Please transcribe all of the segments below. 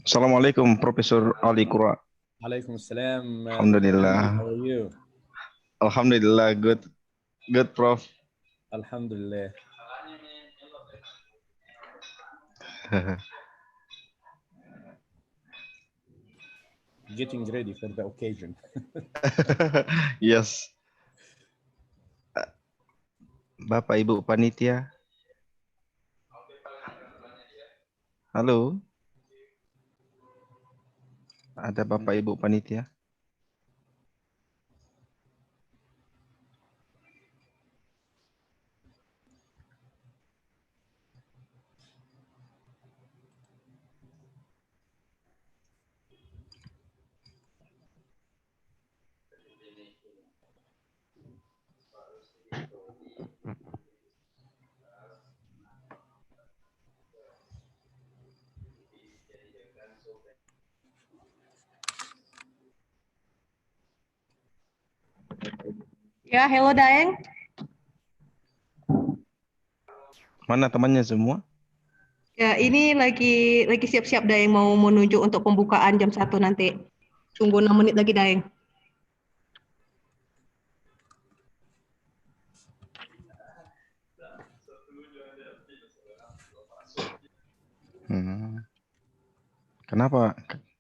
Assalamualaikum, Profesor Ali Qura. Waalaikumsalam. Alhamdulillah. How are you? Alhamdulillah, good, Prof. Alhamdulillah. Getting ready for the occasion. Yes. Bapak Ibu panitia. Halo. Ada Bapak Ibu panitia? Ya, hello Daeng. Mana temannya semua? Ya, ini lagi siap-siap Daeng mau menuju untuk pembukaan jam 1 nanti. Tunggu 6 menit lagi Daeng.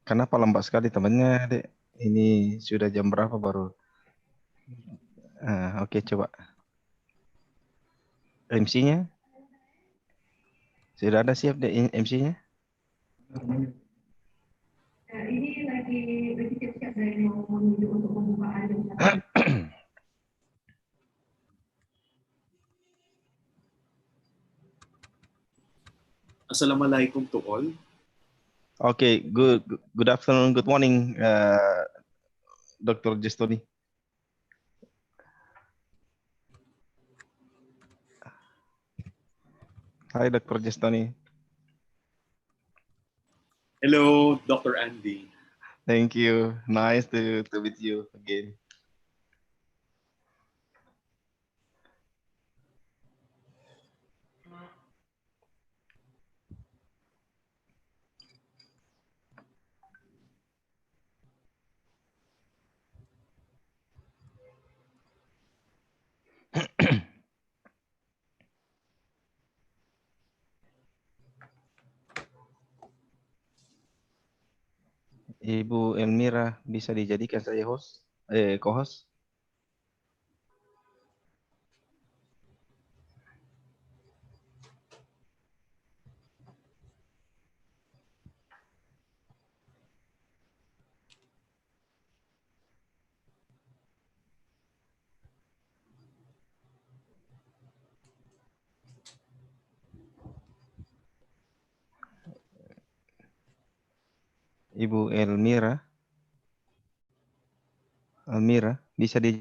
Kenapa lambat sekali temannya, Dek? Ini sudah jam berapa baru? Oke, coba. MC-nya? Sudah ada siap, Dek, MC-nya? Ya, ini lagi siap-siap Daeng mau menuju untuk pembukaan jam 1. Assalamualaikum to all. Okay, good afternoon, good morning, Dr. Jestoni. Hi, Dr. Jestoni. Hello, Dr. Andy. Thank you. Nice to meet you again. Ibu Elmira bisa dijadikan saya host, co-host. Ibu Elmira, bisa di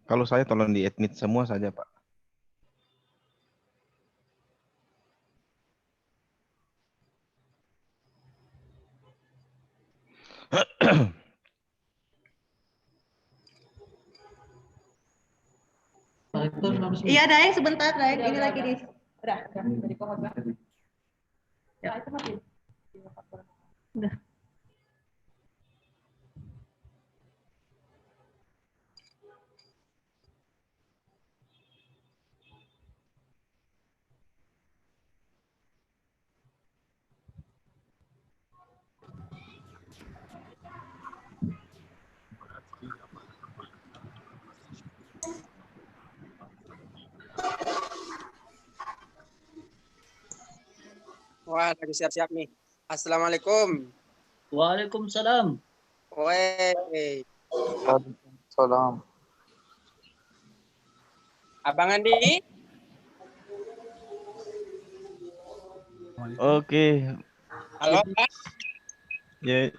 kalau saya tolong di admit semua saja, Pak. Iya, Daeng, sebentar, Daeng. Ini lagi di... Udah. Ya, itu mati. Udah. Wah, lagi siap-siap nih. Assalamualaikum. Waalaikumsalam. Woi, Salam. Abang Andi. Oke. Halo, Pak. Ya.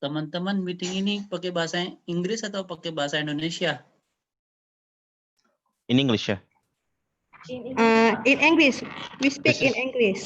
Teman-teman, meeting ini pakai bahasa Inggris atau pakai bahasa Indonesia? In English ya. In English. We speak This in is- English.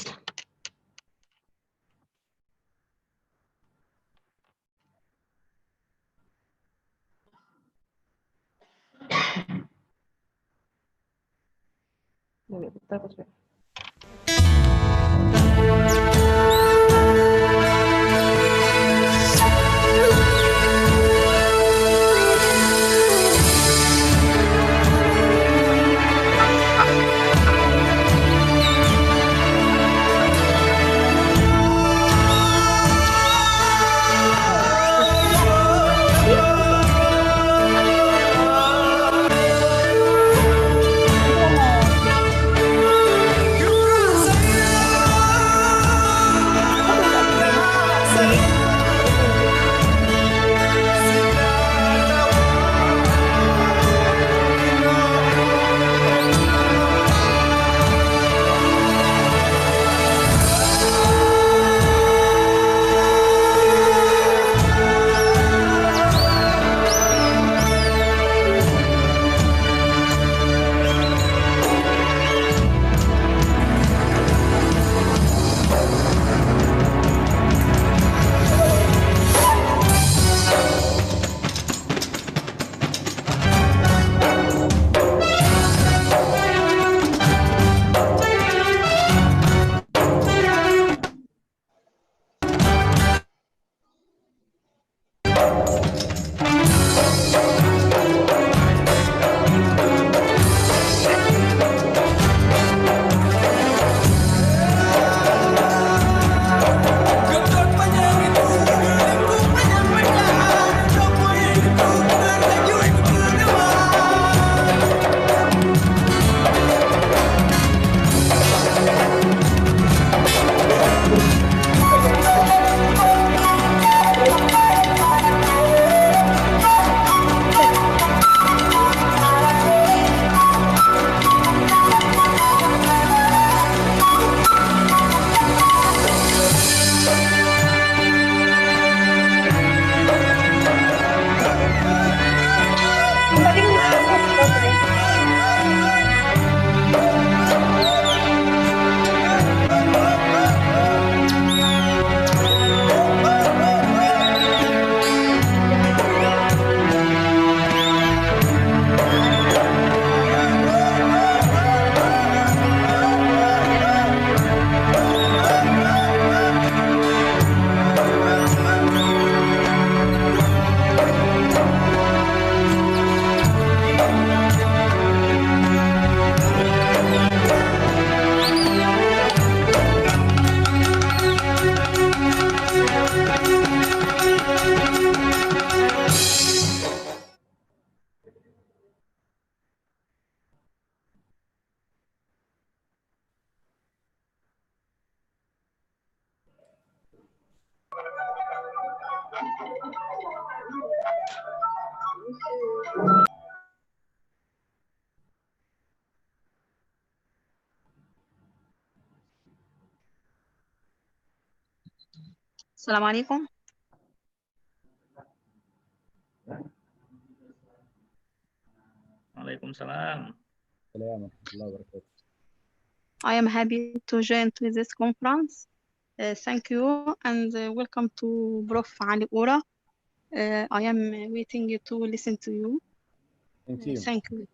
Assalamualaikum. Waalaikumsalam. السلام ورحمة الله وبركاته. I am happy to join to this conference. Thank you and welcome to Prof. Ali Ura. I am waiting to listen to you. Thank you. Thank you.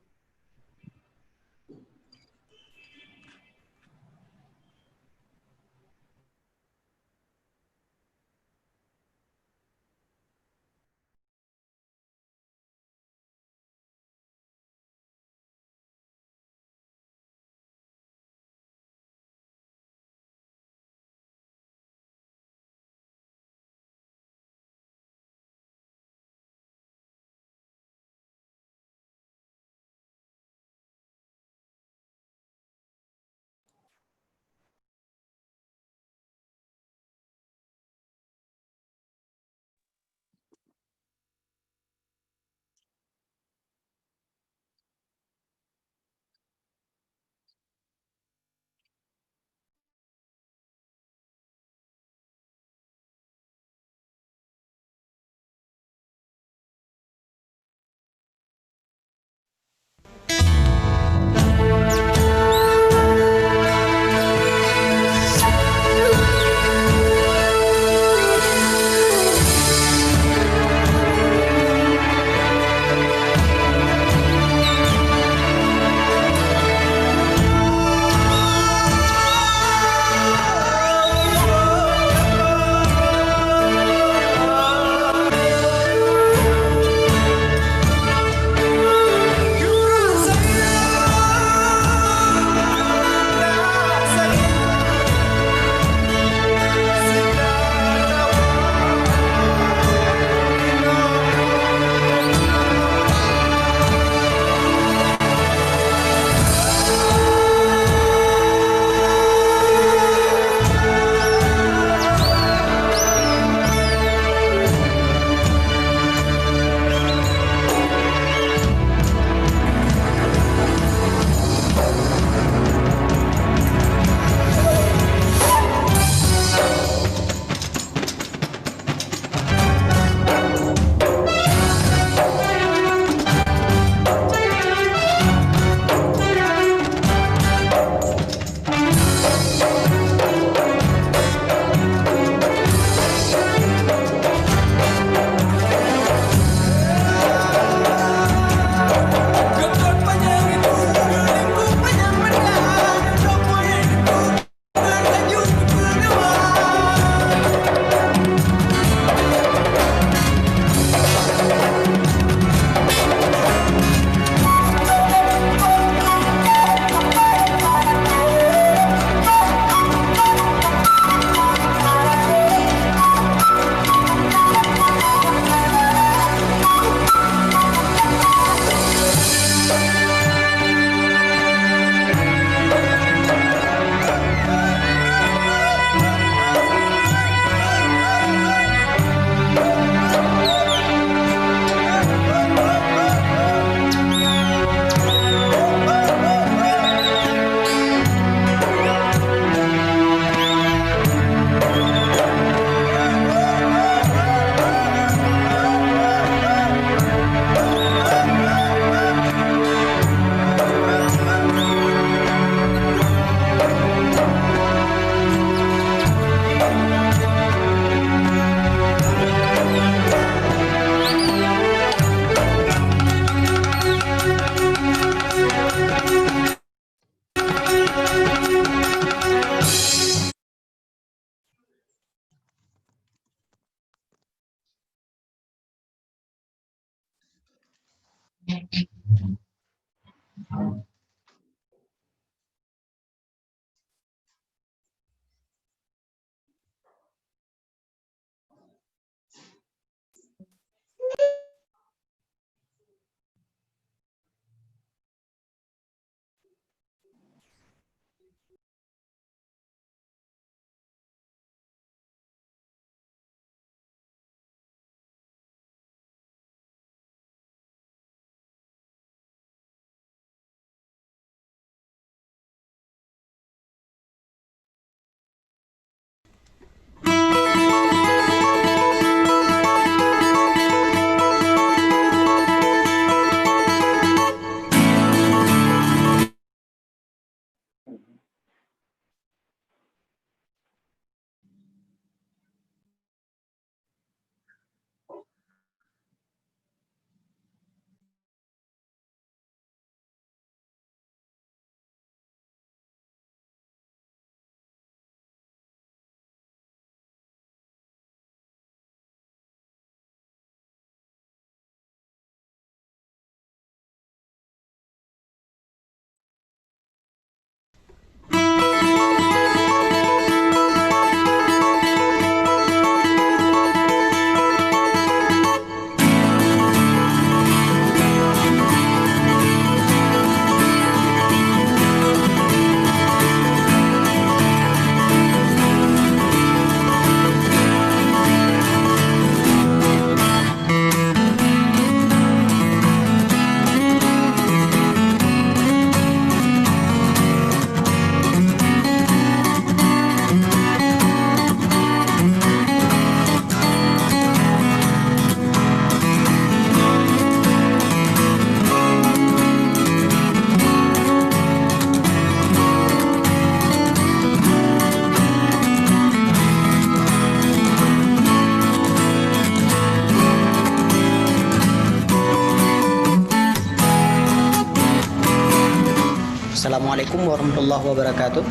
Assalamualaikum warahmatullahi wabarakatuh.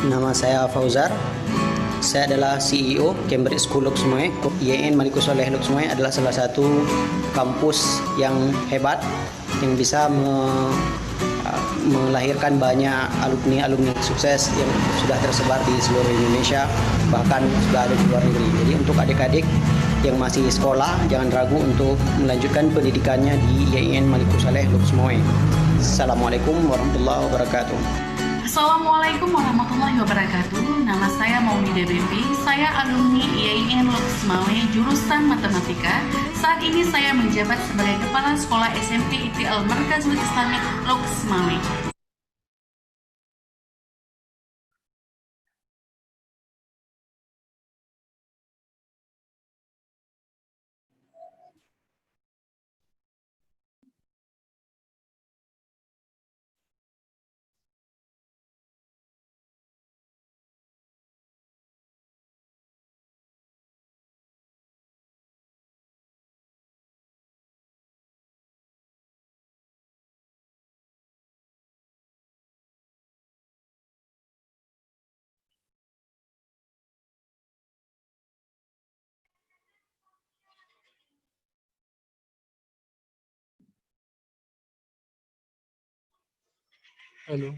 Nama saya Fauzar. Saya adalah CEO Cambridge School LHOKSEUMAWE. IAIN LHOKSEUMAWE adalah salah satu kampus yang hebat yang bisa melahirkan banyak alumni sukses yang sudah tersebar di seluruh Indonesia, bahkan sudah ada di luar negeri. Jadi untuk adik-adik yang masih sekolah, jangan ragu untuk melanjutkan pendidikannya di IAIN LHOKSEUMAWE. Assalamualaikum warahmatullahi wabarakatuh. Assalamualaikum warahmatullahi wabarakatuh. Nama saya Mauni DBP. Saya alumni IAIN LHOKSEUMAWE jurusan Matematika. Saat ini saya menjabat sebagai Kepala Sekolah SMP ITL Markazul Islamik LHOKSEUMAWE. Halo.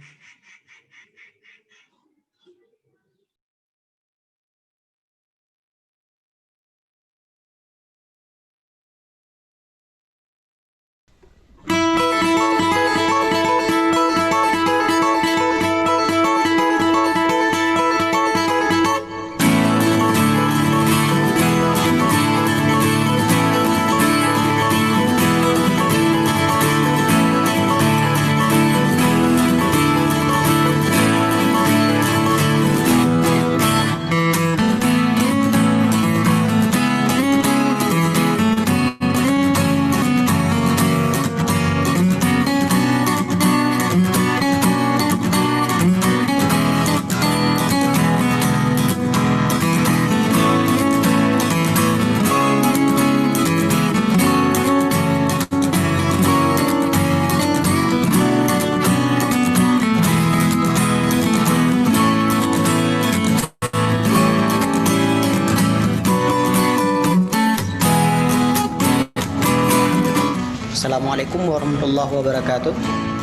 Assalamualaikum warahmatullahi wabarakatuh.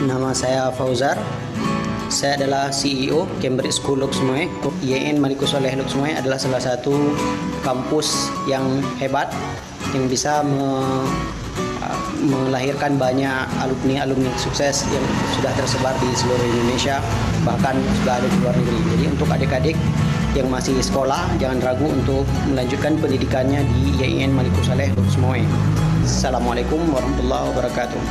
Nama saya Fauzar. Saya adalah CEO Cambridge School LHOKSEUMAWE. IAIN LHOKSEUMAWE adalah salah satu kampus yang hebat yang bisa melahirkan banyak alumni sukses yang sudah tersebar di seluruh Indonesia, bahkan sudah ada di luar negeri. Jadi untuk adik-adik yang masih sekolah, jangan ragu untuk melanjutkan pendidikannya di IAIN LHOKSEUMAWE. Assalamualaikum warahmatullahi wabarakatuh.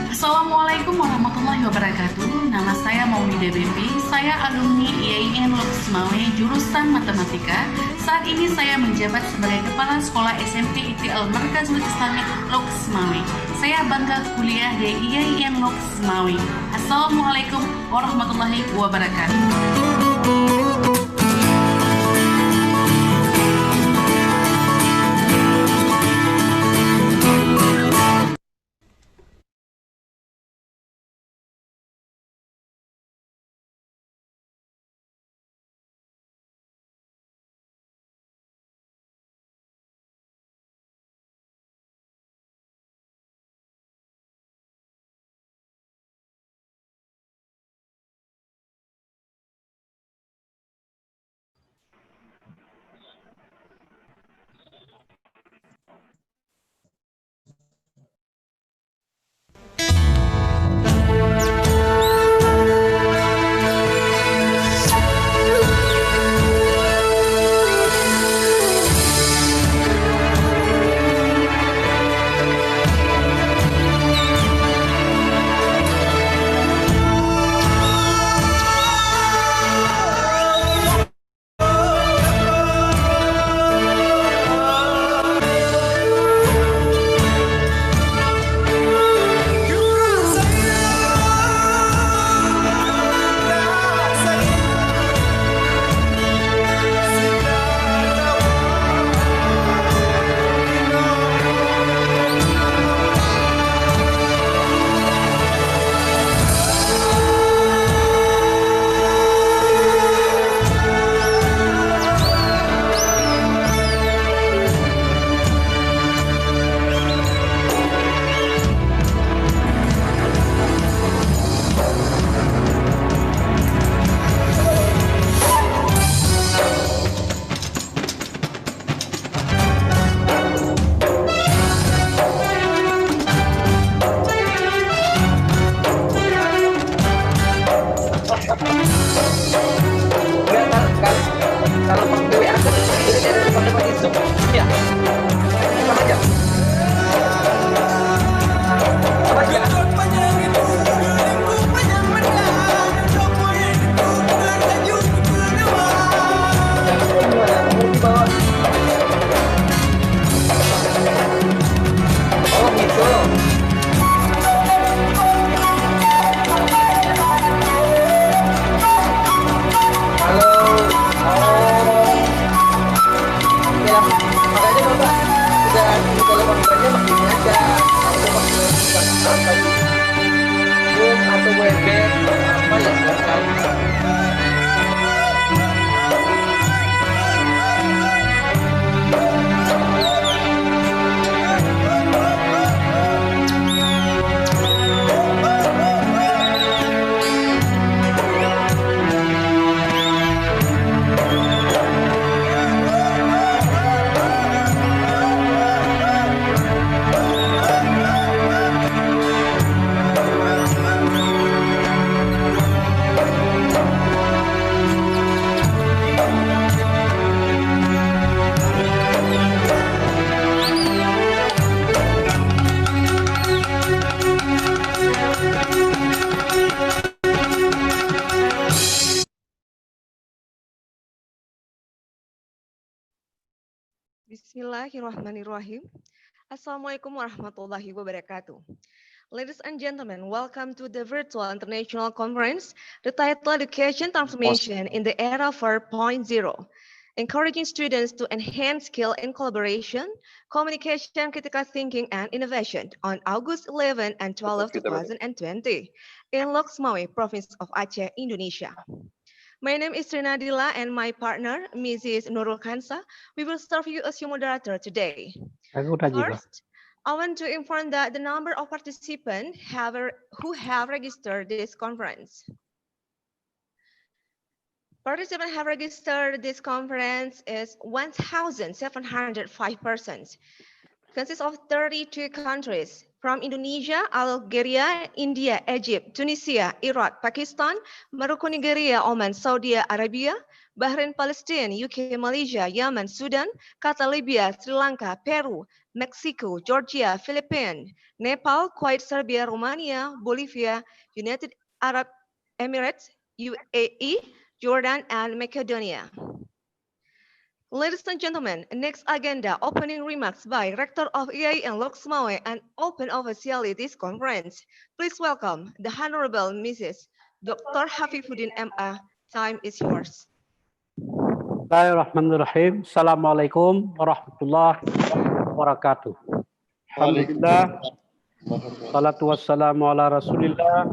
Assalamualaikum warahmatullahi wabarakatuh. Nama saya Mauni DBP. Saya alumni IAIN LHOKSEUMAWE jurusan Matematika. Saat ini saya menjabat sebagai Kepala Sekolah SMP ITL Markazul Islamik LHOKSEUMAWE. Saya bangga kuliah di IAIN LHOKSEUMAWE. Assalamualaikum warahmatullahi wabarakatuh. Bismillahirrahmanirrahim. Assalamualaikum warahmatullahi wabarakatuh. Ladies and gentlemen, welcome to the virtual international conference, the title Education Transformation in the Era 4.0, encouraging students to enhance skill in collaboration, communication, critical thinking, and innovation on August 11 and 12, 2020 in LHOKSEUMAWE, province of Aceh, Indonesia. My name is Rina Dila and my partner, Mrs. Nurul Khansa. We will serve you as your moderator today. First, I want to inform that the number of participants who have registered this conference. Participants have registered this conference is 1,705 persons. Consists of 32 countries from Indonesia, Algeria, India, Egypt, Tunisia, Iraq, Pakistan, Morocco, Nigeria, Oman, Saudi Arabia, Bahrain, Palestine, UK, Malaysia, Yemen, Sudan, Qatar, Libya, Sri Lanka, Peru, Mexico, Georgia, Philippines, Nepal, Kuwait, Serbia, Romania, Bolivia, United Arab Emirates, UAE, Jordan, and Macedonia. Ladies and gentlemen, next agenda, opening remarks by Rector of IAIN LHOKSEUMAWE and open officially this conference. Please welcome the Honorable Mrs. Dr. Hafifuddin MA. Time is yours. Bismillahirrahmanirrahim. Assalamualaikum warahmatullahi wabarakatuh. Alhamdulillah. Salatu wassalamu ala rasulillah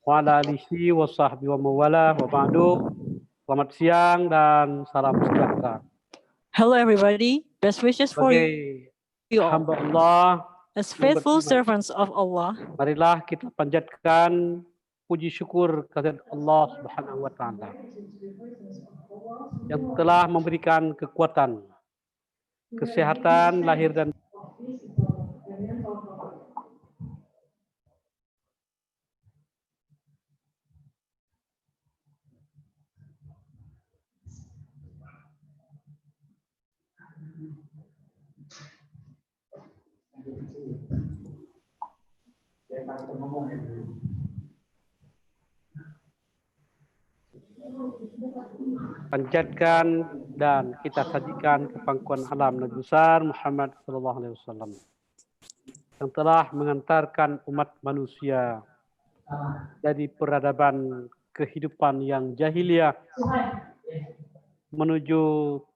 wa ala alihi wa sahbihi wa mawala wa ba'du. Selamat siang dan salam sejahtera. Hello everybody, best wishes for you all. Hamba Allah, as faithful servants of Allah, marilah kita panjatkan puji syukur kehadirat Allah Subhanahu wa taala yang telah memberikan kekuatan, kesehatan lahir dan panjatkan dan kita sajikan ke pangkuan alam Nabi besar Muhammad sallallahu alaihi wasallam yang telah mengantarkan umat manusia dari peradaban kehidupan yang jahiliyah menuju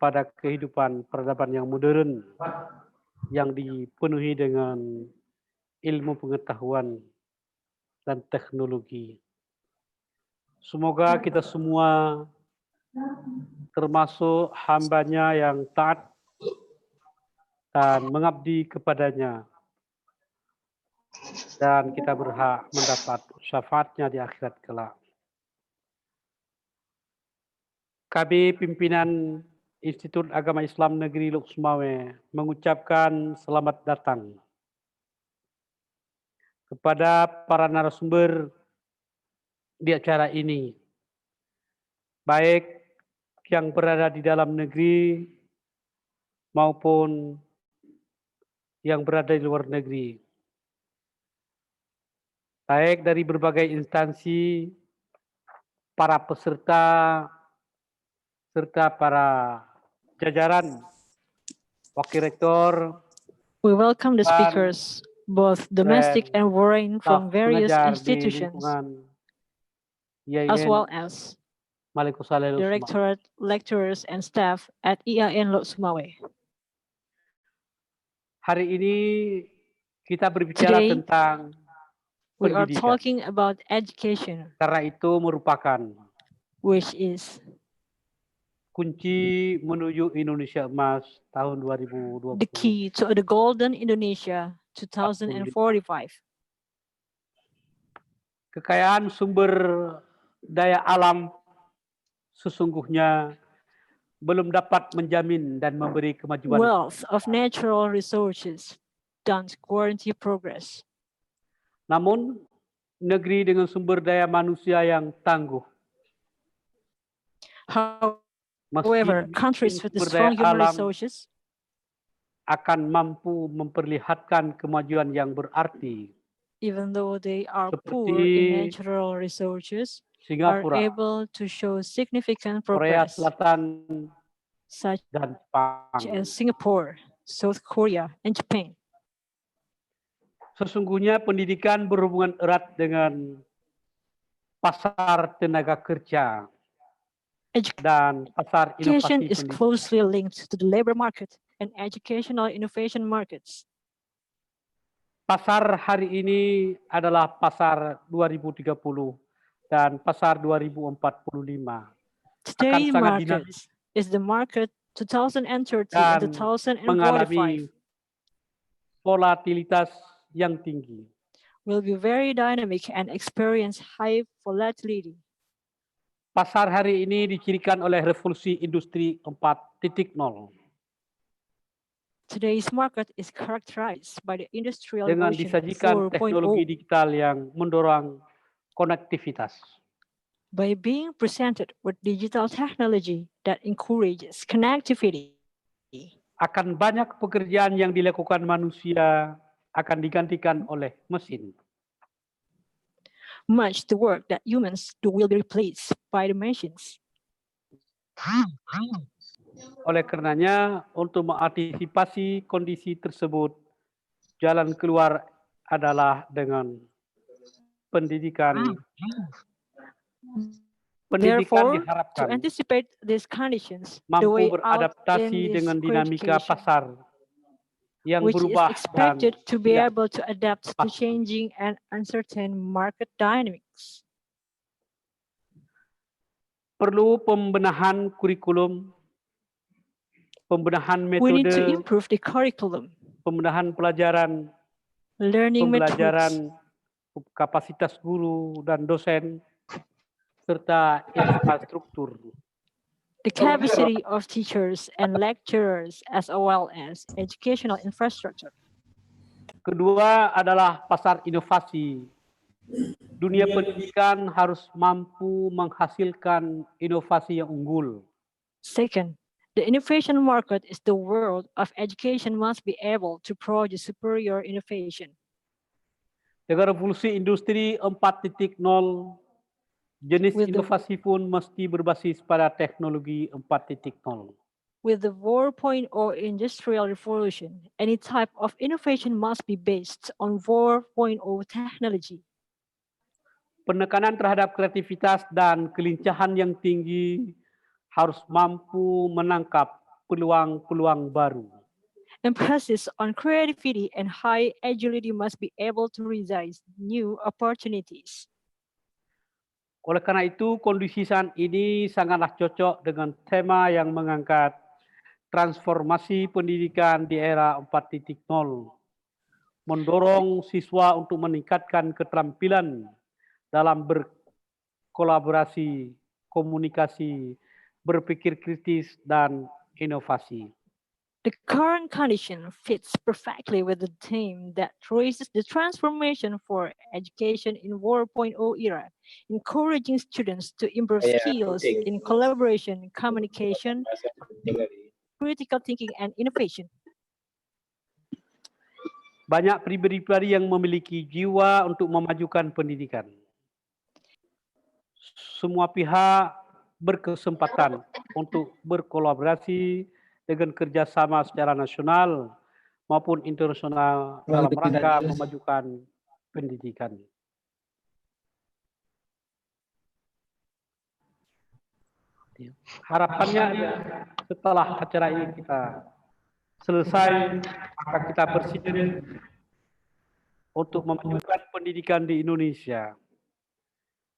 pada kehidupan peradaban yang modern yang dipenuhi dengan ilmu pengetahuan dan teknologi. Semoga kita semua termasuk hambanya yang taat dan mengabdi kepadanya. Dan kita berhak mendapat syafaatnya di akhirat kelak. Kami pimpinan Institut Agama Islam Negeri LHOKSEUMAWE mengucapkan selamat datang kepada para narasumber di acara ini, baik yang berada di dalam negeri maupun yang berada di luar negeri, baik dari berbagai instansi, para peserta, serta para jajaran wakil rektor. We welcome the speakers, both domestic and foreign, from various institutions, as well as directorate, lecturers, and staff at IAIN LHOKSEUMAWE. Hari ini kita berbicara tentang we are pendidikan. talking about education, Karena itu merupakan which is kunci menuju Indonesia Emas tahun 2020. the key to the Golden Indonesia 2045. Kekayaan sumber daya alam sesungguhnya belum dapat menjamin dan memberi kemajuan. Wealth of natural resources don't guarantee progress. Namun, negeri dengan sumber daya manusia yang tangguh, however, countries with the strong human resources akan mampu memperlihatkan kemajuan yang berarti. Even though they are poor in natural resources, are able to show significant Korea progress. Selatan, such dan Jepang. as Singapore, South Korea, and Japan. Sesungguhnya pendidikan berhubungan erat dengan pasar tenaga kerja dan pasar Education inovasi is pendidikan. closely linked to the labor market and educational innovation markets. Pasar hari ini adalah pasar 2030 dan pasar 2045. Akan Today's sangat market dinamis is the market 2030 and dan 2045 mengalami volatilitas yang tinggi. will be very dynamic and experience high volatility. Pasar hari ini dicirikan oleh revolusi industri 4.0 Today's market is characterized by the industrial dengan revolution disajikan 4.0 teknologi digital yang mendorong konektivitas. by being presented with digital technology that encourages connectivity. Akan banyak pekerjaan yang dilakukan manusia akan digantikan oleh mesin. Much the work that humans do will be replaced by the machines. Oleh karenanya, untuk mengantisipasi kondisi tersebut, jalan keluar adalah dengan pendidikan. Pendidikan Therefore, to diharapkan anticipate these conditions, the mampu way out beradaptasi in dengan is dinamika education, pasar yang which is berubah dan expected to be tidak able to adapt to changing and uncertain market dynamics. perlu pembenahan kurikulum, pembenahan We need to metode, improve the curriculum, pembenahan pelajaran, learning methods, pembelajaran, kapasitas guru dan dosen, serta infrastruktur. the capacity of teachers and lecturers, as well as educational infrastructure. Kedua adalah pasar inovasi. Dunia pendidikan harus mampu menghasilkan inovasi yang unggul. Second, the innovation market is the world of education must be able to produce superior innovation. Dengan revolusi industri 4.0, jenis inovasi pun mesti berbasis pada teknologi 4.0. With the 4.0 industrial revolution, any type of innovation must be based on 4.0 technology. Penekanan terhadap kreativitas dan kelincahan yang tinggi harus mampu menangkap peluang-peluang baru. Emphasis on creativity and high agility must be able to realize new opportunities. Oleh karena itu, kondisi saat ini sangatlah cocok dengan tema yang mengangkat transformasi pendidikan di era 4.0, mendorong siswa untuk meningkatkan keterampilan dalam berkolaborasi, komunikasi, berpikir kritis, dan inovasi. The current condition fits perfectly with the theme that traces the transformation for education in 4.0 era, encouraging students to improve skills in collaboration, communication, critical thinking, and innovation. Banyak pribadi-pribadi yang memiliki jiwa untuk memajukan pendidikan. Semua pihak berkesempatan untuk berkolaborasi dengan kerjasama secara nasional maupun internasional dalam rangka memajukan pendidikan. Harapannya setelah acara ini kita selesai, maka kita bersinergi untuk memajukan pendidikan di Indonesia.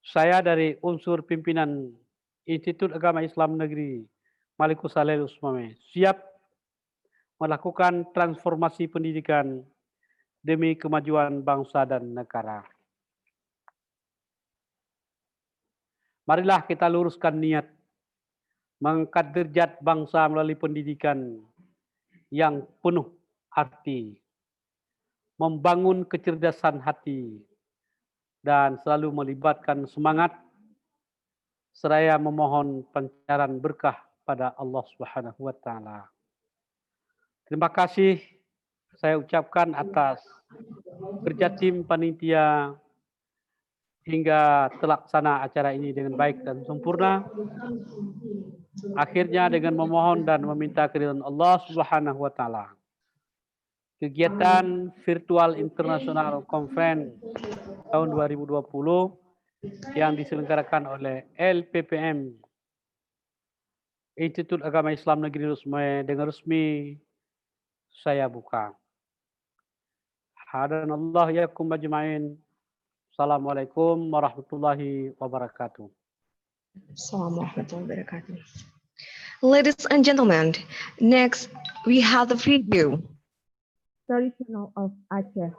Saya dari unsur pimpinan Institut Agama Islam Negeri Malikus IAIN LHOKSEUMAWE siap melakukan transformasi pendidikan demi kemajuan bangsa dan negara. Marilah kita luruskan niat mengangkat derajat bangsa melalui pendidikan yang penuh arti, membangun kecerdasan hati, dan selalu melibatkan semangat seraya memohon pancaran berkah pada Allah Subhanahu wa taala. Terima kasih saya ucapkan atas kerja tim panitia hingga terlaksana acara ini dengan baik dan sempurna. Akhirnya dengan memohon dan meminta keridhaan Allah Subhanahu wa taala, kegiatan virtual internasional conference tahun 2020 yang diselenggarakan oleh LPPM Institut Agama Islam Negeri Lhokseumawe dengan resmi saya buka. Hadanallahu yakum ajma'in. Assalamualaikum warahmatullahi wabarakatuh. Assalamualaikum warahmatullahi wabarakatuh. Ladies and gentlemen, next we have the video. Traditional of Aceh.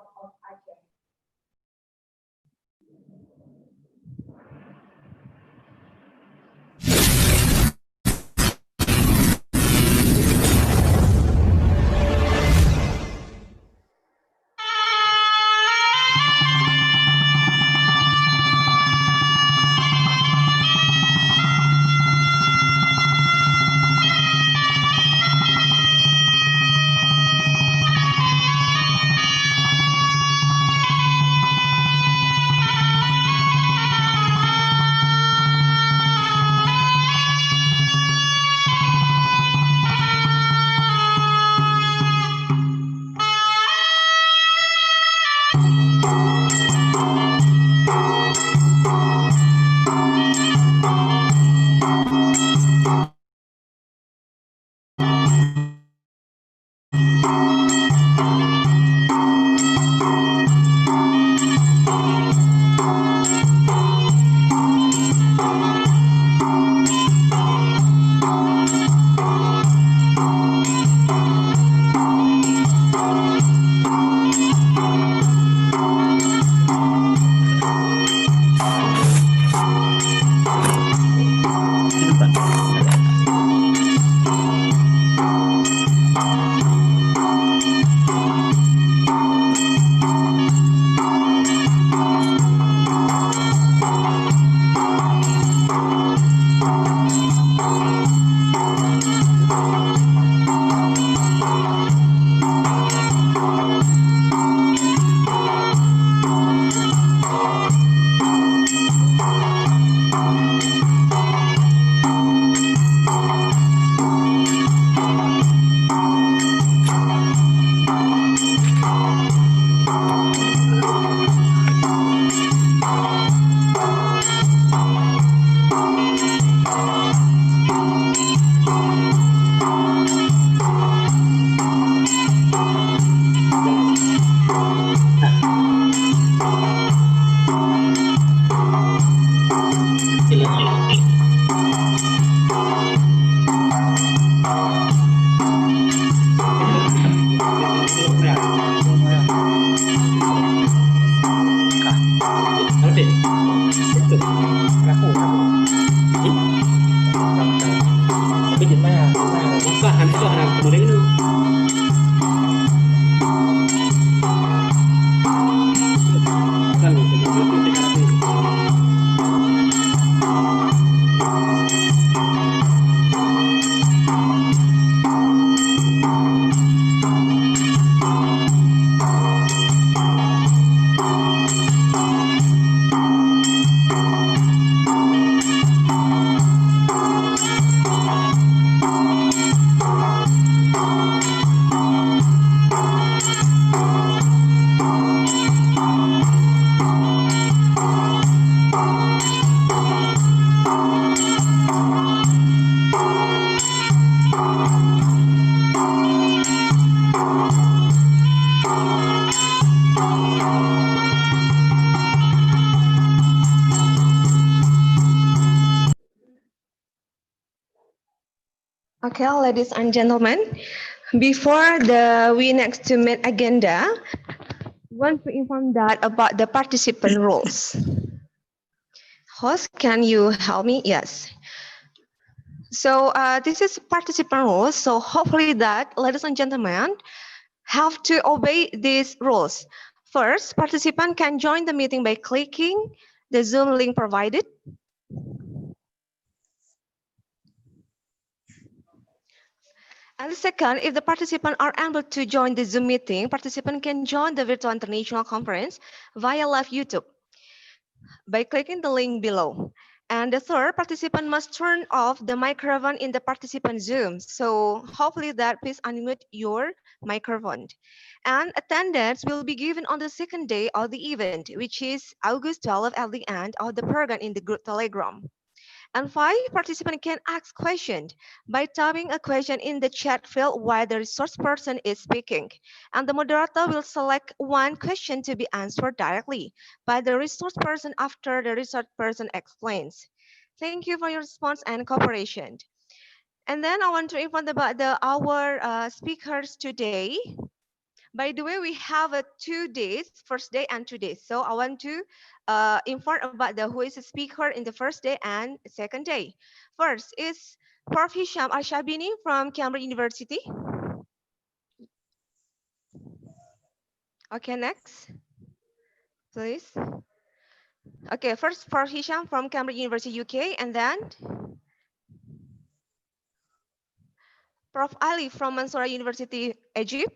Okay, ladies and gentlemen, before we next to meet agenda, want to inform that about the participant rules. Host, can you help me? Yes. So this is participant rules. So hopefully that, ladies and gentlemen, have to obey these rules. First, participant can join the meeting by clicking the Zoom link provided. And second, if the participants are unable to join the Zoom meeting, participant can join the virtual international conference via live YouTube by clicking the link below. And the third, participant must turn off the microphone in the participant Zoom. So hopefully that please unmute your microphone. And attendance will be given on the second day of the event, which is August 12 at the end of the program in the group Telegram. And 5, participants can ask questions by typing a question in the chat field while the resource person is speaking. And the moderator will select one question to be answered directly by the resource person after the resource person explains. Thank you for your response and cooperation. And then I want to inform about our speakers today. By the way, we have 2 days, first day and 2 days. So I want to inform about who is a speaker in the first day and second day. First is Prof. Hisham Al-Shabini from Cambridge University. Okay, next, please. Okay, first Prof. Hisham from Cambridge University, UK, and then Prof. Ali from Mansoura University, Egypt.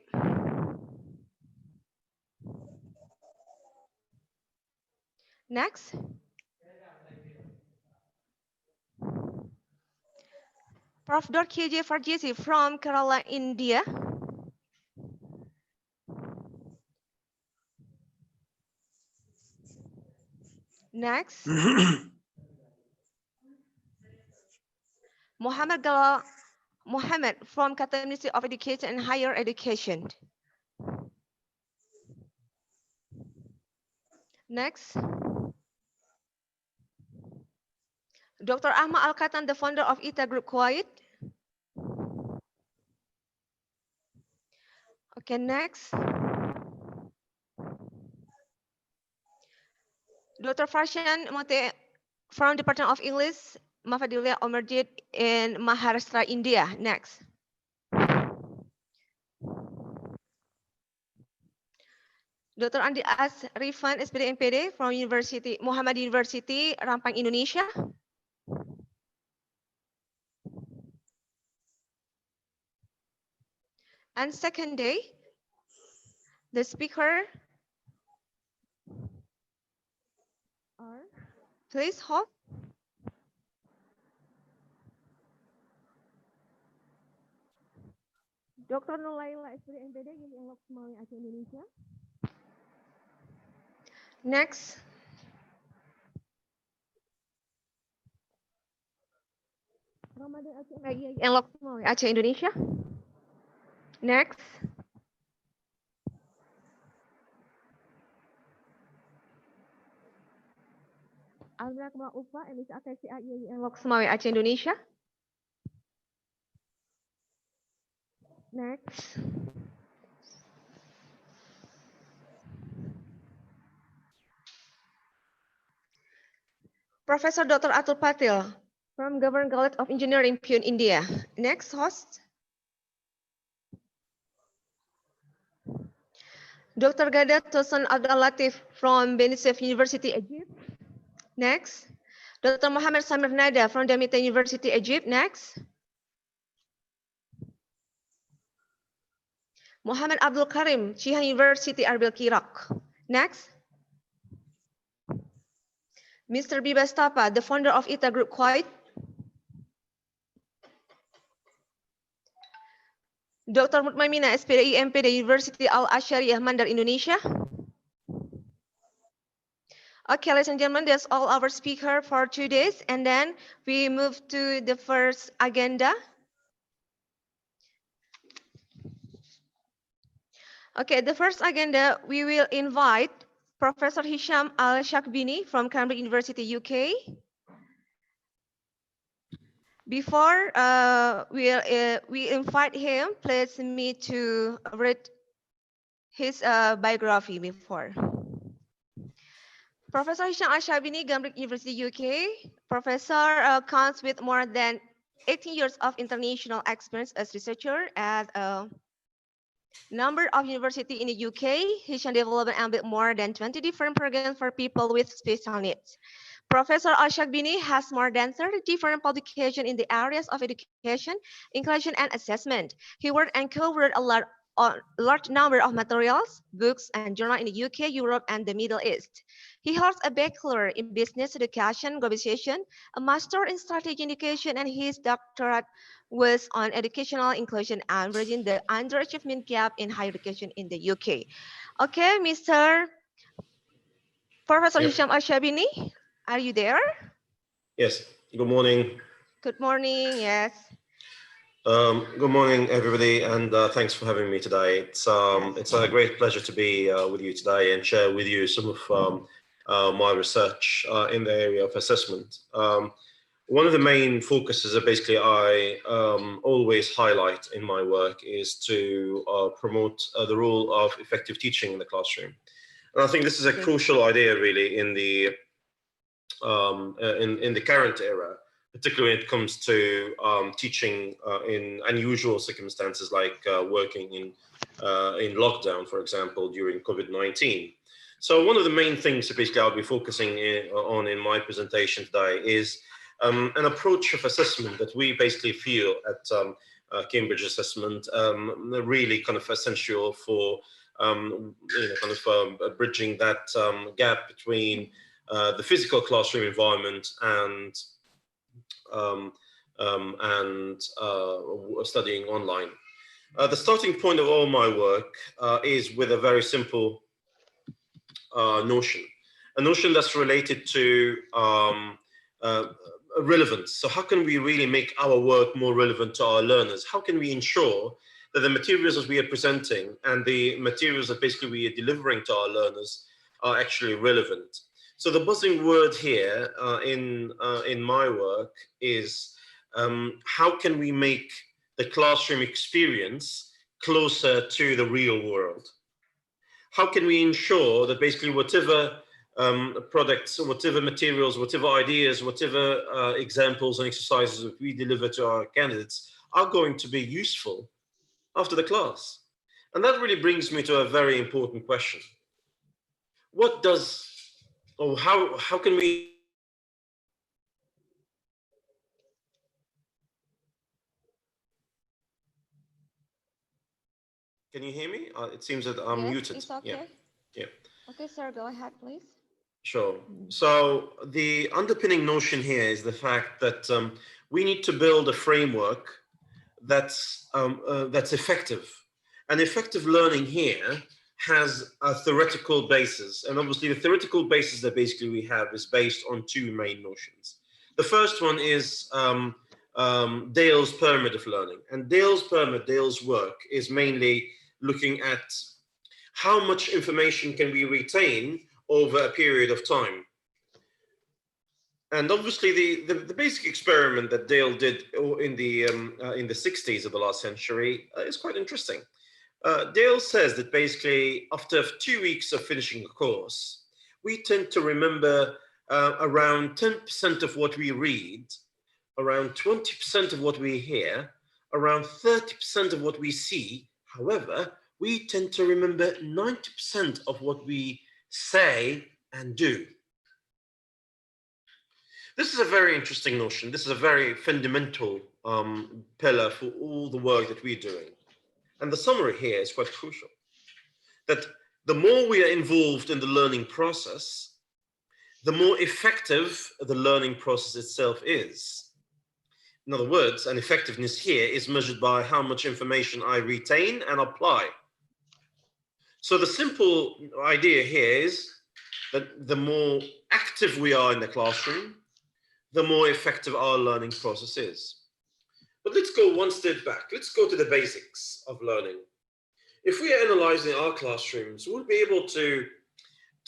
Next. Prof. Dr. KJ Farjisi from Kerala, India. Next. Mohammed from Qatar Ministry of Education and Higher Education. Next. Dr. Ahmad Al-Katan, the founder of ITA Group Kuwait. Okay, next. Dr. Farshan Mote from Department of English, Mahfadillah Omerjid in Maharashtra, India. Next. Dr. Andi As Rifan, SPD MPD from University Muhammad University, Rampang, Indonesia. And second day, the speaker are, please hold. Dr. Nulaila, SPD MPD, IAIN LHOKSEUMAWE, Aceh, Indonesia. Next. Ramadan Aceh, IAIN LHOKSEUMAWE, Aceh, Indonesia. Next. Al-Rakma Ufa, Indonesia, ATCA, IAIN LHOKSEUMAWE, Aceh, Indonesia. Next. Professor Dr. Atul Patil from Government College of Engineering, Pune, India. Next host. Dr. Gadat Tosan Abdul Latif from Benisef University, Egypt. Next. Dr. Muhammad Samir Nada from Damita University, Egypt. Next. Muhammad Abdul Karim, Chihan University, Arbil, Iraq. Next. Mr. Bibas Tapa, the founder of ITA Group Kuwait. Dr. Mutmaimina, SPD MPD, University Al-Azhariyah, Mandar, Indonesia. Okay, ladies and gentlemen, that's all our speaker for 2 days. And then we move to the first agenda. Okay, the first agenda, we will invite Professor Hisham Al-Shakbini from Cambridge University, UK. Before we invite him, please me to read his biography before. Professor Hisham Al-Shakbini, Cambridge University, UK. Professor counts with more than 18 years of international experience as researcher at a number of universities in the UK. Hisham developed and built more than 20 different programs for people with special needs. Professor Al-Shakbini has more than 30 different publications in the areas of education, inclusion, and assessment. He worked and co-wrote a large number of materials, books, and journals in the UK, Europe, and the Middle East. He holds a bachelor in business education globalization, a master in strategic education, and his doctorate was on educational inclusion and bridging the underachievement gap in higher education in the UK. Okay, Mr. Professor Yep. Hisham Al-Shabini, are you there? Yes. Good morning. Good morning. Yes. Good morning, everybody, and thanks for having me today. It's a great pleasure to be with you today and share with you some of my research in the area of assessment. One of the main focuses that basically I always highlight in my work is to promote the role of effective teaching in the classroom. And I think this is a crucial idea, really, in the current era, particularly when it comes to teaching in unusual circumstances like working in lockdown, for example, during COVID-19. So one of the main things that basically I'll be focusing on in my presentation today is an approach of assessment that we basically feel at Cambridge Assessment really kind of essential for bridging that gap between the physical classroom environment and studying online. The starting point of all my work is with a very simple notion, a notion that's related to relevance. So how can we really make our work more relevant to our learners? How can we ensure that the materials that we are presenting and the materials that basically we are delivering to our learners are actually relevant? So the buzzing word here in my work is how can we make the classroom experience closer to the real world? How can we ensure that basically whatever products, whatever materials, whatever ideas, whatever examples and exercises that we deliver to our candidates are going to be useful after the class? And that really brings me to a very important question. What does, or how can we Can you hear me? It seems that I'm muted. It's okay. Yeah. Okay, sir, go ahead, please. Sure. So the underpinning notion here is the fact that we need to build a framework that's effective. And effective learning here has a theoretical basis. And obviously the theoretical basis that basically we have is based on two main notions. The first one is Dale's pyramid of learning. And Dale's work is mainly looking at how much information can we retain over a period of time. And obviously the basic experiment that Dale did in the 60s of the last century is quite interesting. Dale says that basically after 2 weeks of finishing a course, we tend to remember around 10% of what we read, around 20% of what we hear, around 30% of what we see. However, we tend to remember 90% of what we say and do. This is a very interesting notion. This is a very fundamental pillar for all the work that we're doing. And the summary here is quite crucial, that the more we are involved in the learning process, the more effective the learning process itself is. In other words, an effectiveness here is measured by how much information I retain and apply. So the simple idea here is that the more active we are in the classroom, the more effective our learning process is. But let's go one step back. Let's go to the basics of learning. If we are analyzing our classrooms, we'll be able to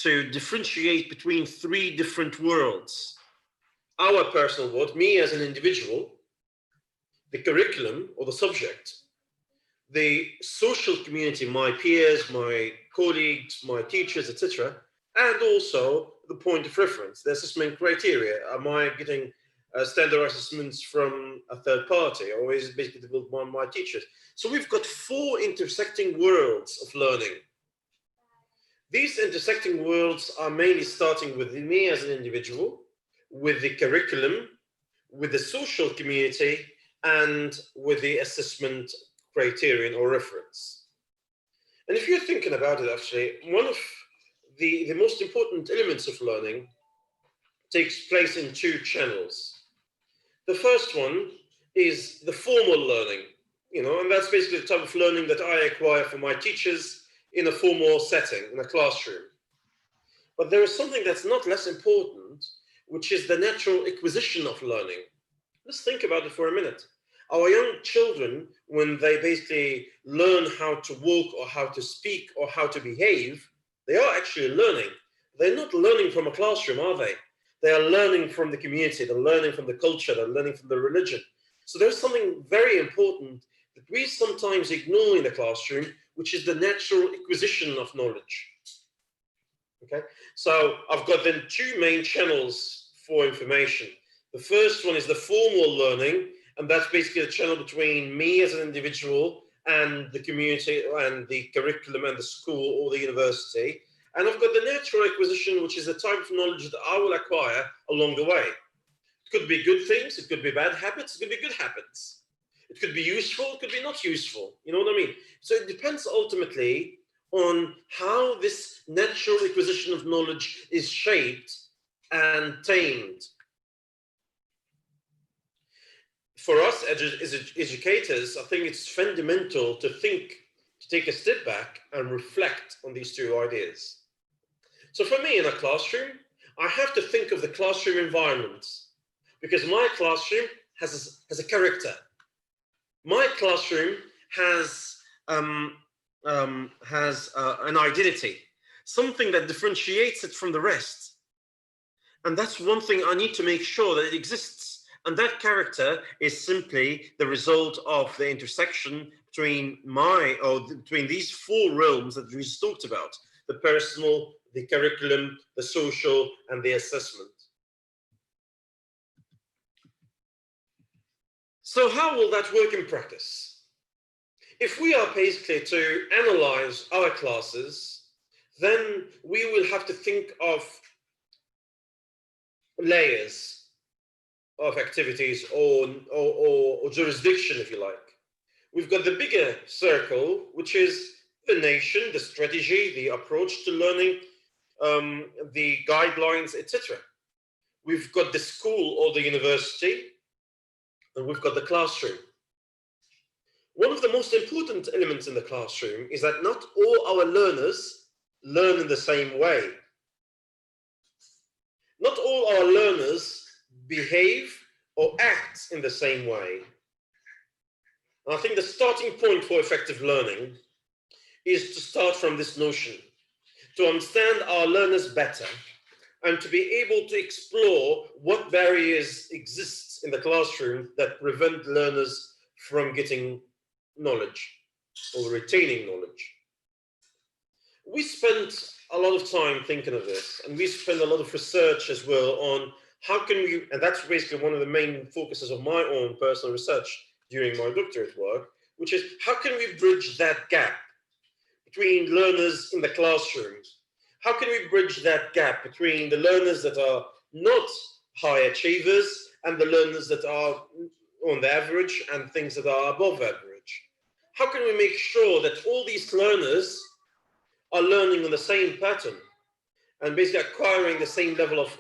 differentiate between three different worlds. Our personal world, me as an individual, the curriculum or the subject, the social community, my peers, my colleagues, my teachers, etc., and also the point of reference, the assessment criteria. Am I getting standardized assessments from a third party, or is it basically developed by my teachers? So we've got four intersecting worlds of learning. These intersecting worlds are mainly starting with me as an individual, with the curriculum, with the social community, and with the assessment criterion or reference. And if you're thinking about it, actually, one of the most important elements of learning takes place in two channels. The first one is the formal learning, and that's basically the type of learning that I acquire from my teachers in a formal setting, in a classroom. But there is something that's not less important, which is the natural acquisition of learning. Let's think about it for a minute. Our young children, when they basically learn how to walk or how to speak or how to behave, they are actually learning. They're not learning from a classroom, are they? They are learning from the community, they're learning from the culture, they're learning from the religion. So there's something very important that we sometimes ignore in the classroom, which is the natural acquisition of knowledge. Okay, so I've got then two main channels for information. The first one is the formal learning, and that's basically the channel between me as an individual and the community and the curriculum and the school or the university. And I've got the natural acquisition, which is the type of knowledge that I will acquire along the way. It could be good things, it could be bad habits, it could be good habits. It could be useful, it could be not useful. You know what I mean? So it depends ultimately on how this natural acquisition of knowledge is shaped and tamed. For us as educators, I think it's fundamental to take a step back and reflect on these two ideas. So for me in a classroom, I have to think of the classroom environment, because my classroom has a character. My classroom has an identity, something that differentiates it from the rest. And that's one thing I need to make sure that it exists. And that character is simply the result of the intersection between between these four realms that we just talked about: the personal, the curriculum, the social, and the assessment. So how will that work in practice? If we are basically to analyze our classes, then we will have to think of layers of activities or jurisdiction, if you like. We've got the bigger circle, which is the nation, the strategy, the approach to learning, the guidelines, etc. We've got the school or the university, and we've got the classroom. One of the most important elements in the classroom is that not all our learners learn in the same way. Not all our learners behave or act in the same way. And I think the starting point for effective learning is to start from this notion, to understand our learners better, and to be able to explore what barriers exist in the classroom that prevent learners from getting knowledge or retaining knowledge. We spent a lot of time thinking of this, and we spend a lot of research as well on how can we, and that's basically one of the main focuses of my own personal research during my doctorate work, which is how can we bridge that gap between learners in the classroom? How can we bridge that gap between the learners that are not high achievers and the learners that are on the average and things that are above average? How can we make sure that all these learners are learning on the same pattern and basically acquiring the same level of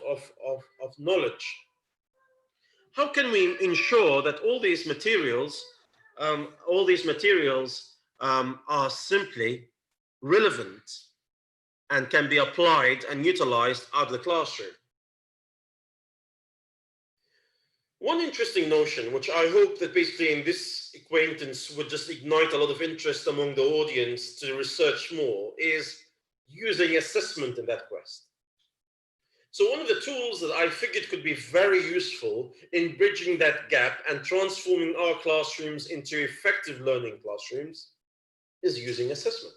knowledge? How can we ensure that all these materials are simply relevant and can be applied and utilized out of the classroom? One interesting notion, which I hope that basically in this acquaintance would just ignite a lot of interest among the audience to research more, is using assessment in that quest. So one of the tools that I figured could be very useful in bridging that gap and transforming our classrooms into effective learning classrooms is using assessment.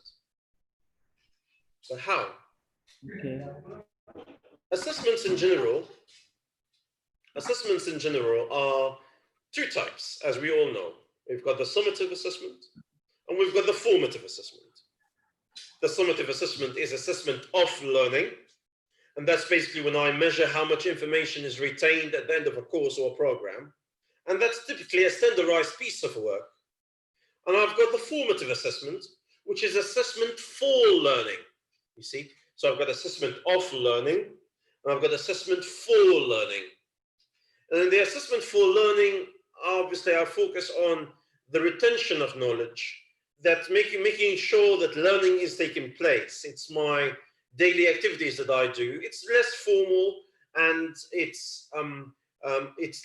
So how? Okay. Assessments in general are two types, as we all know. We've got the summative assessment and we've got the formative assessment. The summative assessment is assessment of learning, and that's basically when I measure how much information is retained at the end of a course or a program, and that's typically a standardized piece of work. And I've got the formative assessment, which is assessment for learning, you see. So I've got assessment of learning, and I've got assessment for learning. And in the assessment for learning, obviously I focus on the retention of knowledge, that making sure that learning is taking place. It's my daily activities that I do. It's less formal, and it's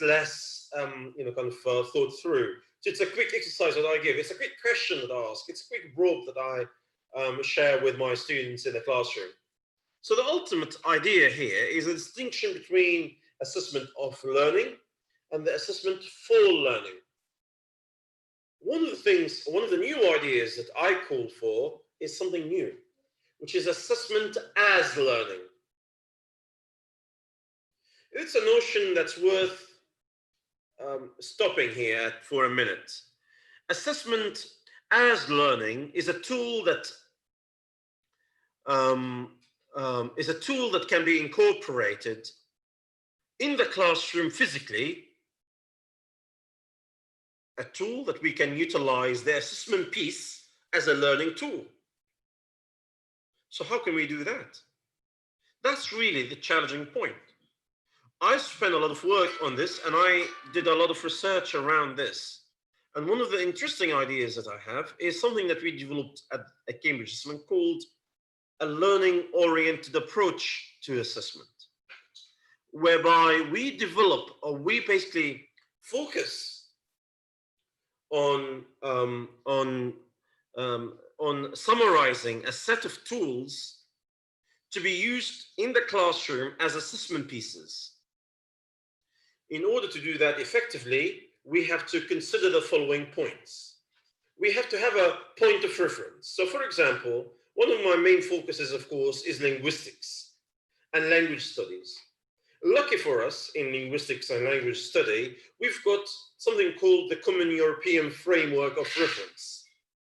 less kind of thought through. So it's a quick exercise that I give. It's a quick question that I ask. It's a quick probe that I share with my students in the classroom. So the ultimate idea here is a distinction between assessment of learning and the assessment for learning. One of the new ideas that I call for is something new, which is assessment as learning. It's a notion that's worth stopping here for a minute. Assessment as learning is a tool that can be incorporated in the classroom physically, a tool that we can utilize the assessment piece as a learning tool. So how can we do that? That's really the challenging point. I spent a lot of work on this, and I did a lot of research around this. And one of the interesting ideas that I have is something that we developed at Cambridge Assessment called a learning-oriented approach to assessment, whereby we develop, or we basically focus on summarizing a set of tools to be used in the classroom as assessment pieces. In order to do that effectively, we have to consider the following points. We have to have a point of reference. So for example, one of my main focuses, of course, is linguistics and language studies. Lucky for us in linguistics and language study, we've got something called the Common European Framework of Reference,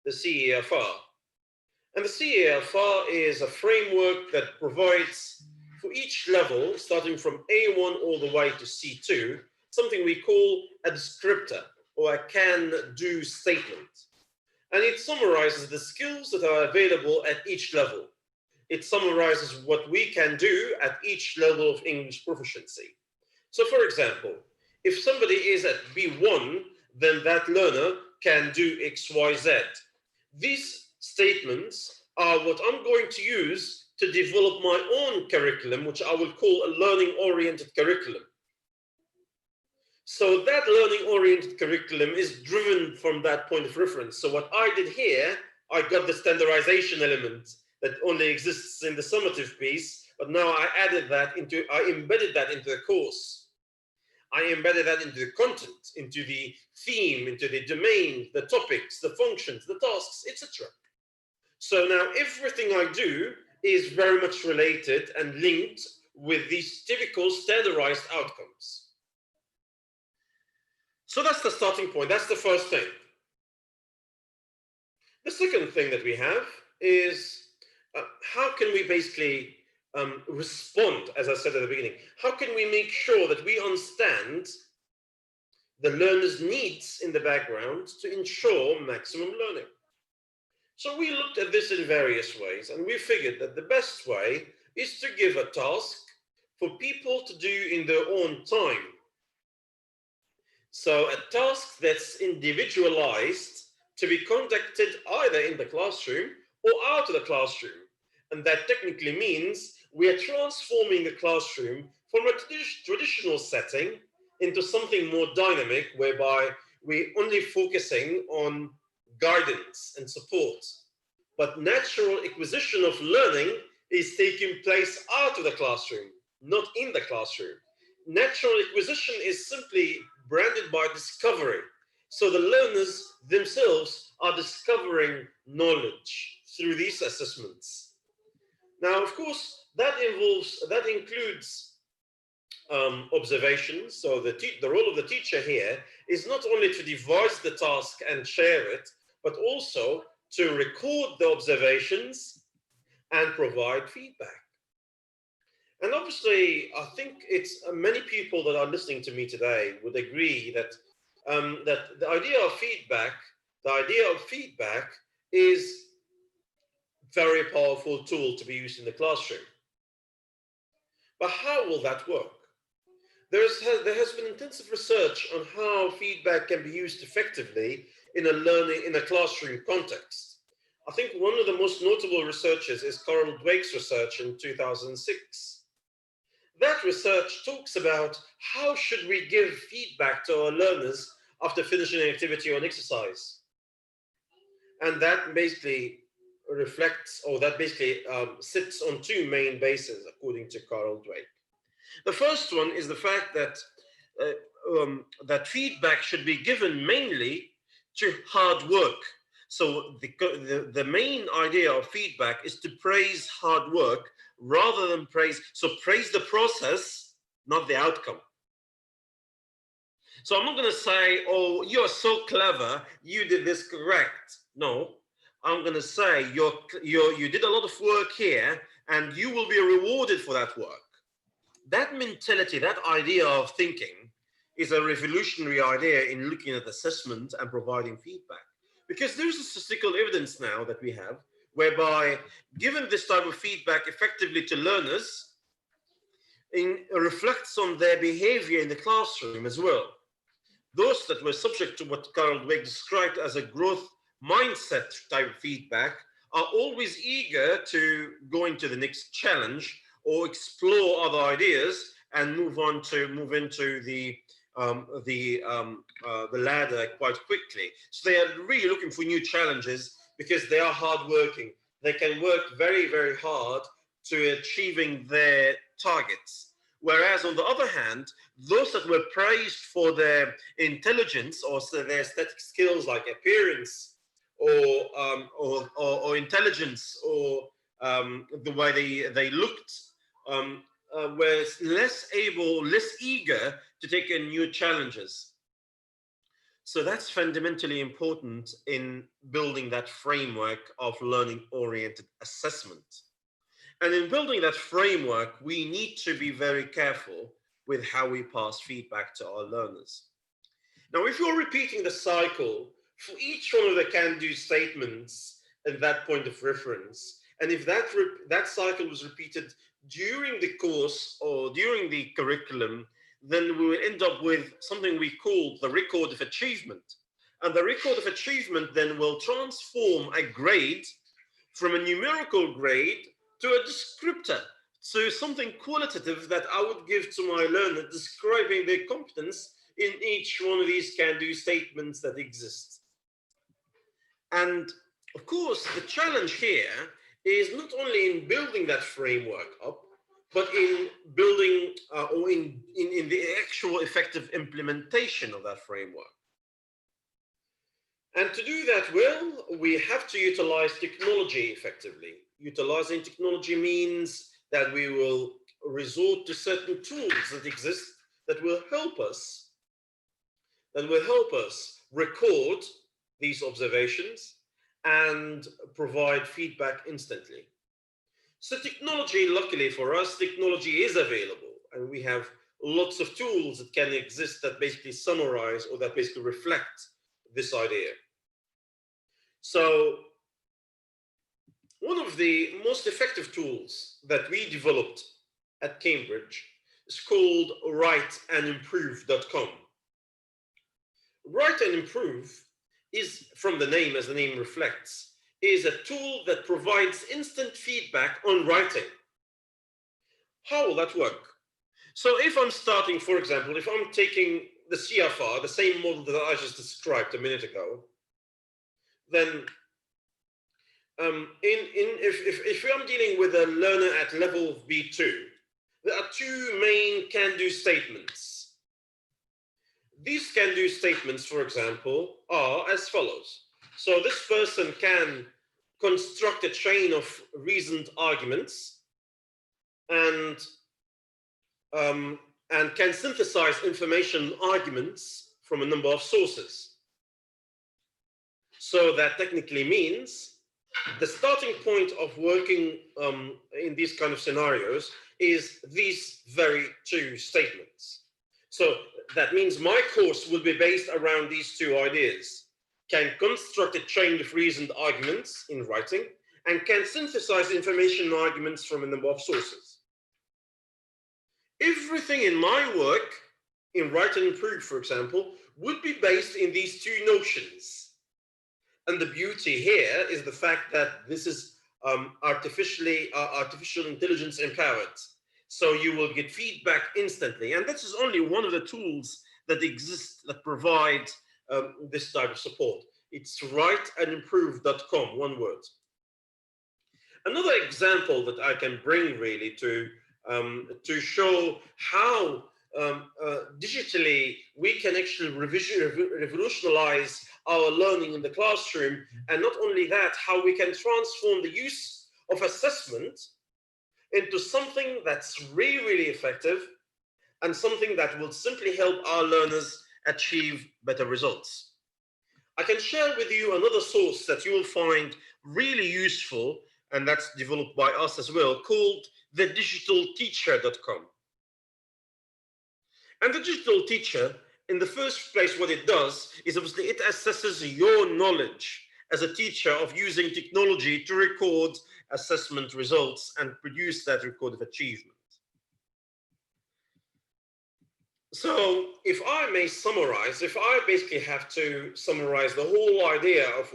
the CEFR. And the CEFR is a framework that provides for each level, starting from A1 all the way to C2, something we call a descriptor or a can-do statement. And it summarizes the skills that are available at each level. It summarizes what we can do at each level of English proficiency. So for example, if somebody is at B1, then that learner can do X, Y, Z. These statements are what I'm going to use to develop my own curriculum, which I will call a learning-oriented curriculum. So that learning-oriented curriculum is driven from that point of reference. So what I did here, I got the standardization element that only exists in the summative piece, but now I embedded that into the course. I embedded that into the content, into the theme, into the domain, the topics, the functions, the tasks, etc. So now everything I do is very much related and linked with these typical standardized outcomes. So that's the starting point. That's the first thing. The second thing that we have is how can we basically respond, as I said at the beginning, how can we make sure that we understand the learner's needs in the background to ensure maximum learning? So we looked at this in various ways, and we figured that the best way is to give a task for people to do in their own time. So a task that's individualized to be conducted either in the classroom or out of the classroom. And that technically means we are transforming the classroom from a traditional setting into something more dynamic, whereby we're only focusing on guidance and support. But natural acquisition of learning is taking place out of the classroom, not in the classroom. Natural acquisition is simply branded by discovery. So the learners themselves are discovering knowledge through these assessments. Now, of course, that includes observations. So the role of the teacher here is not only to devise the task and share it, but also to record the observations and provide feedback. And obviously, I think it's many people that are listening to me today would agree that that the idea of feedback is very powerful tool to be used in the classroom. But how will that work? There has been intensive research on how feedback can be used effectively in a classroom context. I think one of the most notable researchers is Carol Dweck's research in 2006. That research talks about how should we give feedback to our learners after finishing an activity or an exercise. And that basically reflects, or that basically sits on two main bases, according to Carol Dweck. The first one is the fact that that feedback should be given mainly to hard work. So the main idea of feedback is to praise hard work rather than praise the process, not the outcome. So I'm not going to say, oh, you're so clever, you did this correct. No, I'm going to say you did a lot of work here and you will be rewarded for that work. That mentality, that idea of thinking is a revolutionary idea in looking at assessment and providing feedback. Because there's a statistical evidence now that we have whereby giving this type of feedback effectively to learners reflects on their behavior in the classroom as well. Those that were subject to what Carol Dweck described as a growth mindset type of feedback are always eager to go into the next challenge or explore other ideas and move into the ladder quite quickly. So they are really looking for new challenges because they are hardworking. They can work very, very hard to achieving their targets. Whereas on the other hand, those that were praised for their intelligence or their aesthetic skills like appearance or intelligence or the way they looked, were less eager to take in new challenges. So that's fundamentally important in building that framework of learning-oriented assessment. And in building that framework, we need to be very careful with how we pass feedback to our learners. Now, if you're repeating the cycle for each one of the can-do statements at that point of reference, and if that cycle was repeated during the course or during the curriculum, then we will end up with something we call the record of achievement. And the record of achievement then will transform a grade from a numerical grade to a descriptor, so something qualitative that I would give to my learner describing their competence in each one of these can-do statements that exist. And of course, the challenge here is not only in building that framework up, but in building or in the actual effective implementation of that framework. And to do that well, we have to utilize technology effectively. Utilizing technology means that we will resort to certain tools that exist that will help us record these observations and provide feedback instantly. So technology, luckily for us, technology is available, and we have lots of tools that can exist that basically summarize or that basically reflect this idea. So one of the most effective tools that we developed at Cambridge is called writeandimprove.com. Write and Improve is, from the name, as the name reflects, is a tool that provides instant feedback on writing. How will that work? So if I'm starting, for example, if I'm taking the CFR, the same model that I just described a minute ago, then if I'm dealing with a learner at level B2, there are two main can-do statements. These can-do statements, for example, are as follows. So this person can construct a chain of reasoned arguments and can synthesize information arguments from a number of sources. So that technically means the starting point of working in these kind of scenarios is these very two statements. So that means my course will be based around these two ideas. Can construct a chain of reasoned arguments in writing and can synthesize information and arguments from a number of sources. Everything in my work, in Write and Improve, for example, would be based in these two notions. And the beauty here is the fact that this is artificial intelligence empowered. So you will get feedback instantly. And this is only one of the tools that exist that provide this type of support. It's writeandimprove.com, one word. Another example that I can bring really to show how digitally we can actually revolutionize our learning in the classroom, and not only that, how we can transform the use of assessment into something that's really, really effective and something that will simply help our learners achieve better results. I can share with you another source that you will find really useful, and that's developed by us as well, called thedigitalteacher.com. And the digital teacher, in the first place, what it does is obviously it assesses your knowledge as a teacher of using technology to record assessment results and produce that record of achievement. So if I may summarize, if I basically have to summarize the whole idea of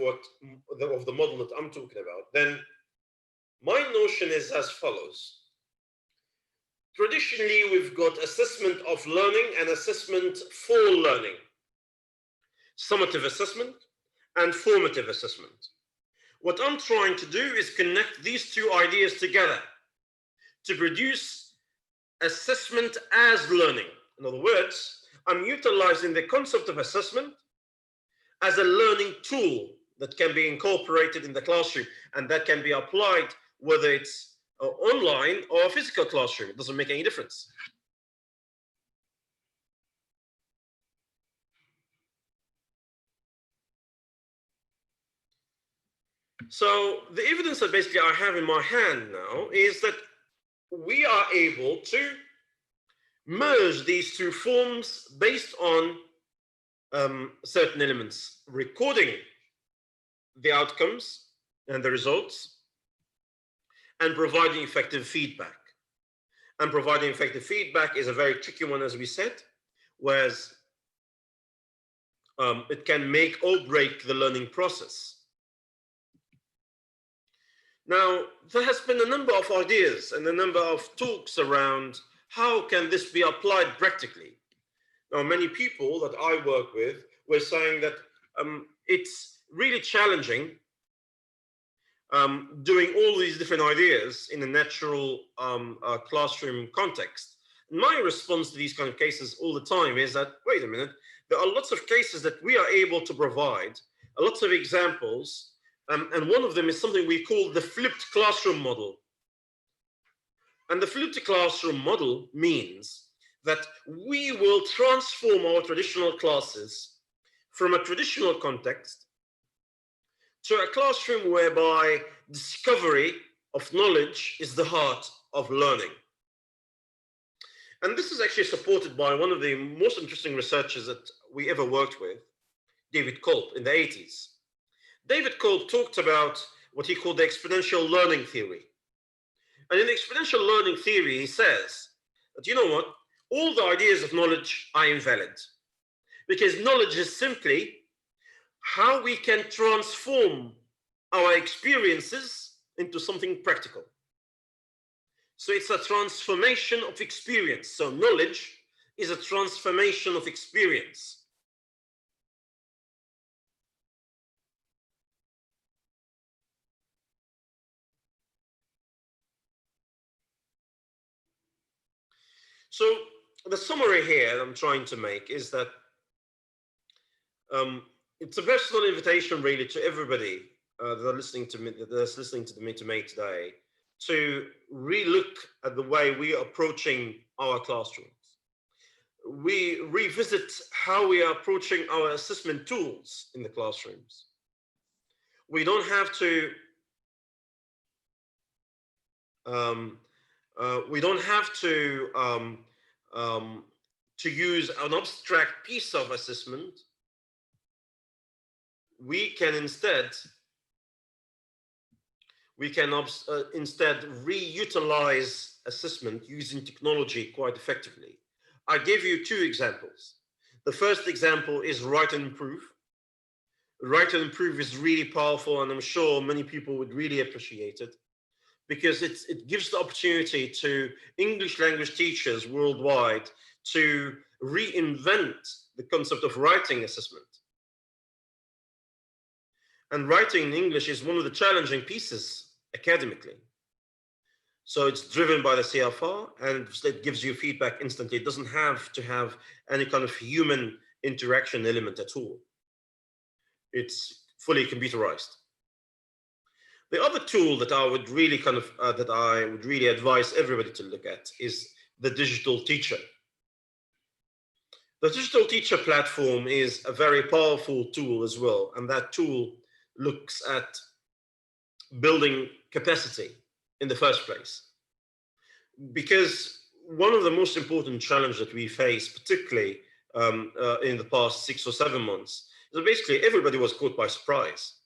the model that I'm talking about, then my notion is as follows. Traditionally, we've got assessment of learning and assessment for learning. Summative assessment and formative assessment. What I'm trying to do is connect these two ideas together to produce assessment as learning. In other words, I'm utilizing the concept of assessment as a learning tool that can be incorporated in the classroom, and that can be applied whether it's online or a physical classroom. It doesn't make any difference. So the evidence that basically I have in my hand now is that we are able to merge these two forms based on certain elements, recording the outcomes and the results, and providing effective feedback. And providing effective feedback is a very tricky one, as we said, whereas it can make or break the learning process. Now, there has been a number of ideas and a number of talks around how can this be applied practically. Now, many people that I work with were saying that it's really challenging doing all these different ideas in a natural classroom context. My response to these kind of cases all the time is that, wait a minute, there are lots of cases that we are able to provide, lots of examples, and one of them is something we call the flipped classroom model. And the flipped classroom model means that we will transform our traditional classes from a traditional context to a classroom whereby discovery of knowledge is the heart of learning. And this is actually supported by one of the most interesting researchers that we ever worked with, David Kolb, in the 80s. David Kolb talked about what he called the exponential learning theory. And in the exponential learning theory, he says that, you know what, all the ideas of knowledge are invalid, because knowledge is simply how we can transform our experiences into something practical. So it's a transformation of experience. So knowledge is a transformation of experience. So the summary here I'm trying to make is that it's a personal invitation really to everybody that are listening to me, that's listening to me today, to relook at the way we are approaching our classrooms. We revisit how we are approaching our assessment tools in the classrooms. We don't have to use an abstract piece of assessment. We can instead we can instead reutilize assessment using technology quite effectively. I gave you 2 examples. The first example is Write and Improve. Write and Improve is really powerful, and I'm sure many people would really appreciate it, because it gives the opportunity to English language teachers worldwide to reinvent the concept of writing assessment. And writing in English is one of the challenging pieces academically. So it's driven by the CFR, and it gives you feedback instantly. It doesn't have to have any kind of human interaction element at all. It's fully computerized. The other tool that I would really advise everybody to look at is the digital teacher. The digital teacher platform is a very powerful tool as well, and that tool looks at building capacity in the first place. Because one of the most important challenges that we face, particularly in the past 6 or 7 months, is that basically everybody was caught by surprise.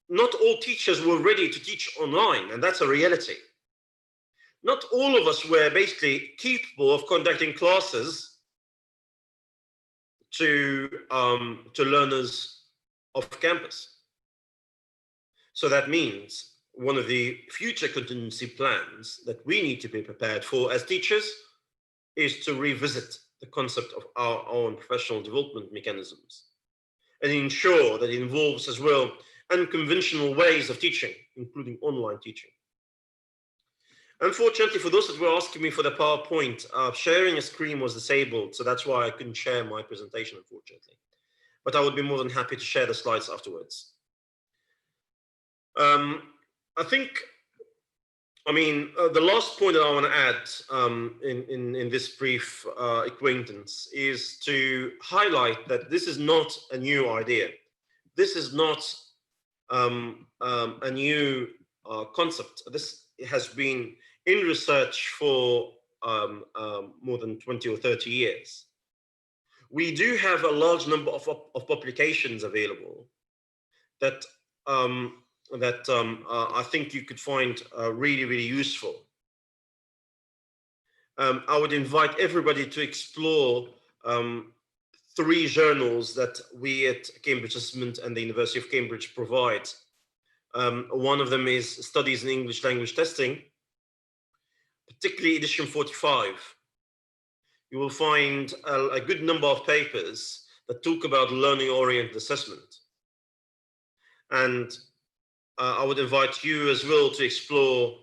Not all teachers were ready to teach online, and that's a reality. Not all of us were basically capable of conducting classes to learners off campus. So that means one of the future contingency plans that we need to be prepared for as teachers is to revisit the concept of our own professional development mechanisms and ensure that it involves as well unconventional ways of teaching, including online teaching. Unfortunately, for those that were asking me for the PowerPoint, sharing a screen was disabled, so that's why I couldn't share my presentation, unfortunately. But I would be more than happy to share the slides afterwards. The last point that I want to add in this brief acquaintance is to highlight that this is not a new idea. This is not a new concept. This has been in research for more than 20 or 30 years. We do have a large number of publications available that I think you could find really, really useful. I would invite everybody to explore 3 journals that we at Cambridge Assessment and the University of Cambridge provide. One of them is Studies in English Language Testing, particularly edition 45. You will find a good number of papers that talk about learning-oriented assessment. And I would invite you as well to explore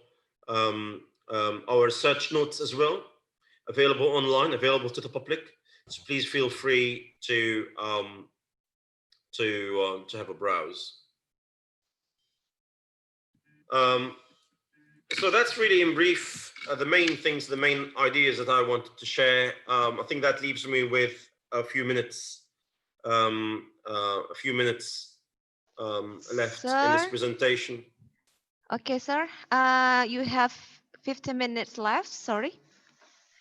our research notes as well, available online, available to the public. So please feel free to have a browse. So that's really in brief the main things, the main ideas that I wanted to share. I think that leaves me with a few minutes left in this presentation. Okay, sir. You have 15 minutes left. Sorry,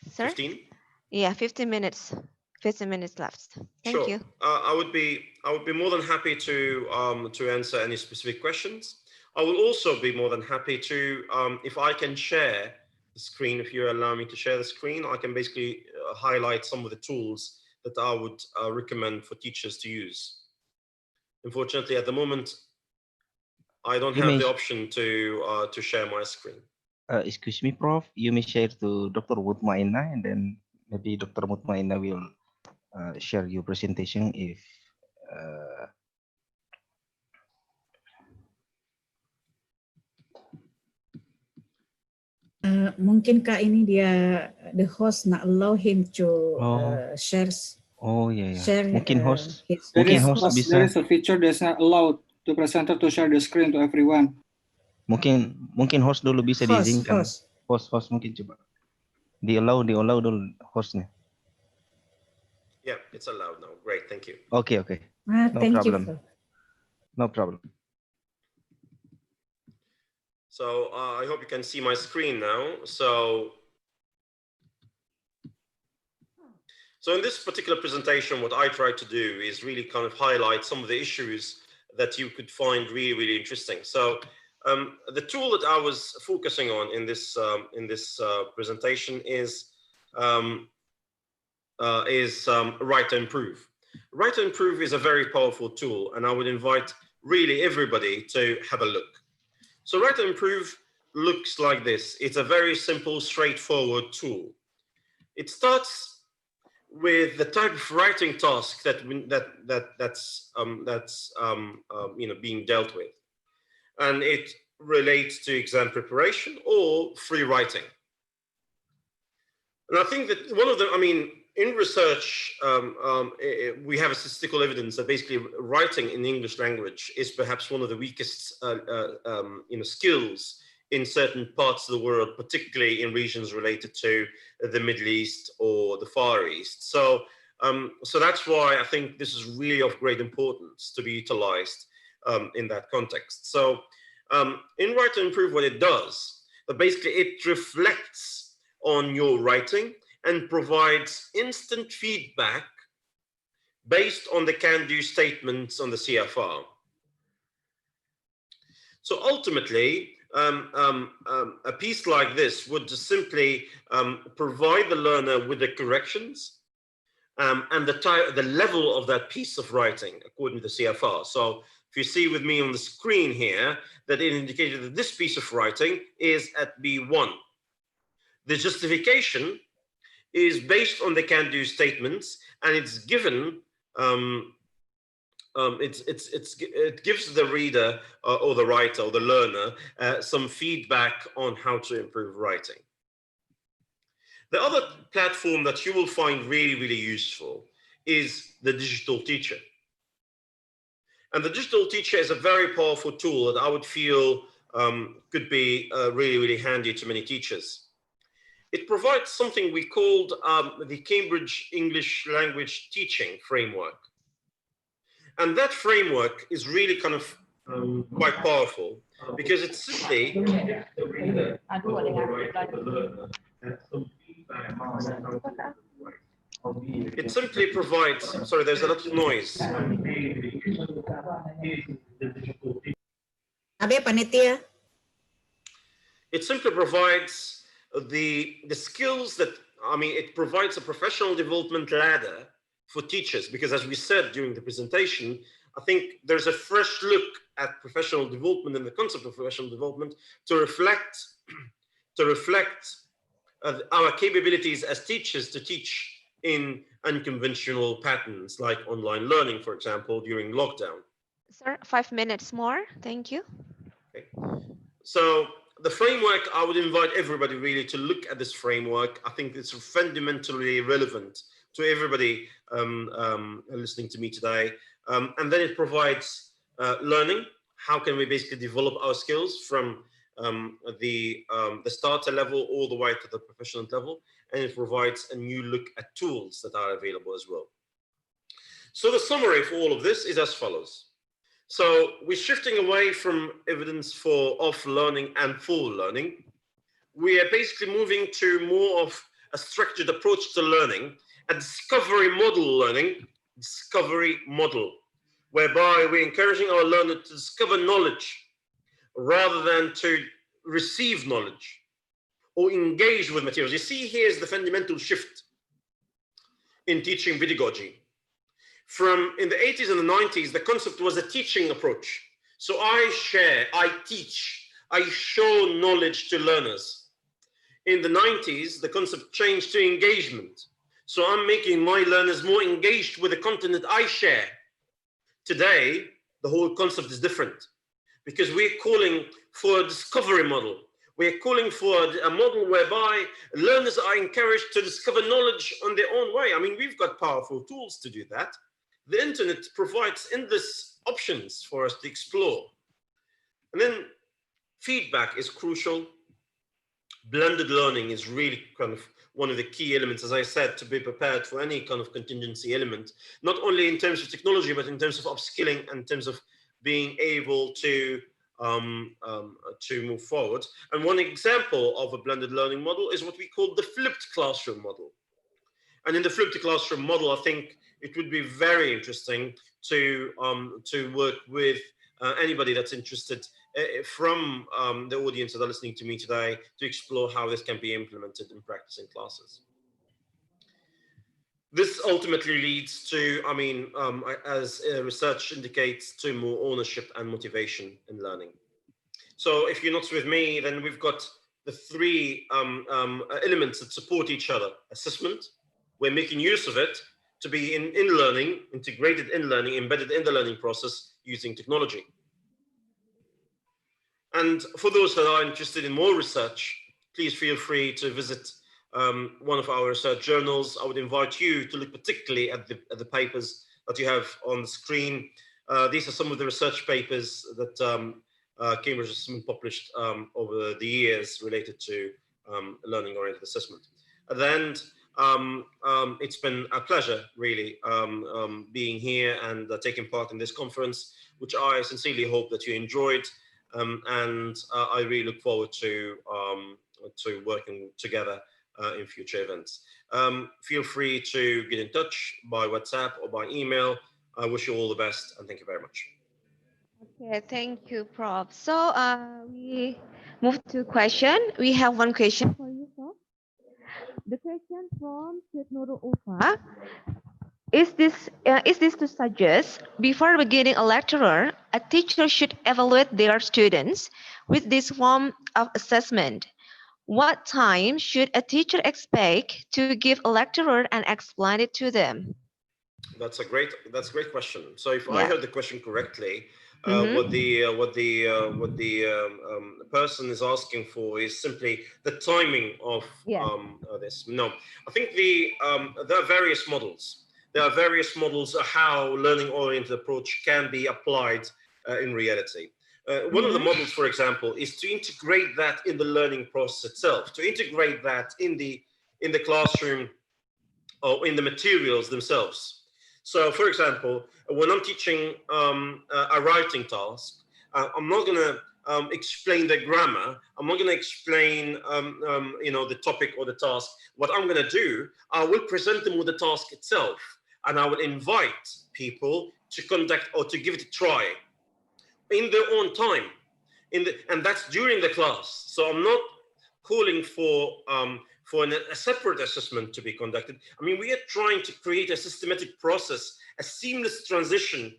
sir. 15? Yeah, 15 minutes. 15 minutes left. Thank you. I would be more than happy to answer any specific questions. I will also be more than happy to, if I can share the screen, if you allow me to share the screen, I can basically highlight some of the tools that I would recommend for teachers to use. Unfortunately, at the moment, I don't have the option to share my screen. Excuse me, Prof. You may share to Dr. Mutmainna, and then maybe Dr. Mutmainna will share your presentation if mungkinkah ini dia the host not allow him to share. Oh yeah. Share, mungkin host There is a feature that's not allowed the presenter to share the screen to everyone. Mungkin host dulu bisa diizinkan. Host mungkin coba di allow dulu hostnya. Yeah, it's allowed now. Great, thank you. Okay. No problem. No problem. So I hope you can see my screen now. So in this particular presentation, what I try to do is really kind of highlight some of the issues that you could find really, really interesting. So The tool that I was focusing on in this presentation is Write to Improve. Write to Improve is a very powerful tool, and I would invite really everybody to have a look. So Write to Improve looks like this. It's a very simple, straightforward tool. It starts with the type of writing task that's being dealt with, and it relates to exam preparation or free writing. And I think that one of them, in research, we have a statistical evidence that basically writing in the English language is perhaps one of the weakest skills in certain parts of the world, particularly in regions related to the Middle East or the Far East. So, so that's why I think this is really of great importance to be utilized in that context. So in Write to Improve, what it does, basically it reflects on your writing and provides instant feedback based on the can-do statements on the CFR. So ultimately, a piece like this would just simply provide the learner with the corrections and the level of that piece of writing according to the CFR. So if you see with me on the screen here, that it indicated that this piece of writing is at B1. The justification is based on the can-do statements, and it's given, it gives the reader or the writer or the learner some feedback on how to improve writing. The other platform that you will find really, really useful is the digital teacher. And the digital teacher is a very powerful tool that I would feel could be really, really handy to many teachers. It provides something we called the Cambridge English Language Teaching Framework. And that framework is really kind of quite powerful because it's simply provides, sorry, there's a lot of noise. It simply provides the skills that, it provides a professional development ladder for teachers, because as we said during the presentation, I think there's a fresh look at professional development and the concept of professional development to reflect our capabilities as teachers to teach in unconventional patterns like online learning, for example, during lockdown. Sir, 5 minutes more. Thank you. Okay. So the framework, I would invite everybody really to look at this framework. I think it's fundamentally relevant to everybody listening to me today. And then it provides learning. How can we basically develop our skills from the starter level all the way to the professional level? And it provides a new look at tools that are available as well. So the summary for all of this is as follows. So we're shifting away from evidence of learning and for learning. We are basically moving to more of a structured approach to learning, a discovery model learning, whereby we're encouraging our learner to discover knowledge rather than to receive knowledge or engage with materials. You see, here's the fundamental shift in teaching pedagogy. From in the 80s and the 90s, the concept was a teaching approach. So I share, I teach, I show knowledge to learners. In the 90s, the concept changed to engagement. So I'm making my learners more engaged with the content that I share. Today, the whole concept is different because we're calling for a discovery model. We're calling for a model whereby learners are encouraged to discover knowledge on their own way. We've got powerful tools to do that. The internet provides endless options for us to explore. And then feedback is crucial. Blended learning is really kind of one of the key elements, as I said, to be prepared for any kind of contingency element, not only in terms of technology, but in terms of upskilling and in terms of being able to move forward. And one example of a blended learning model is what we call the flipped classroom model. And in the flipped classroom model, I think it would be very interesting to work with anybody that's interested from the audience that are listening to me today to explore how this can be implemented in practice in classes. This ultimately leads to, as research indicates, to more ownership and motivation in learning. So if you're not with me, then we've got the three elements that support each other. Assessment, we're making use of it to be in learning, integrated in learning, embedded in the learning process using technology. And for those that are interested in more research, please feel free to visit one of our research journals. I would invite you to look particularly at the papers that you have on the screen. These are some of the research papers that Cambridge Assessment published over the years related to learning-oriented assessment. At the end, it's been a pleasure, really, being here and taking part in this conference, which I sincerely hope that you enjoyed. And I really look forward to working together in future events. Feel free to get in touch by WhatsApp or by email. I wish you all the best and thank you very much. Okay, thank you, Prof. So we move to question. We have one question for you, Prof. The question from Nurul Ufa. Is this to suggest before beginning a lecture, a teacher should evaluate their students with this form of assessment? What time should a teacher expect to give a lecturer and explain it to them? That's a great question. So if I heard the question correctly, what the person is asking for is simply the timing of this. No, I think there are various models. There are various models of how learning-oriented approach can be applied in reality. One of the models, for example, is to integrate that in the learning process itself, to integrate that in the classroom or in the materials themselves. So, for example, when I'm teaching a writing task, I'm not going to explain the grammar. I'm not going to explain, the topic or the task. What I'm going to do, I will present them with the task itself, and I will invite people to conduct or to give it a try in their own time, and that's during the class. So I'm not calling for a separate assessment to be conducted. I mean, we are trying to create a systematic process, a seamless transition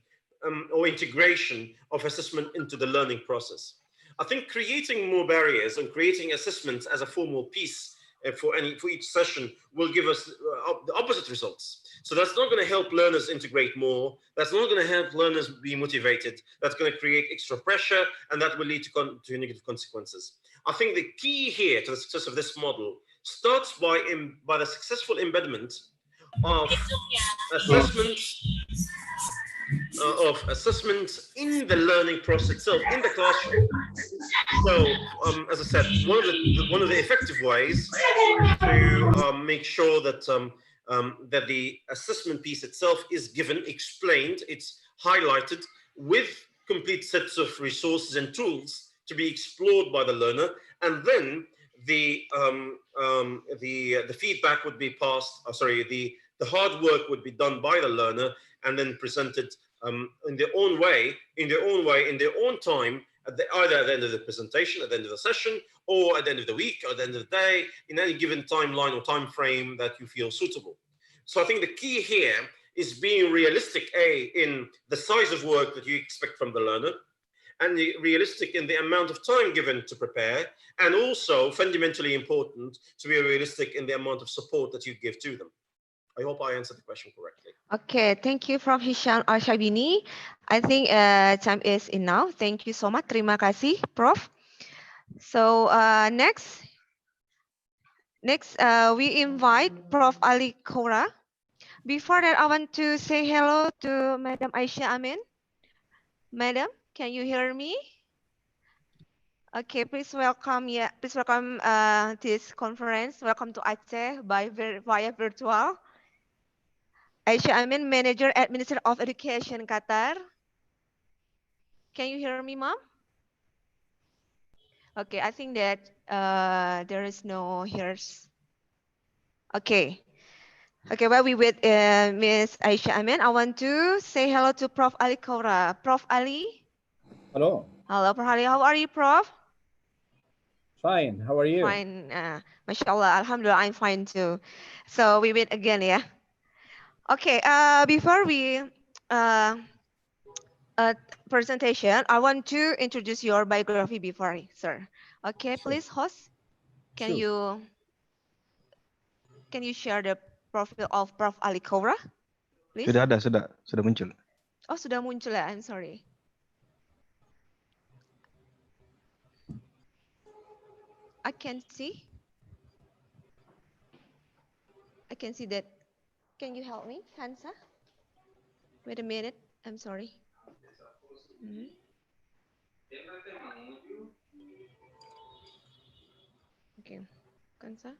or integration of assessment into the learning process. I think creating more barriers and creating assessments as a formal piece for each session will give us the opposite results. So that's not going to help learners integrate more. That's not going to help learners be motivated. That's going to create extra pressure, and that will lead to negative consequences. I think the key here to the success of this model starts by the successful embedment of assessment in the learning process itself, in the classroom. So, as I said, one of the effective ways to make sure that that the assessment piece itself is given, explained, it's highlighted with complete sets of resources and tools to be explored by the learner, and then the feedback would be passed. The hard work would be done by the learner and then presented in their own way, in their own time, either at the end of the presentation, at the end of the session, or at the end of the week, or at the end of the day, in any given timeline or time frame that you feel suitable. So I think the key here is being realistic, in the size of work that you expect from the learner, and realistic in the amount of time given to prepare, and also fundamentally important to be realistic in the amount of support that you give to them. I hope I answered the question correctly. Okay, thank you, Prof. Hisham Al-Shabini. I think time is enough. Thank you so much. Terima kasih, Prof. So next, we invite Prof. Ali Kaura. Before that, I want to say hello to Madam Aisha Amin. Madam, can you hear me? Okay, please welcome. Please welcome this conference. Welcome to Aceh via virtual. Aisha Amin, Manager at Ministry of Education, Qatar. Can you hear me, Mom? Okay, I think that there is no hears. Okay. Okay, while we wait Miss Aisha Amin, I want to say hello to Prof. Ali Kaura. Prof. Ali, Hello. Hello, Prof. Ali. How are you, Prof? Fine. How are you? Fine. Mashallah. Alhamdulillah, I'm fine too. So we meet again, yeah. Okay. Before we presentation, I want to introduce your biography before, sir. Okay, Sure. please, host. Can Sure. you share the profile of Prof. Ali Kaura, please? Sudah muncul. Oh, sudah muncul ya. I'm sorry. I can see. I can see that. Can you help me, Hansa? Wait a minute. I'm sorry. Okay, Hansa.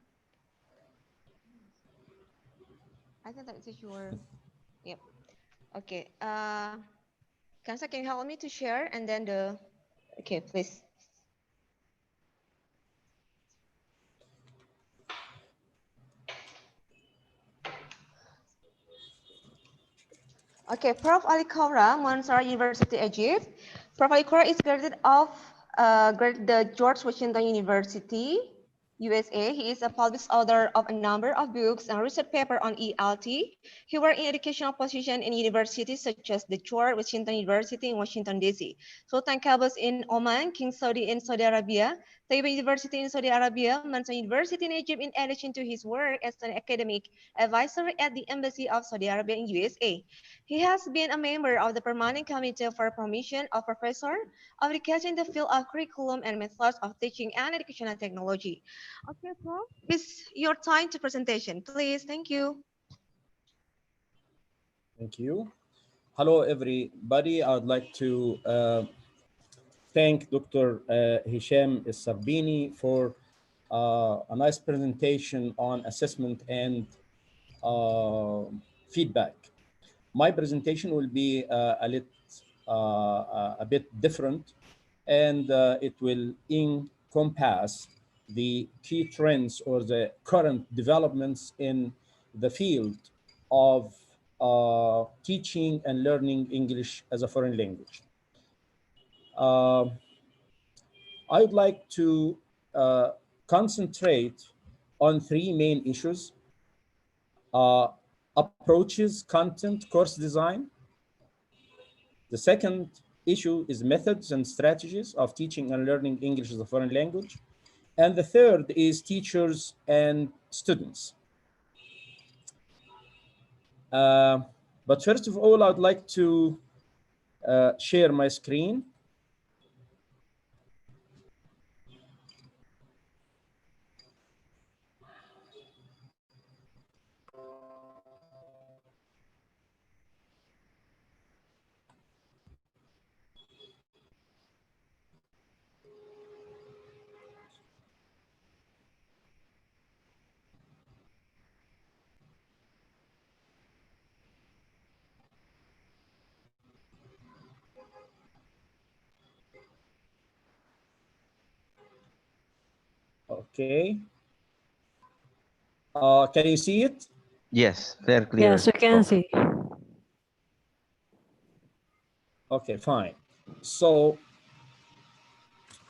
I think that is your. Yep. Okay. Kansa, can you help me to share and then the. Okay, please. Okay, Prof. Ali Kaura, Mansour University, Egypt. Prof. Ali Kaura is graduate of the George Washington University, USA. He is a published author of a number of books and research papers on ELT. He worked in educational positions in universities such as the George Washington University in Washington, D.C., Sultan Qaboos in Oman, King Saudi in Saudi Arabia, Taiwan University in Saudi Arabia, Mansour University in Egypt, in addition to his work as an academic advisor at the Embassy of Saudi Arabia in USA. He has been a member of the Permanent Committee for Promotion of Professor of Education in the field of curriculum and methods of teaching and educational technology. Okay, Prof, it's your time to presentation, please. Thank you. Thank you. Hello, everybody. I would like to thank Dr. Hisham Sarbini for a nice presentation on assessment and feedback. My presentation will be a bit different, and it will encompass the key trends or the current developments in the field of teaching and learning English as a foreign language. I would like to concentrate on three main issues: approaches, content, course design. The second issue is methods and strategies of teaching and learning English as a foreign language. And the third is teachers and students. But first of all, I'd like to share my screen. Okay. Can you see it? Yes, very clear. Yes, we can see. Okay, fine. So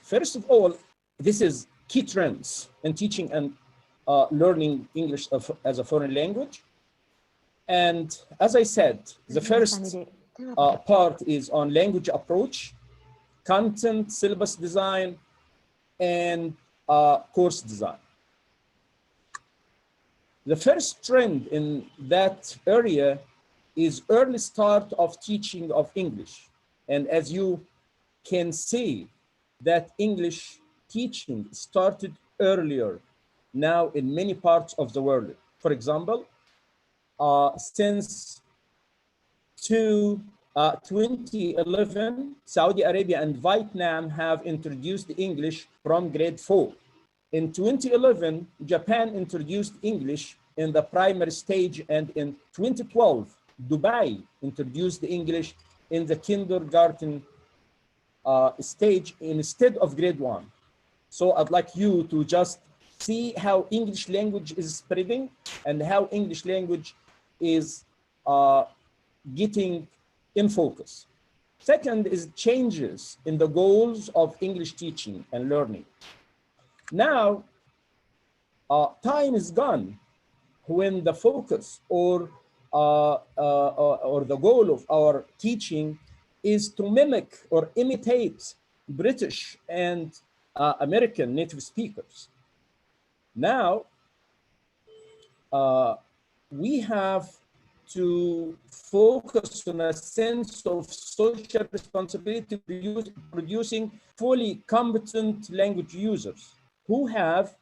first of all, this is key trends in teaching and learning English as a foreign language. And as I said, the first part is on language approach, content, syllabus design, and course design. The first trend in that area is early start of teaching of English. And as you can see, that English teaching started earlier now in many parts of the world. For example, since 2011, Saudi Arabia and Vietnam have introduced English from grade 4. In 2011, Japan introduced English in the primary stage, and in 2012, Dubai introduced English in the kindergarten stage instead of grade 1. So I'd like you to just see how English language is spreading and how English language is getting in focus. Second is changes in the goals of English teaching and learning. Now, time is gone when the focus or the goal of our teaching is to mimic or imitate British and American native speakers. Now, we have to focus on a sense of social responsibility, producing fully competent language users who have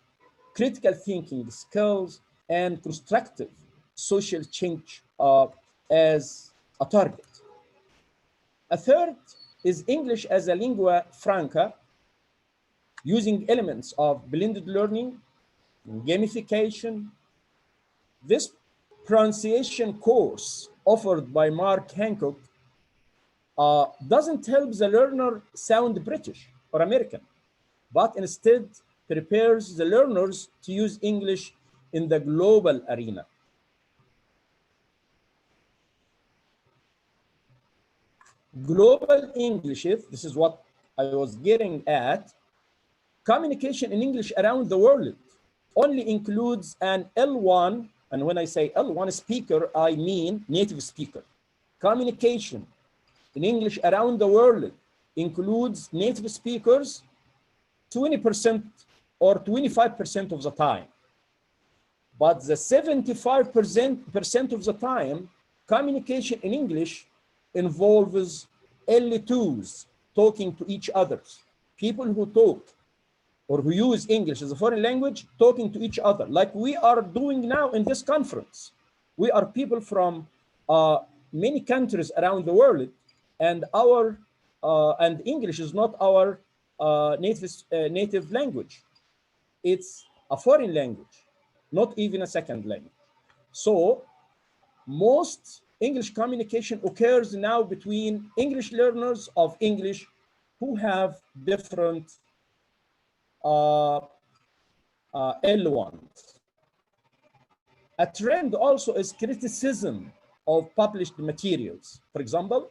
critical thinking skills and constructive social change as a target. A third is English as a lingua franca, using elements of blended learning, gamification. This pronunciation course offered by Mark Hancock doesn't help the learner sound British or American, but instead prepares the learners to use English in the global arena. Global English, this is what I was getting at. Communication in English around the world only includes an L1, and when I say L1 speaker, I mean native speaker. Communication in English around the world includes native speakers 20% or 25% of the time. But the 75% of the time, communication in English involves L2s talking to each other. People who talk or who use English as a foreign language talking to each other, like we are doing now in this conference. We are people from many countries around the world, and English is not our native language. It's a foreign language, not even a second language. So most English communication occurs now between English learners of English who have different L1s. A trend also is criticism of published materials. For example,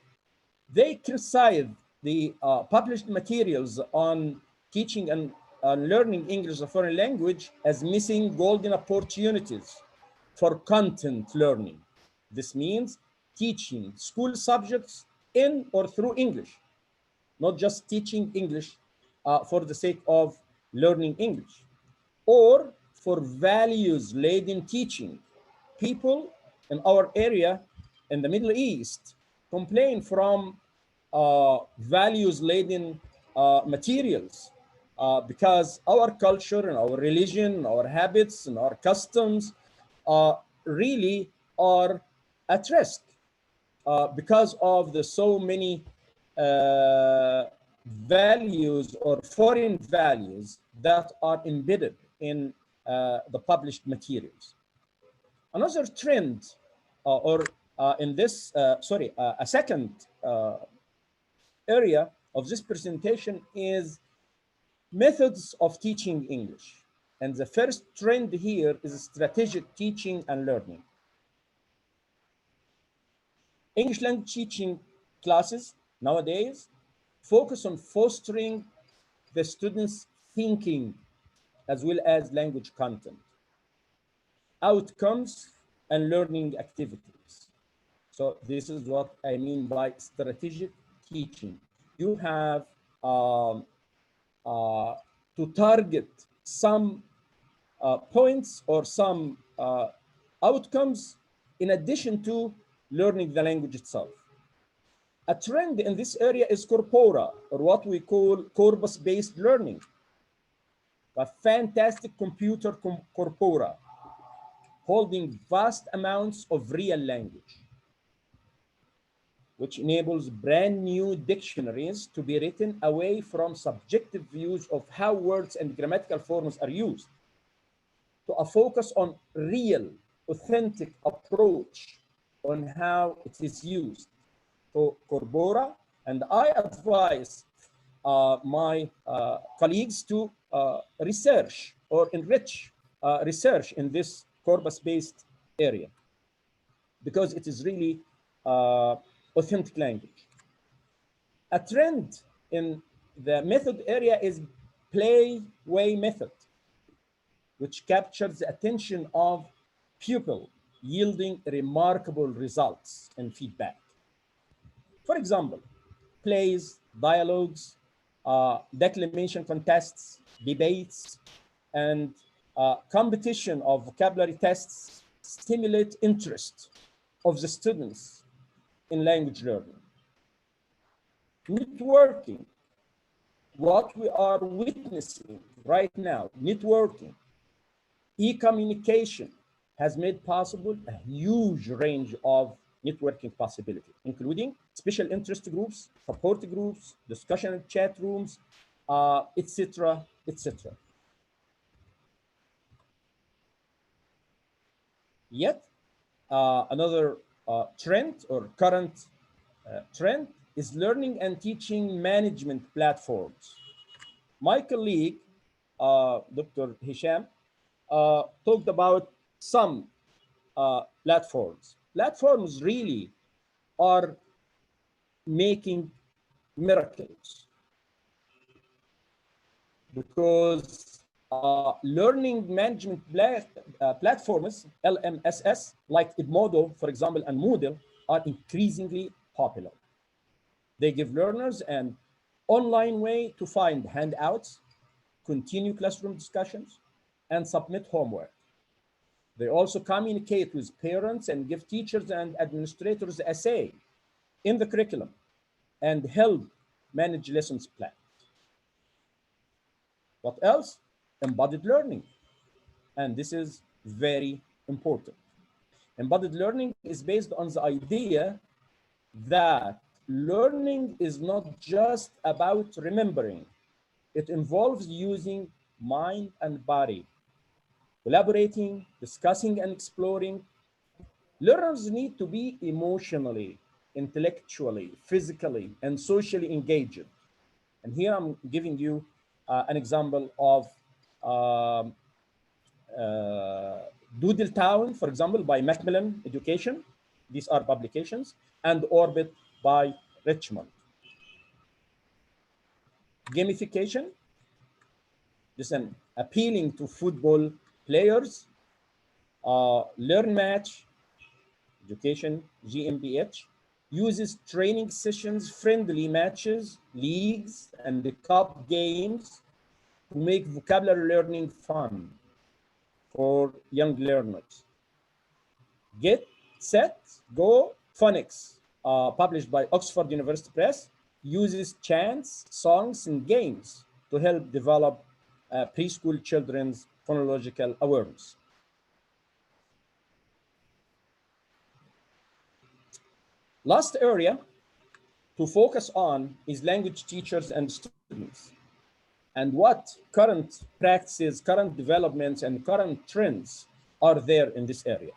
they criticize the published materials on teaching and learning English as a foreign language as missing golden opportunities for content learning. This means teaching school subjects in or through English, not just teaching English for the sake of learning English, or for values-laden teaching. People in our area in the Middle East complain from values-laden materials because our culture and our religion, our habits and our customs really are at risk because of the so many values or foreign values that are embedded in the published materials. Another trend a second area of this presentation is methods of teaching English. And the first trend here is strategic teaching and learning. English language teaching classes nowadays focus on fostering the students' thinking as well as language content, outcomes, and learning activities. So this is what I mean by strategic teaching. You have to target some points or some outcomes in addition to learning the language itself. A trend in this area is corpora, or what we call corpus-based learning. A fantastic computer corpora holding vast amounts of real language, which enables brand new dictionaries to be written away from subjective views of how words and grammatical forms are used, to a focus on real, authentic approach on how it is used. So corpora, and I advise my colleagues to research or enrich research in this corpus-based area, because it is really authentic language. A trend in the method area is play-way method, which captures the attention of pupil, yielding remarkable results and feedback. For example, plays, dialogues, declamation contests, debates, and competition of vocabulary tests stimulate interest of the students in language learning. Networking, what we are witnessing right now, networking, e-communication has made possible a huge range of networking possibilities, including special interest groups, support groups, discussion and chat rooms, etc., etc. Yet, another trend or current trend is learning and teaching management platforms. My colleague, Dr. Hisham, talked about some platforms. Platforms really are making miracles because learning management platforms, LMSS, like Edmodo, for example, and Moodle, are increasingly popular. They give learners an online way to find handouts, continue classroom discussions, and submit homework. They also communicate with parents and give teachers and administrators a say in the curriculum and help manage lessons plans. What else? Embodied learning. And this is very important. Embodied learning is based on the idea that learning is not just about remembering. It involves using mind and body, collaborating, discussing, and exploring. Learners need to be emotionally, intellectually, physically, and socially engaged. And here I'm giving you an example of Doodle Town, for example, by Macmillan Education. These are publications, and Orbit by Richmond. Gamification, this is appealing to football players. Learn Match, Education, GmbH, uses training sessions, friendly matches, leagues, and the cup games to make vocabulary learning fun for young learners. Get, Set, Go, Phonics, published by Oxford University Press, uses chants, songs, and games to help develop preschool children's phonological awareness. Last area to focus on is language teachers and students, and what current practices, current developments, and current trends are there in this area.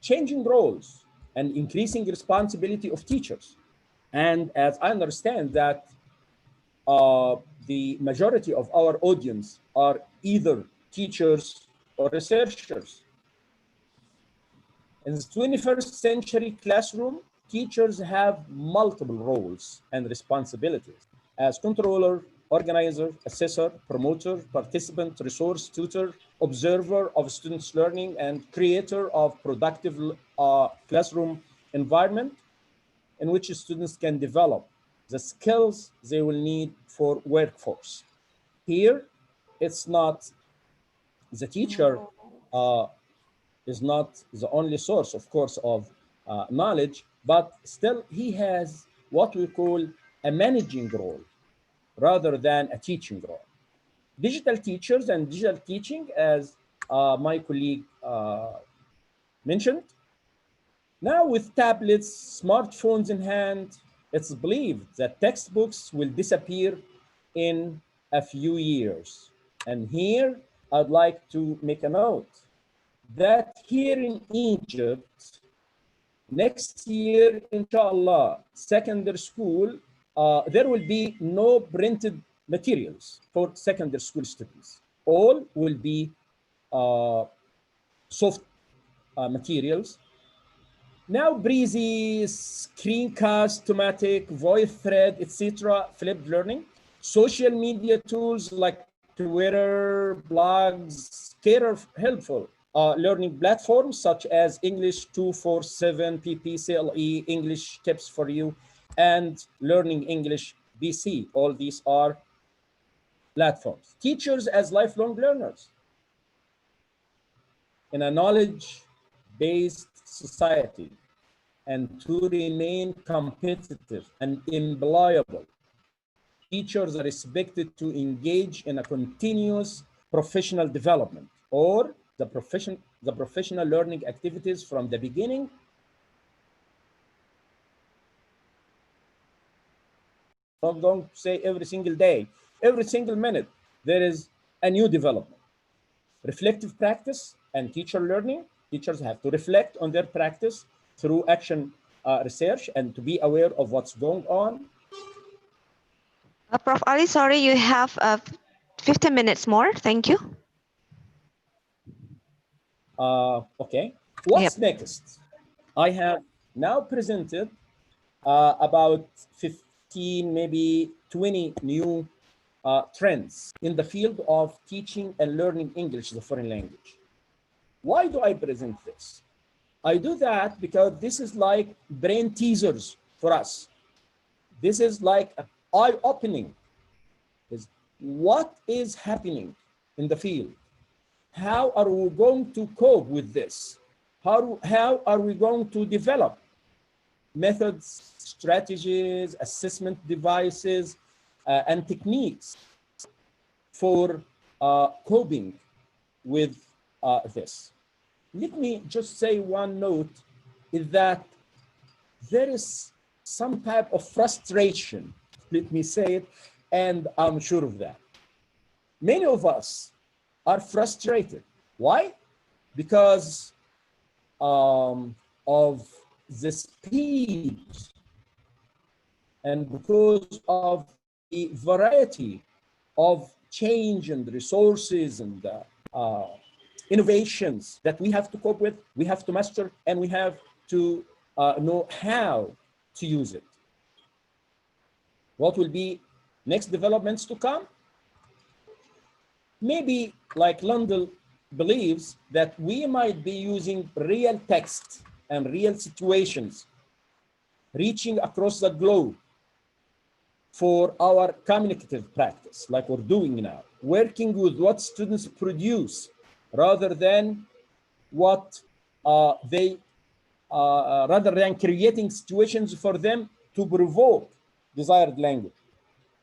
Changing roles and increasing responsibility of teachers. And as I understand that the majority of our audience are either teachers or researchers. In the 21st century classroom, teachers have multiple roles and responsibilities as controller, organizer, assessor, promoter, participant, resource, tutor, observer of students' learning, and creator of productive classroom environment in which students can develop the skills they will need for workforce. Here, it's not the teacher is not the only source, of course, of knowledge, but still he has what we call a managing role rather than a teaching role. Digital teachers and digital teaching, as my colleague mentioned, now with tablets, smartphones in hand, it's believed that textbooks will disappear in a few years. And here I'd like to make a note that here in Egypt, next year, inshallah, secondary school, there will be no printed materials for secondary school students. All will be soft materials, Now Breezy, screencast, Tomatic, voice thread, etc. Flipped learning. Social media tools like Twitter, blogs, care helpful. Learning platforms such as English 247, PPCLE, English Tips for You, and Learning English BC. All these are platforms. Teachers as lifelong learners. In a knowledge-based society, and to remain competitive and employable, teachers are expected to engage in a continuous professional development or the professional learning activities from the beginning not going to say every single day, every single minute, there is a new development. Reflective practice and teacher learning. Teachers have to reflect on their practice through action research and to be aware of what's going on. Prof. Ali, sorry, you have 15 minutes more. Thank you. Okay. What's next? I have now presented about 15, maybe 20 new trends in the field of teaching and learning English as a foreign language. Why do I present this? I do that because this is like brain teasers for us. This is like eye-opening. What is happening in the field? How are we going to cope with this? How are we going to develop methods, strategies, assessment devices, and techniques for coping with this? Let me just say one note is that there is some type of frustration, let me say it, and I'm sure of that. Many of us are frustrated. Why? Because of the speed and because of the variety of change and resources and innovations that we have to cope with, we have to master, and we have to know how to use it. What will be next developments to come? Maybe like London believes that we might be using real text and real situations reaching across the globe for our communicative practice, like we're doing now, working with what students produce rather than what rather than creating situations for them to provoke desired language.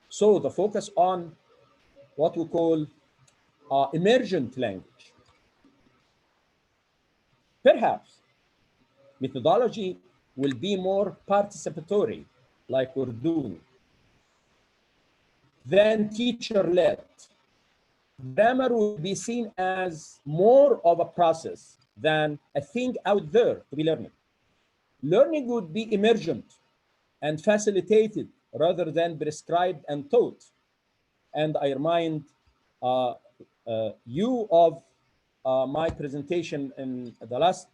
So the focus on what we call emergent language. Perhaps methodology will be more participatory, like we're doing, than teacher-led. Grammar will be seen as more of a process than a thing out there to be learning. Learning would be emergent and facilitated rather than prescribed and taught. And I remind you of my presentation in the last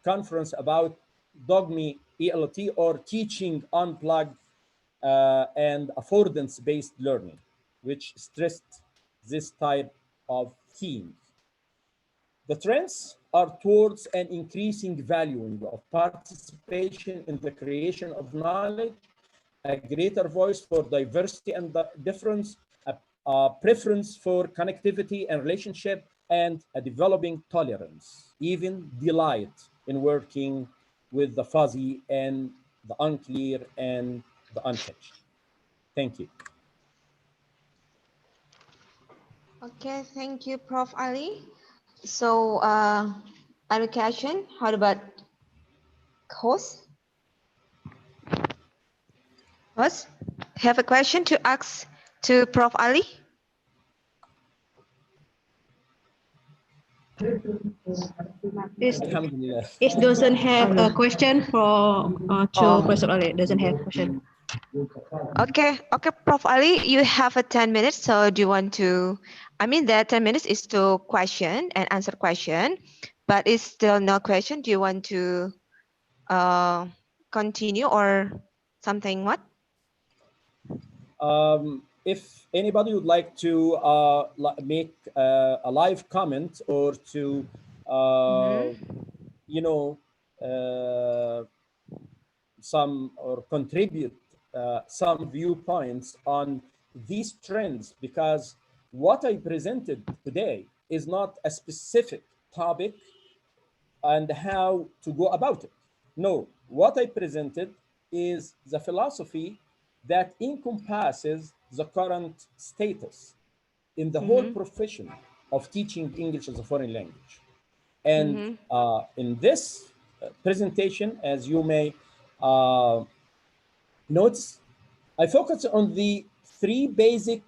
conference about DOGME ELT, or teaching unplugged and affordance-based learning, which stressed this type of themes. The trends are towards an increasing valuing of participation in the creation of knowledge, a greater voice for diversity and difference, a preference for connectivity and relationship, and a developing tolerance, even delight in working with the fuzzy and the unclear and the untouched. Thank you. Okay, thank you, Prof. Ali. So, education, how about host? Host, have a question to ask to Prof. Ali? It doesn't have a question for to Professor Ali. It doesn't have question. Okay, Prof. Ali, you have a 10 minutes. So do you want to, I mean that 10 minutes is to question and answer question, but it's still no question. Do you want to continue or something? What? If anybody would like to make a live comment or to, you know, some or contribute some viewpoints on these trends, because what I presented today is not a specific topic and how to go about it. No, what I presented is the philosophy that encompasses the current status in the whole profession of teaching English as a foreign language. And in this presentation, as you may notice, I focus on the three basic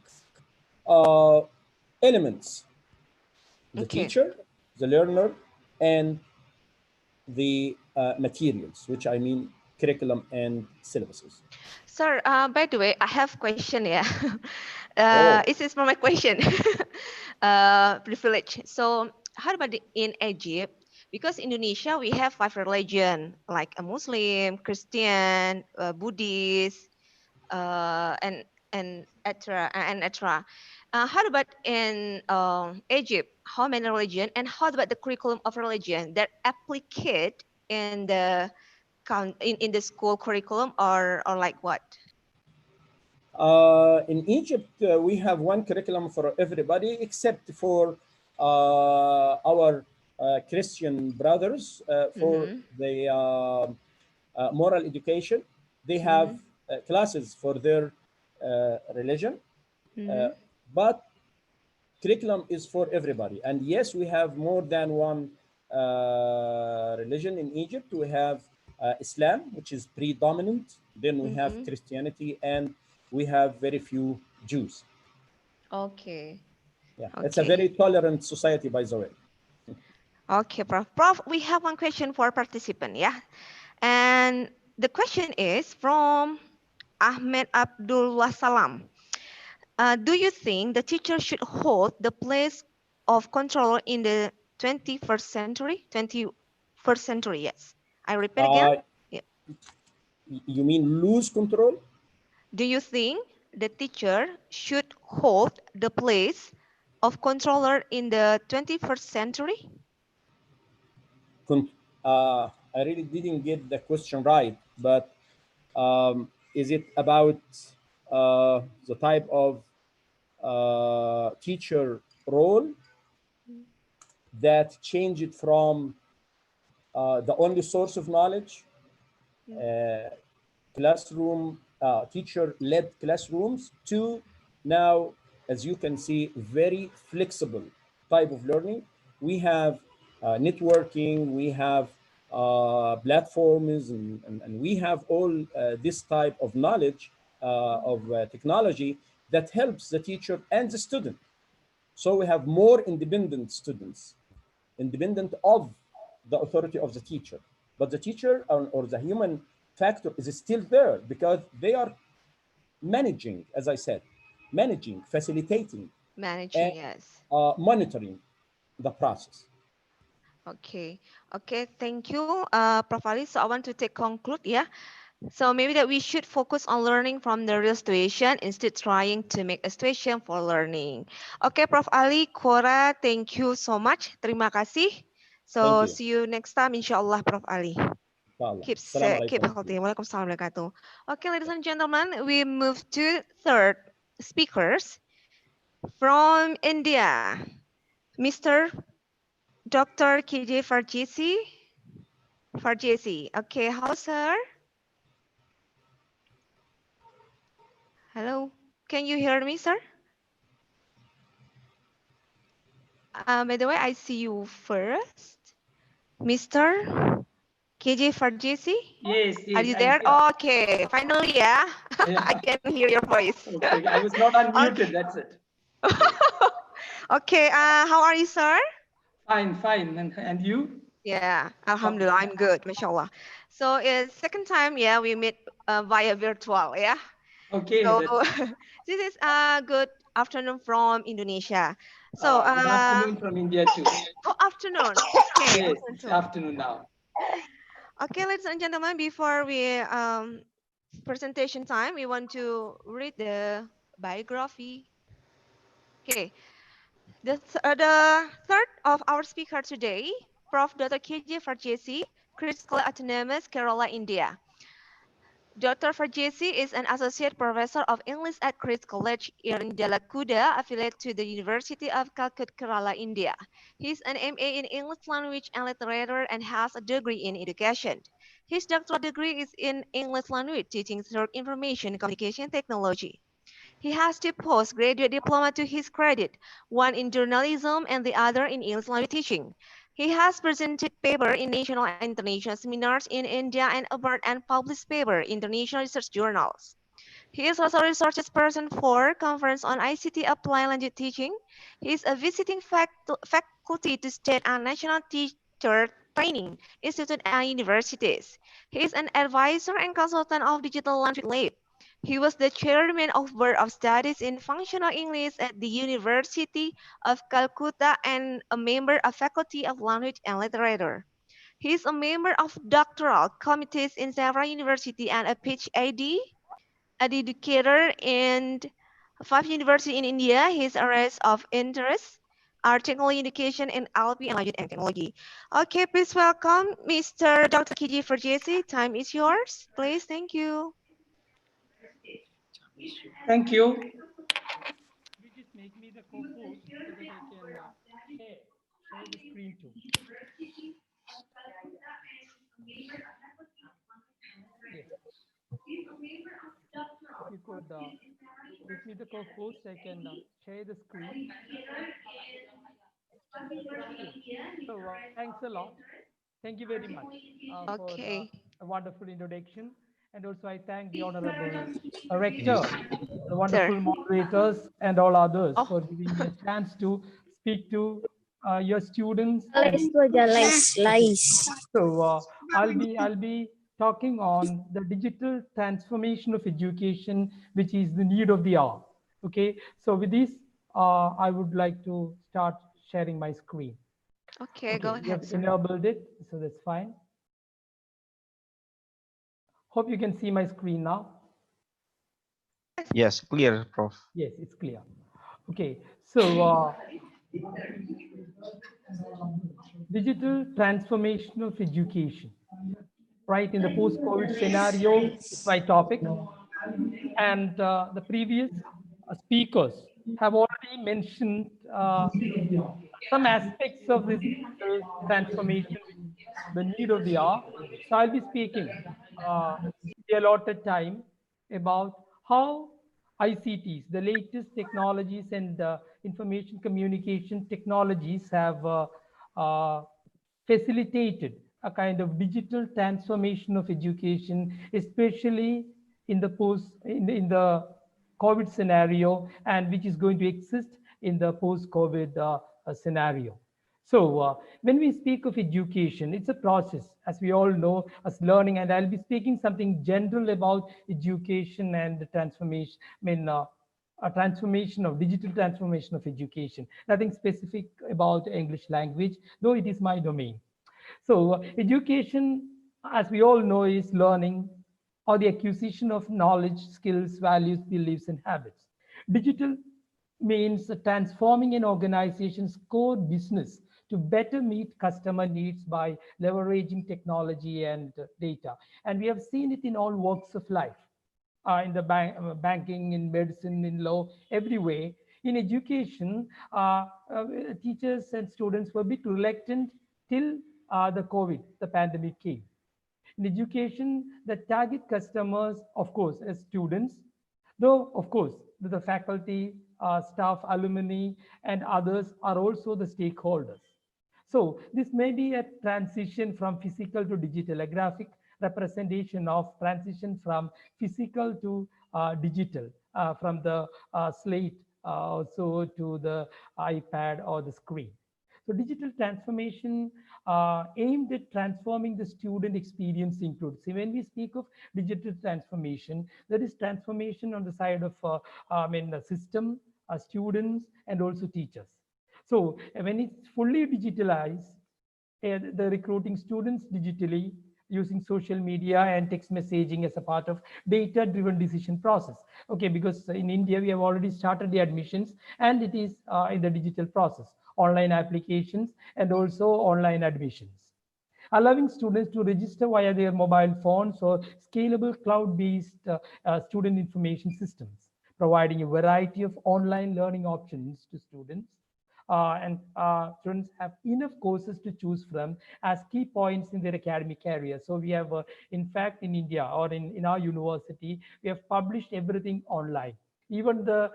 elements: the teacher, the learner, and the materials, which I mean curriculum and syllabuses. Sir, by the way, I have question. Yeah, this is for my question. Privilege. So, how about in Egypt? Because Indonesia we have 5 religion like a Muslim, Christian, Buddhist, and etc. How about in Egypt? How many religion, and how about the curriculum of religion that applicate in the in the school curriculum, or like what? In Egypt, we have one curriculum for everybody except for our Christian brothers for the moral education. They have classes for their religion, but curriculum is for everybody. And yes, we have more than one religion in Egypt. We have Islam, which is predominant. Then we have Christianity, and we have very few Jews. Okay. Yeah, it's a very tolerant society, by the way. Okay, Prof. Prof, we have one question for participant, yeah? And the question is from Ahmed Abdul Wasalam. Do you think the teacher should hold the place of controller in the 21st century? 21st century, yes. I repeat again. You mean lose control? Do you think the teacher should hold the place of controller in the 21st century? I really didn't get the question right, but is it about the type of teacher role that changed from the only source of knowledge, classroom, teacher-led classrooms, to now, as you can see, very flexible type of learning. We have networking, we have platforms, and we have all this type of knowledge of technology that helps the teacher and the student. So we have more independent students, independent of the authority of the teacher. But the teacher or the human factor is still there because they are managing, as I said, managing, facilitating, and yes. Monitoring the process. Okay, okay, thank you, Prof. Ali. So I want to conclude, yeah. So maybe that we should focus on learning from the real situation instead trying to make a situation for learning. Okay, Prof. Ali, Cora, thank you so much. Terima kasih. So see you next time, inshallah, Prof. Ali. Keep safe, keep healthy. Waalaikumsalam wabarakatuh. Okay, ladies and gentlemen, we move to third speakers from India, Mr. Dr. KJ Farjisi. Okay, hello, sir. Hello, can you hear me, sir? By the way, I see you first. Mr. KJ Farjisi? Yes, Are you there? Okay, finally, yeah. I can hear your voice. Okay, I was not unmuted, that's it. Okay, how are you, sir? Fine, fine. And you? Yeah, Alhamdulillah, I'm good, mashallah. So it's second time, yeah, we meet via virtual, yeah. Okay. So this is a good afternoon from Indonesia. So good afternoon from India too. Oh, afternoon. Okay. Yes, it's afternoon now. Okay, ladies and gentlemen, before we presentation time, we want to read the biography. Okay, the third of our speaker today, Prof. Dr. KJ Farjesi, Critical Autonomous, Kerala, India. Dr. Farjesi is an associate professor of English at Christ College in Jalakuda, affiliated to the University of Calcutta, Kerala, India. He is an MA in English language and literature and has a degree in education. His doctoral degree is in English language teaching through information communication technology. He has two postgraduate diploma to his credit, one in journalism and the other in English language teaching. He has presented paper in national and international seminars in India and abroad and published paper in international research journals. He is also a research person for Conference on ICT Applied Language Teaching. He is a visiting faculty to state and national teacher training institute at universities. He is an advisor and consultant of Digital Language Lab. He was the chairman of Board of Studies in Functional English at the University of Calcutta and a member of Faculty of Language and Literature. He is a member of doctoral committees in several universities and a PhD educator in 5 universities in India. His areas of interest are technology education and LP and language and technology. Okay, please welcome Mr. Dr. KJ Farjesi. Time is yours. Please, thank you. Thank you. You just make me the co-host so that I can share the screen too. Yes. If you could make me the co-host, I can share the screen. Okay. So thanks a lot. Thank you very much for Okay. a wonderful introduction. And also I thank the Honorable Rector, Yes. the Sir. wonderful moderators and all others for giving me a chance to speak to your students. So I'll be talking on the digital transformation of education, which is the need of the hour. Okay, so with this, I would like to start sharing my screen. Okay, Okay, go you have ahead, sir. enabled it, so that's fine. Hope you can see my screen now. Yes, clear, Prof. Yes, it's clear. Okay, so digital transformation of education, right? In the post-COVID scenario, it's my topic. And the previous speakers have already mentioned some aspects of this digital transformation, which is the need of the hour. So I'll be speaking the allotted time about how ICTs, the latest technologies and information communication technologies have facilitated a kind of digital transformation of education, especially in the in the COVID scenario, and which is going to exist in the post-COVID scenario. So when we speak of education, it's a process, as we all know, as learning, and I'll be speaking something general about education and the transformation. A transformation of digital transformation of education. Nothing specific about English language, though it is my domain. So education, as we all know, is learning or the acquisition of knowledge, skills, values, beliefs, and habits. Digital means transforming an organization's core business to better meet customer needs by leveraging technology and data. And we have seen it in all walks of life, in the banking, in medicine, in law, every way. In education, teachers and students were a bit reluctant till the COVID, the pandemic came. In education, the target customers, of course, as students, though, of course, the faculty, staff, alumni, and others are also the stakeholders. So this may be a transition from physical to digital, a graphic representation of transition from physical to digital, from the slate also to the iPad or the screen. So digital transformation aimed at transforming the student experience includes. See, when we speak of digital transformation, there is transformation on the side of the system, students, and also teachers. So when it's fully digitalized, the recruiting students digitally, using social media and text messaging as a part of data-driven decision process. Okay, because in India, we have already started the admissions and it is in the digital process, online applications and also online admissions. Allowing students to register via their mobile phones or scalable cloud-based student information systems, providing a variety of online learning options to students. And students have enough courses to choose from as key points in their academic career. So we have, in fact, in India or in our university, we have published everything online, even the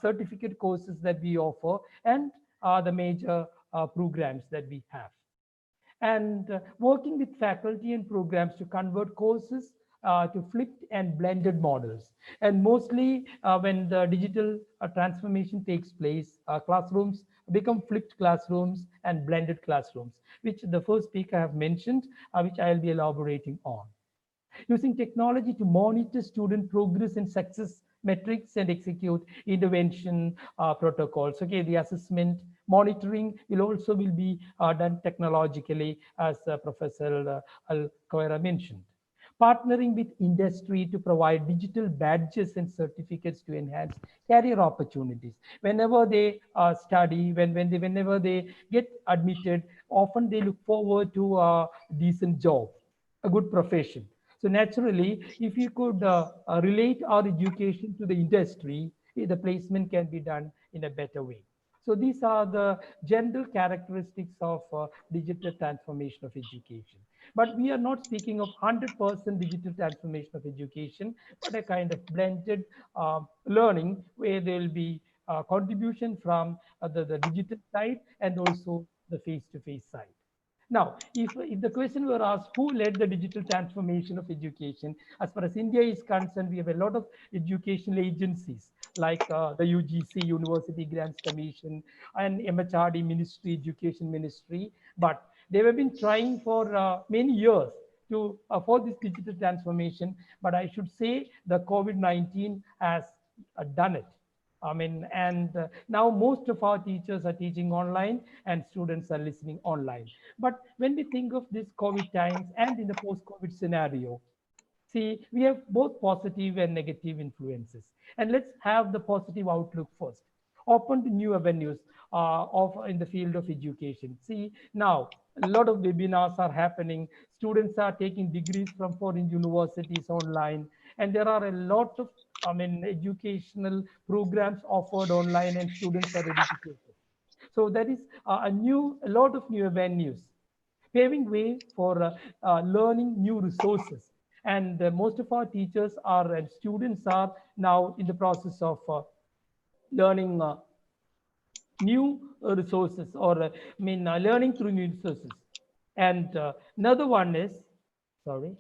certificate courses that we offer and the major programs that we have. And working with faculty and programs to convert courses to flipped and blended models. And mostly when the digital transformation takes place, classrooms become flipped classrooms and blended classrooms, which the first speaker have mentioned, which I'll be elaborating on. Using technology to monitor student progress and success metrics and execute intervention protocols. Okay, the assessment monitoring will be done technologically, as Professor Al-Khawaira mentioned. Partnering with industry to provide digital badges and certificates to enhance career opportunities. Whenever they study, whenever they get admitted, often they look forward to a decent job, a good profession. So naturally, if you could relate our education to the industry, the placement can be done in a better way. So these are the general characteristics of digital transformation of education. But we are not speaking of 100% digital transformation of education, but a kind of blended learning where there will be contribution from the digital side and also the face-to-face side. Now, if the question were asked, who led the digital transformation of education? As far as India is concerned, we have a lot of educational agencies like the UGC, University Grants Commission, and MHRD Ministry, Education Ministry. But they have been trying for many years to for this digital transformation. But I should say the COVID-19 has done it. I mean, and now most of our teachers are teaching online and students are listening online. But when we think of this COVID times and in the post-COVID scenario, see, we have both positive and negative influences. And let's have the positive outlook first. Open to new avenues of in the field of education. See, now a lot of webinars are happening. Students are taking degrees from foreign universities online, and there are a lot of educational programs offered online, and students are ready to take it. So that is a lot of new avenues, paving way for learning new resources. And most of our teachers are and students are now in the process of learning new resources or learning through new resources. And another one is, sorry,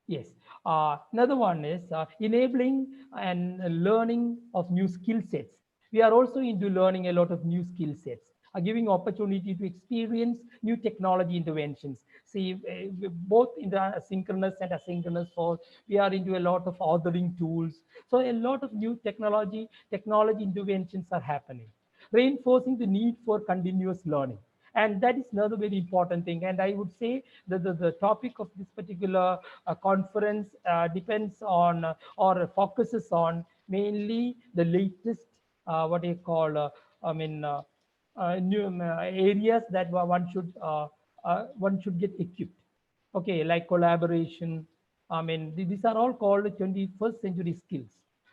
yes, another one is enabling and learning of new skill sets. We are also into learning a lot of new skill sets, giving opportunity to experience new technology interventions. See, both in the synchronous and asynchronous form, we are into a lot of authoring tools. So a lot of new technology interventions are happening, reinforcing the need for continuous learning. And that is another very important thing. And I would say that the topic of this particular conference depends on or focuses on mainly the latest, what do you call, new areas that one should get equipped. Okay, like collaboration. These are all called 21st century skills.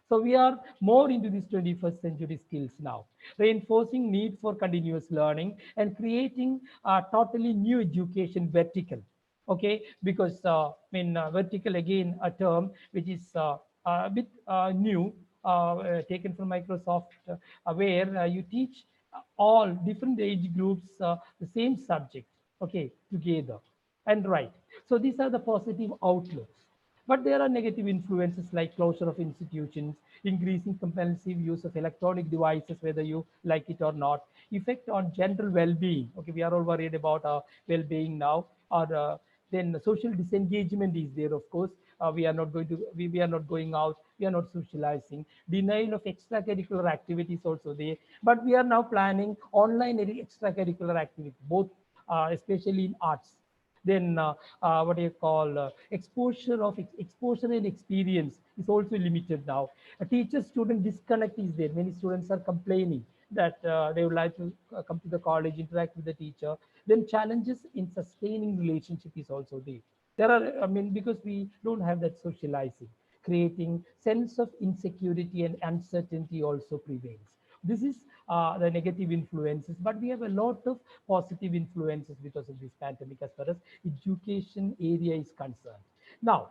So we are more into these 21st century skills now, reinforcing need for continuous learning and creating a totally new education vertical. Okay, because vertical, again, a term which is a bit new, taken from Microsoft, where you teach all different age groups the same subject, okay, together and right. So these are the positive outlooks. But there are negative influences like closure of institutions, increasing compulsive use of electronic devices, whether you like it or not, effect on general well-being. Okay, we are all worried about our well-being now. Or then social disengagement is there, of course. We are not going to, we are not going out, we are not socializing. Denial of extracurricular activities also there. But we are now planning online extracurricular activities, both especially in arts. Then what do you call exposure and experience is also limited now. A teacher-student disconnect is there. Many students are complaining that they would like to come to the college, interact with the teacher. Then challenges in sustaining relationship is also there. There are, I mean, because we don't have that socializing, creating sense of insecurity and uncertainty also prevails. This is the negative influences, but we have a lot of positive influences because of this pandemic as far as education area is concerned. Now,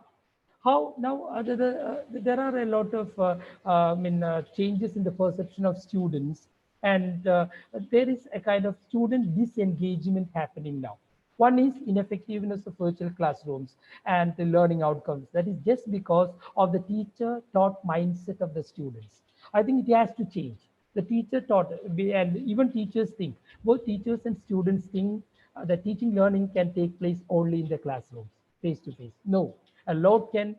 there are a lot of changes in the perception of students, and there is a kind of student disengagement happening now. One is ineffectiveness of virtual classrooms and the learning outcomes. That is just because of the teacher taught mindset of the students. I think it has to change. The teacher taught, and even teachers think, both teachers and students think that teaching learning can take place only in the classrooms, face to face. No, a lot can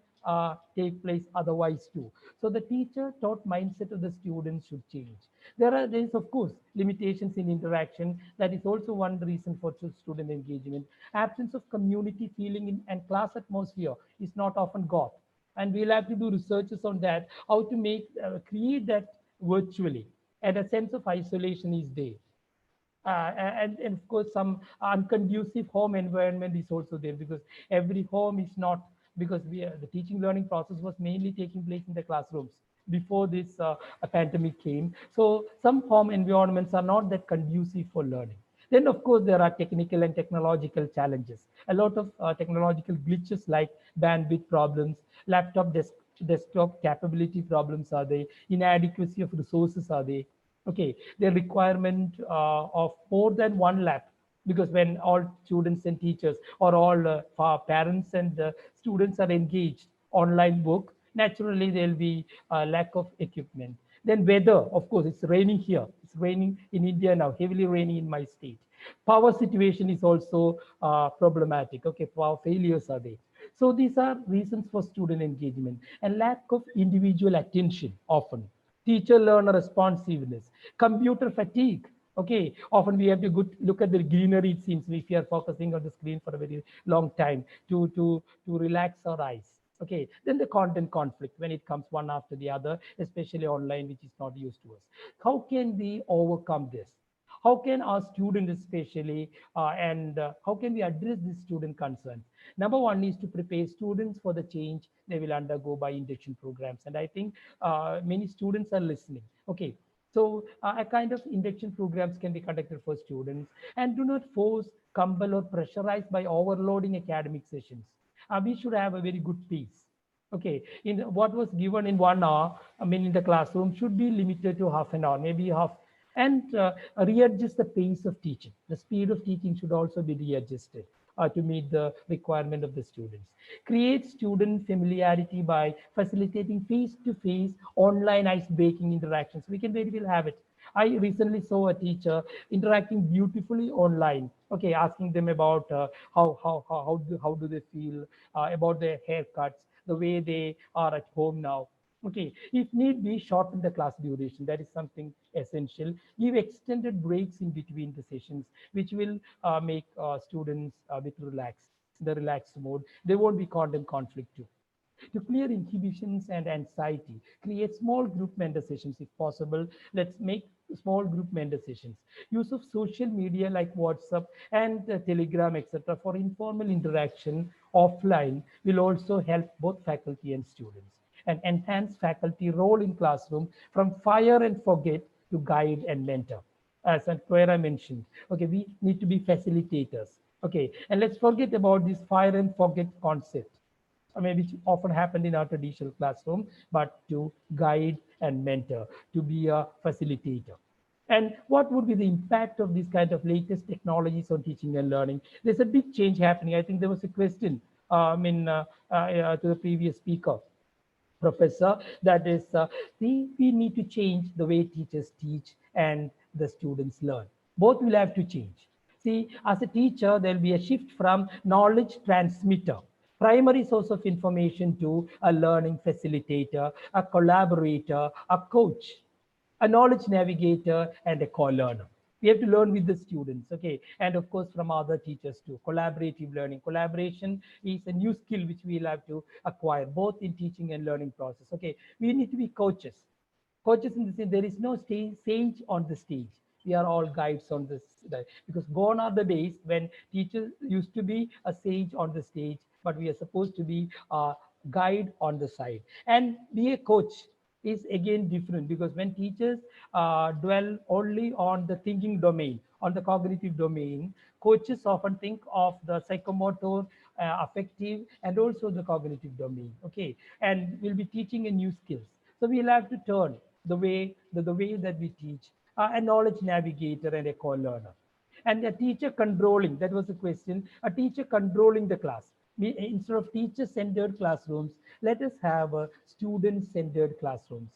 take place otherwise too. So the teacher taught mindset of the students should change. There is of course limitations in interaction. That is also one reason for student engagement. Absence of community feeling and class atmosphere is not often got, and we'll have to do researches on that, how to make create that virtually, and a sense of isolation is there. And of course some unconducive home environment is also there, because every home is not, because the teaching learning process was mainly taking place in the classrooms before this pandemic came. So some home environments are not that conducive for learning. Then of course there are technical and technological challenges, a lot of technological glitches like bandwidth problems, desktop capability problems are there, inadequacy of resources are there. Okay, the requirement of more than one lab, because when all students and teachers or all parents and students are engaged online work, naturally there'll be a lack of equipment. Then weather, of course, it's raining here, it's raining in India now, heavily raining in my state. Power situation is also problematic. Okay, power failures are there. So these are reasons for student engagement, and lack of individual attention often, teacher learner responsiveness, computer fatigue. Okay, often we have to look at the greenery, it seems, if we are focusing on the screen for a very long time to relax our eyes. Okay, then the content conflict when it comes one after the other, especially online, which is not used to us. How can we overcome this? How can our students especially, and how can we address this student concerns? Number one is to prepare students for the change they will undergo by induction programs. And I think many students are listening. Okay, so a kind of induction programs can be conducted for students, and do not force, compel, or pressurize by overloading academic sessions. We should have a very good pace. Okay, in what was given in 1 hour, I mean, in the classroom should be limited to half an hour, maybe half, and readjust the pace of teaching. The speed of teaching should also be readjusted to meet the requirement of the students. Create student familiarity by facilitating face-to-face online ice-breaking interactions. We can very well have it. I recently saw a teacher interacting beautifully online. Okay, asking them about how do they feel about their haircuts, the way they are at home now. Okay, if need be, shorten the class duration. That is something essential. Give extended breaks in between the sessions, which will make students bit relaxed, the relaxed mode. There won't be content conflict too. To clear inhibitions and anxiety, create small group mentor sessions if possible. Let's make small group mentor sessions. Use of social media like WhatsApp and Telegram, etc., for informal interaction offline will also help both faculty and students. And enhance faculty role in classroom from fire and forget to guide and mentor. As Clara mentioned, okay, we need to be facilitators. Okay, and let's forget about this fire and forget concept, which often happened in our traditional classroom, but to guide and mentor, to be a facilitator. And what would be the impact of this kind of latest technologies on teaching and learning? There's a big change happening. I think there was a question to the previous speaker, professor, that is we need to change the way teachers teach and the students learn. Both will have to change. See, as a teacher, there'll be a shift from knowledge transmitter, primary source of information, to a learning facilitator, a collaborator, a coach, a knowledge navigator, and a co-learner. We have to learn with the students, okay, and of course from other teachers too. Collaborative learning. Collaboration is a new skill which we'll have to acquire both in teaching and learning process. Okay, we need to be coaches. Coaches in the sense there is no sage on the stage. We are all guides on this, because gone are the days when teachers used to be a sage on the stage, but we are supposed to be a guide on the side. And be a coach is again different, because when teachers dwell only on the thinking domain, on the cognitive domain, coaches often think of the psychomotor, affective, and also the cognitive domain. Okay, and we'll be teaching a new skills. So we'll have to turn the way that we teach, a knowledge navigator and a co-learner. And a teacher controlling, that was the question, a teacher controlling the class. Instead of teacher-centered classrooms, let us have student-centered classrooms.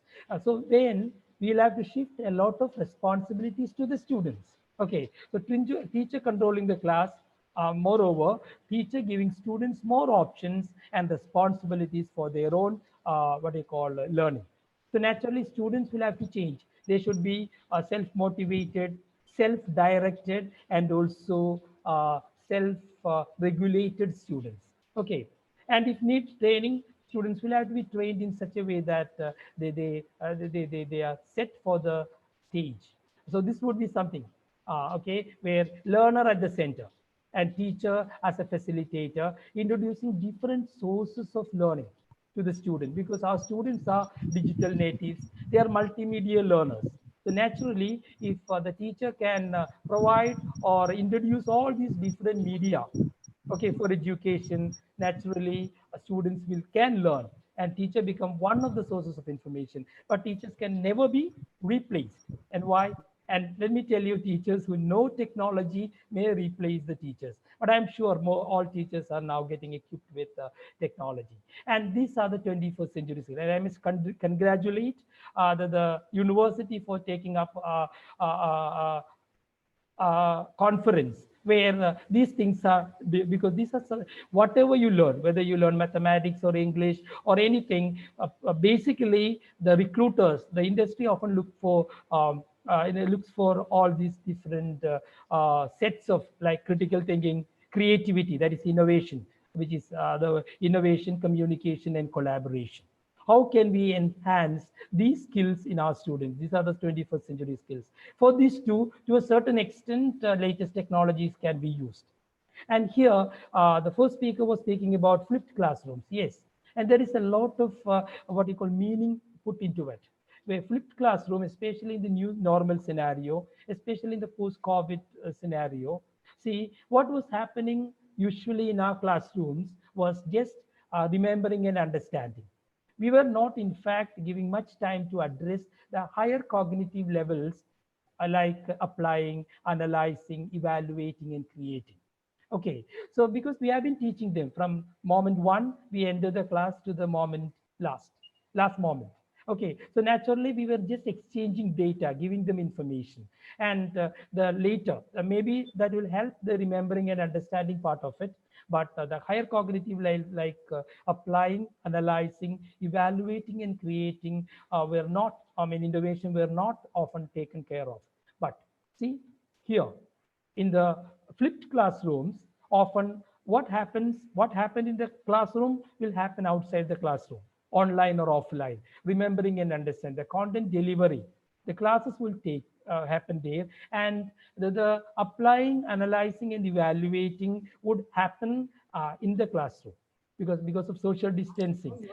So then we'll have to shift a lot of responsibilities to the students. Okay, so teacher controlling the class, moreover, teacher giving students more options and responsibilities for their own, what they call learning. So naturally, students will have to change. They should be self-motivated, self-directed, and also self-regulated students. Okay, and if needs training, students will have to be trained in such a way that they are set for the stage. So this would be something, okay, where learner at the center and teacher as a facilitator, introducing different sources of learning to the student, because our students are digital natives, they are multimedia learners. So naturally, if the teacher can provide or introduce all these different media, okay, for education, naturally students can learn, and teacher become one of the sources of information. But teachers can never be replaced. And why? And let me tell you, teachers who know technology may replace the teachers, but I'm sure all teachers are now getting equipped with technology. And these are the 21st century skills. And I must congratulate the university for taking up conference where these things are, because these are whatever you learn, whether you learn mathematics or English or anything, basically the recruiters, the industry often look for looks for all these different sets of, like, critical thinking, creativity, that is innovation, which is the innovation, communication, and collaboration. How can we enhance these skills in our students? These are the 21st century skills. For these two, to a certain extent, latest technologies can be used. And here, the first speaker was speaking about flipped classrooms. Yes, and there is a lot of what you call meaning put into it. Where flipped classroom, especially in the new normal scenario, especially in the post-COVID scenario, see, what was happening usually in our classrooms was just remembering and understanding. We were not, in fact, giving much time to address the higher cognitive levels, like applying, analyzing, evaluating, and creating. Okay, so because we have been teaching them from moment one, we enter the class, to the moment last moment. Okay, so naturally we were just exchanging data, giving them information, and the later maybe that will help the remembering and understanding part of it. But the higher cognitive, like applying, analyzing, evaluating, and creating, were not, innovation were not often taken care of. But see here, in the flipped classrooms, often what happened in the classroom will happen outside the classroom, online or offline. Remembering and understand the content delivery, the classes will take happen there, and the applying, analyzing, and evaluating would happen in the classroom, because of social distancing.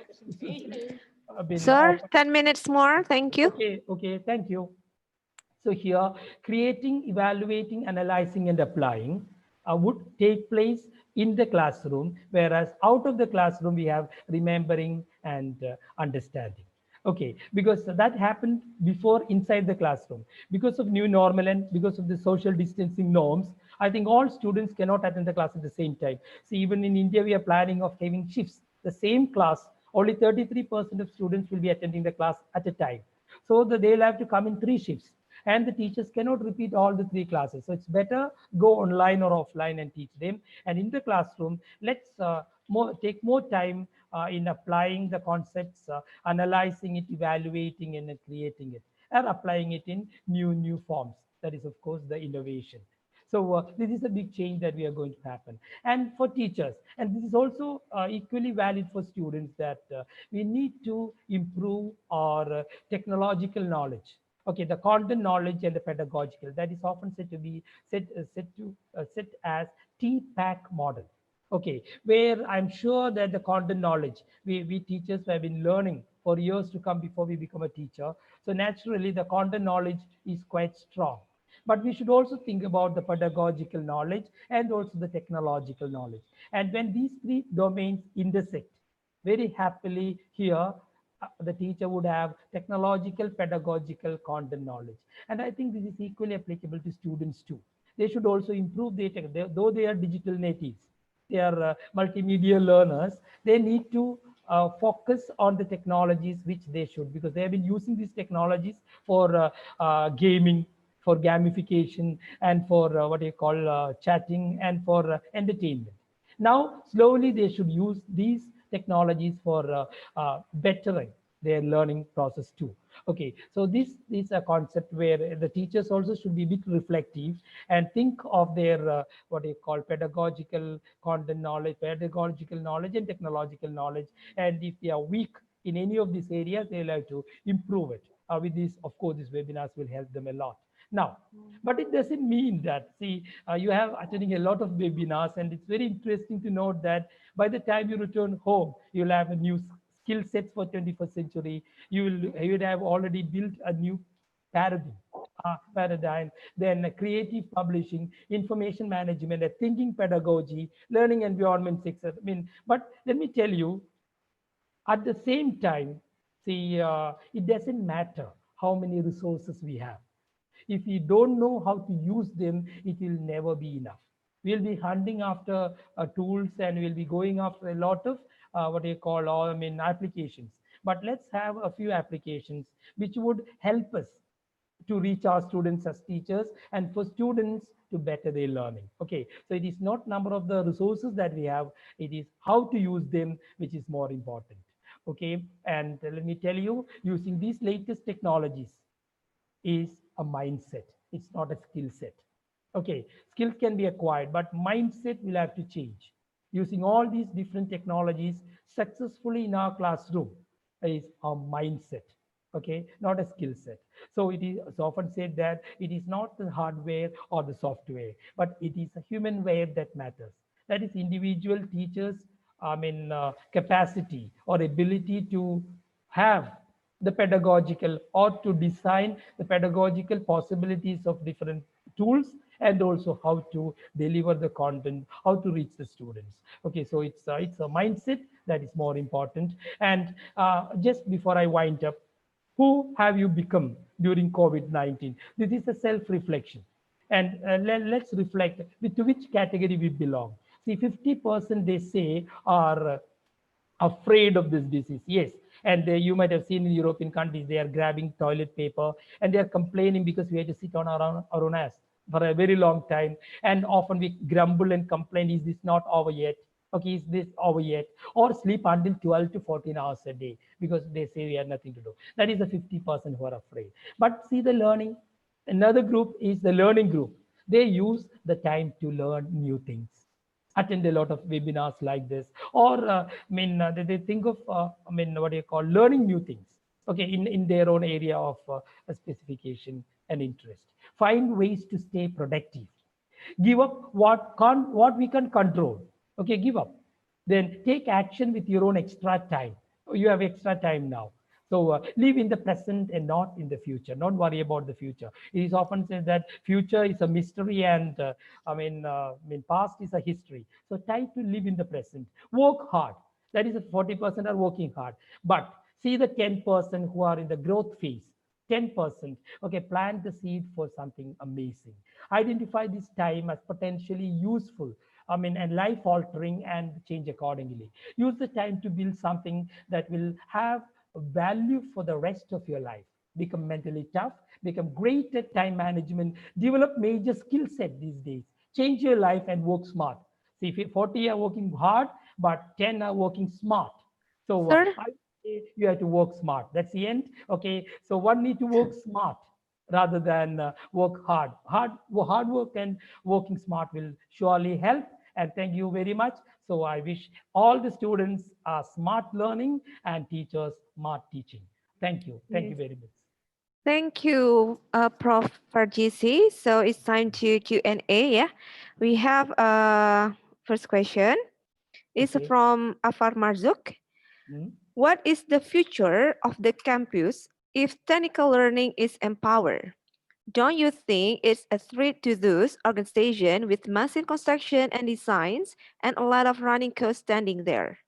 Sir, 10 minutes more. Thank you. Okay, thank you. So here, creating, evaluating, analyzing, and applying would take place in the classroom, whereas out of the classroom, we have remembering and understanding. Okay, because that happened before inside the classroom. Because of new normal and because of the social distancing norms, I think all students cannot attend the class at the same time. So even in India, we are planning of having shifts. The same class, only 33% of students will be attending the class at a time. So they'll have to come in 3 shifts, and the teachers cannot repeat all the 3 classes. So it's better go online or offline and teach them. And in the classroom, let's take more time in applying the concepts, analyzing it, evaluating, and creating it, and applying it in new forms. That is, of course, the innovation. So this is a big change that we are going to happen. And for teachers, and this is also equally valid for students, that we need to improve our technological knowledge. Okay, the content knowledge and the pedagogical, that is often said to be set as TPAC model. Okay, where I'm sure that the content knowledge, we teachers have been learning for years to come before we become a teacher. So naturally, the content knowledge is quite strong. But we should also think about the pedagogical knowledge and also the technological knowledge. And when these three domains intersect very happily here, the teacher would have technological, pedagogical, content knowledge. And I think this is equally applicable to students too. They should also improve though they are digital natives, they are multimedia learners, they need to focus on the technologies which they should, because they have been using these technologies for gaming, for gamification, and for what you call chatting, and for entertainment. Now, slowly they should use these technologies for bettering their learning process too. Okay, so this is a concept where the teachers also should be a bit reflective and think of their what you call pedagogical content knowledge, pedagogical knowledge, and technological knowledge. And if they are weak in any of these areas, they'll have to improve it. With this, of course, these webinars will help them a lot. Now, but it doesn't mean that, see, you have attending a lot of webinars, and it's very interesting to note that by the time you return home, you'll have a new skill sets for 21st century. You would have already built a new paradigm, then creative publishing, information management, thinking pedagogy, learning environments, etc. I mean, but let me tell you, at the same time, see, it doesn't matter how many resources we have. If we don't know how to use them, it will never be enough. We'll be hunting after tools, and we'll be going after a lot of what you call, applications. But let's have a few applications which would help us to reach our students as teachers, and for students to better their learning. Okay, so it is not number of the resources that we have, it is how to use them which is more important. Okay, and let me tell you, using these latest technologies is a mindset. It's not a skill set. Okay, skills can be acquired, but mindset will have to change. Using all these different technologies successfully in our classroom is a mindset. Okay, not a skill set. So it is often said that it is not the hardware or the software, but it is a humanware that matters. That is individual teachers, capacity or ability to have the pedagogical, or to design the pedagogical possibilities of different tools, and also how to deliver the content, how to reach the students. Okay, so it's a mindset that is more important. And just before I wind up, who have you become during COVID-19? This is a self-reflection. And let's reflect to which category we belong. See, 50% they say are afraid of this disease. Yes, and you might have seen in European countries, they are grabbing toilet paper and they are complaining because we have to sit on our own ass for a very long time. And often we grumble and complain, is this not over yet? Okay, is this over yet? Or sleep until 12 to 14 hours a day because they say we have nothing to do. That is the 50% who are afraid. But see the learning. Another group is the learning group. They use the time to learn new things, attend a lot of webinars like this, or they think of what do you call, learning new things, okay, in their own area of specification and interest. Find ways to stay productive. Give up what we can control. Okay, give up. Then take action with your own extra time. You have extra time now. So live in the present and not in the future. Don't worry about the future. It is often said that future is a mystery, and past is a history. So try to live in the present. Work hard. That is 40% are working hard. But see the 10% who are in the growth phase. 10%. Okay, plant the seed for something amazing. Identify this time as potentially useful, and life altering, and change accordingly. Use the time to build something that will have value for the rest of your life. Become mentally tough, become great at time management, develop major skill set these days. Change your life and work smart. See, if 40 are working hard, but 10 are working smart. So Sir? you have to work smart. That's the end. Okay, so one need to work smart, rather than work hard. Hard work and working smart will surely help. And thank you very much. So I wish all the students smart learning and teachers smart teaching. Thank you. Thank you Yes. very much. Thank you, Prof. Farjisi. So it's time to Q&A. Yeah, we have first question. It's Okay. from Afar Marzuk. What is the future of the campus if technical learning is empowered? Don't you think it's a threat to those organizations with massive construction and designs and a lot of running costs standing there?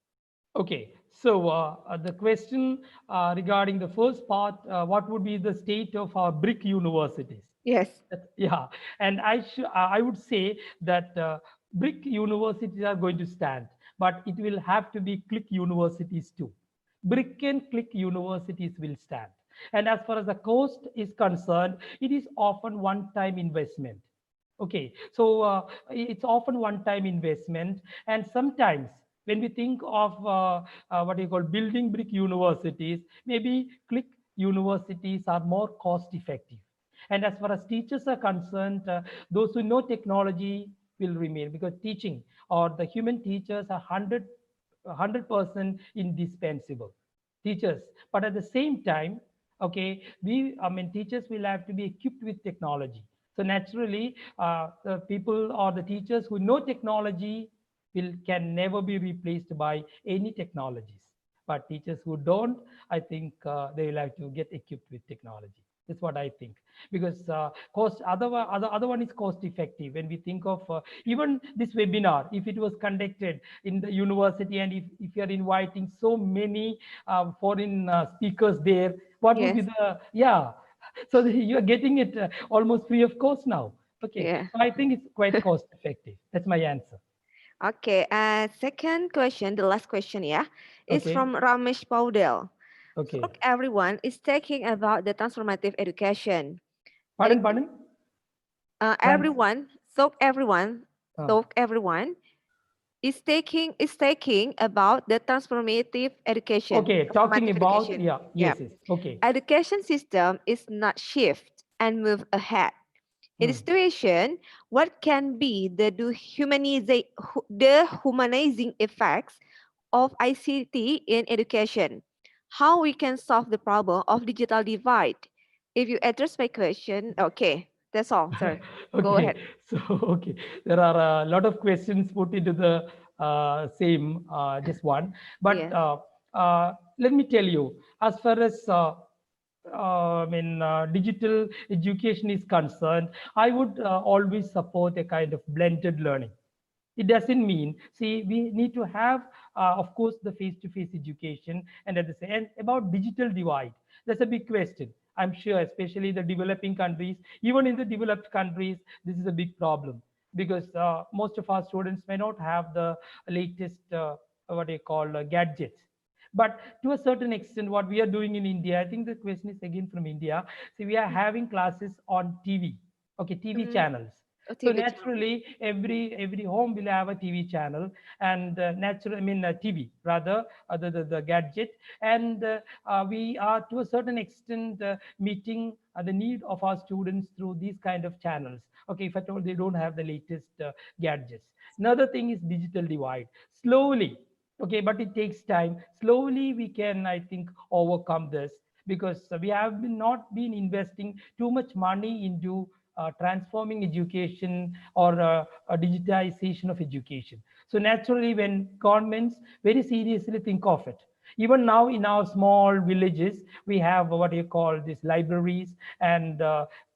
Okay, so the question regarding the first part, what would be the state of our brick universities? Yes. Yeah, and I would say that brick universities are going to stand, but it will have to be click universities too. Brick and click universities will stand. And as far as the cost is concerned, it is often one-time investment. Okay, so it's often one-time investment, and sometimes when we think of what you call building brick universities, maybe click universities are more cost-effective. And as far as teachers are concerned, those who know technology will remain, because teaching or the human teachers are 100% indispensable teachers. But at the same time, okay, teachers will have to be equipped with technology. So naturally, the people or the teachers who know technology can never be replaced by any technologies. But teachers who don't, I think they will have to get equipped with technology. That's what I think, because other one is cost effective. When we think of even this webinar, if it was conducted in the university, and if you are inviting so many foreign speakers there, what would be the so you are getting it almost free of cost now. Okay, Yeah. so I think it's quite cost effective. That's my answer. Okay, second question, the last question, yeah, is Okay. from Ramesh Paudel. Okay. So everyone is talking about the transformative education. Pardon? Everyone Ah. is taking about the transformative education. Okay, talking transformative about, education. yes, okay. Education system is not shift and move ahead. In this situation, what can be the humanizing effects of ICT in education? How we can solve the problem of digital divide? If you address my question, okay, that's all, sir. Go Okay, ahead. so okay, there are a lot of questions put into the same just one, but Yeah. let me tell you, as far as digital education is concerned, I would always support a kind of blended learning. It doesn't mean, see, we need to have, of course, the face-to-face education, and at the same, and about digital divide, that's a big question. I'm sure, especially the developing countries, even in the developed countries, this is a big problem, because most of our students may not have the latest, what they call gadgets. But to a certain extent, what we are doing in India, I think the question is again from India. See, we are having classes on TV, okay, TV channels. A So TV channel. naturally, every home will have a TV channel, and TV rather, the gadget, and we are to a certain extent meeting the need of our students through these kind of channels. Okay, if at all they don't have the latest gadgets. Another thing is digital divide. Slowly, okay, but it takes time. Slowly we can, I think, overcome this, because we have not been investing too much money into transforming education or a digitization of education. So naturally, when governments very seriously think of it, even now in our small villages, we have what you call these libraries and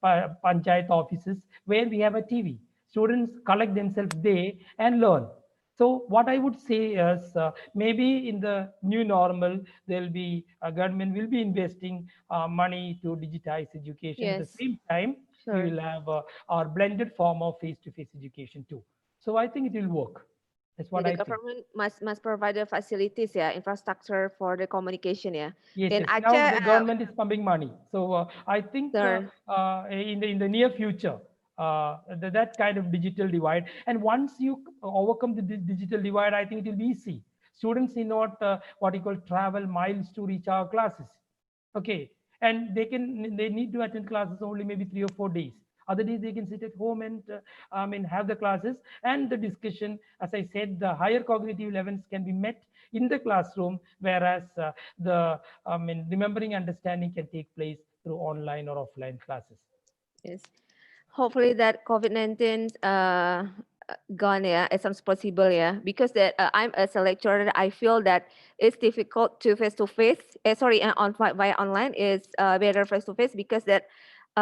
panchayat offices where we have a TV. Students collect themselves there and learn. So what I would say is maybe in the new normal, there'll be government will be investing money to digitize education. At the Yes. same time, we Sure. will have our blended form of face-to-face education too. So I think it will work. That's what The I think. government must provide the facilities, yeah, infrastructure for the communication, yeah. Yes, In yes. Now Aceh, the government is pumping money, so I think sir. in the near future, that kind of digital divide, and once you overcome the digital divide, I think it will be easy. Students need not what you call travel miles to reach our classes. Okay, and they need to attend classes only maybe 3 or 4 days. Other days they can sit at home and have the classes and the discussion. As I said, the higher cognitive levels can be met in the classroom, whereas the remembering understanding can take place through online or offline classes. Yes. Hopefully that COVID-19 gone, yeah, as soon as possible, yeah. Because that I'm as a lecturer, I feel that it's difficult to face to face. Sorry, on via online is better face to face because that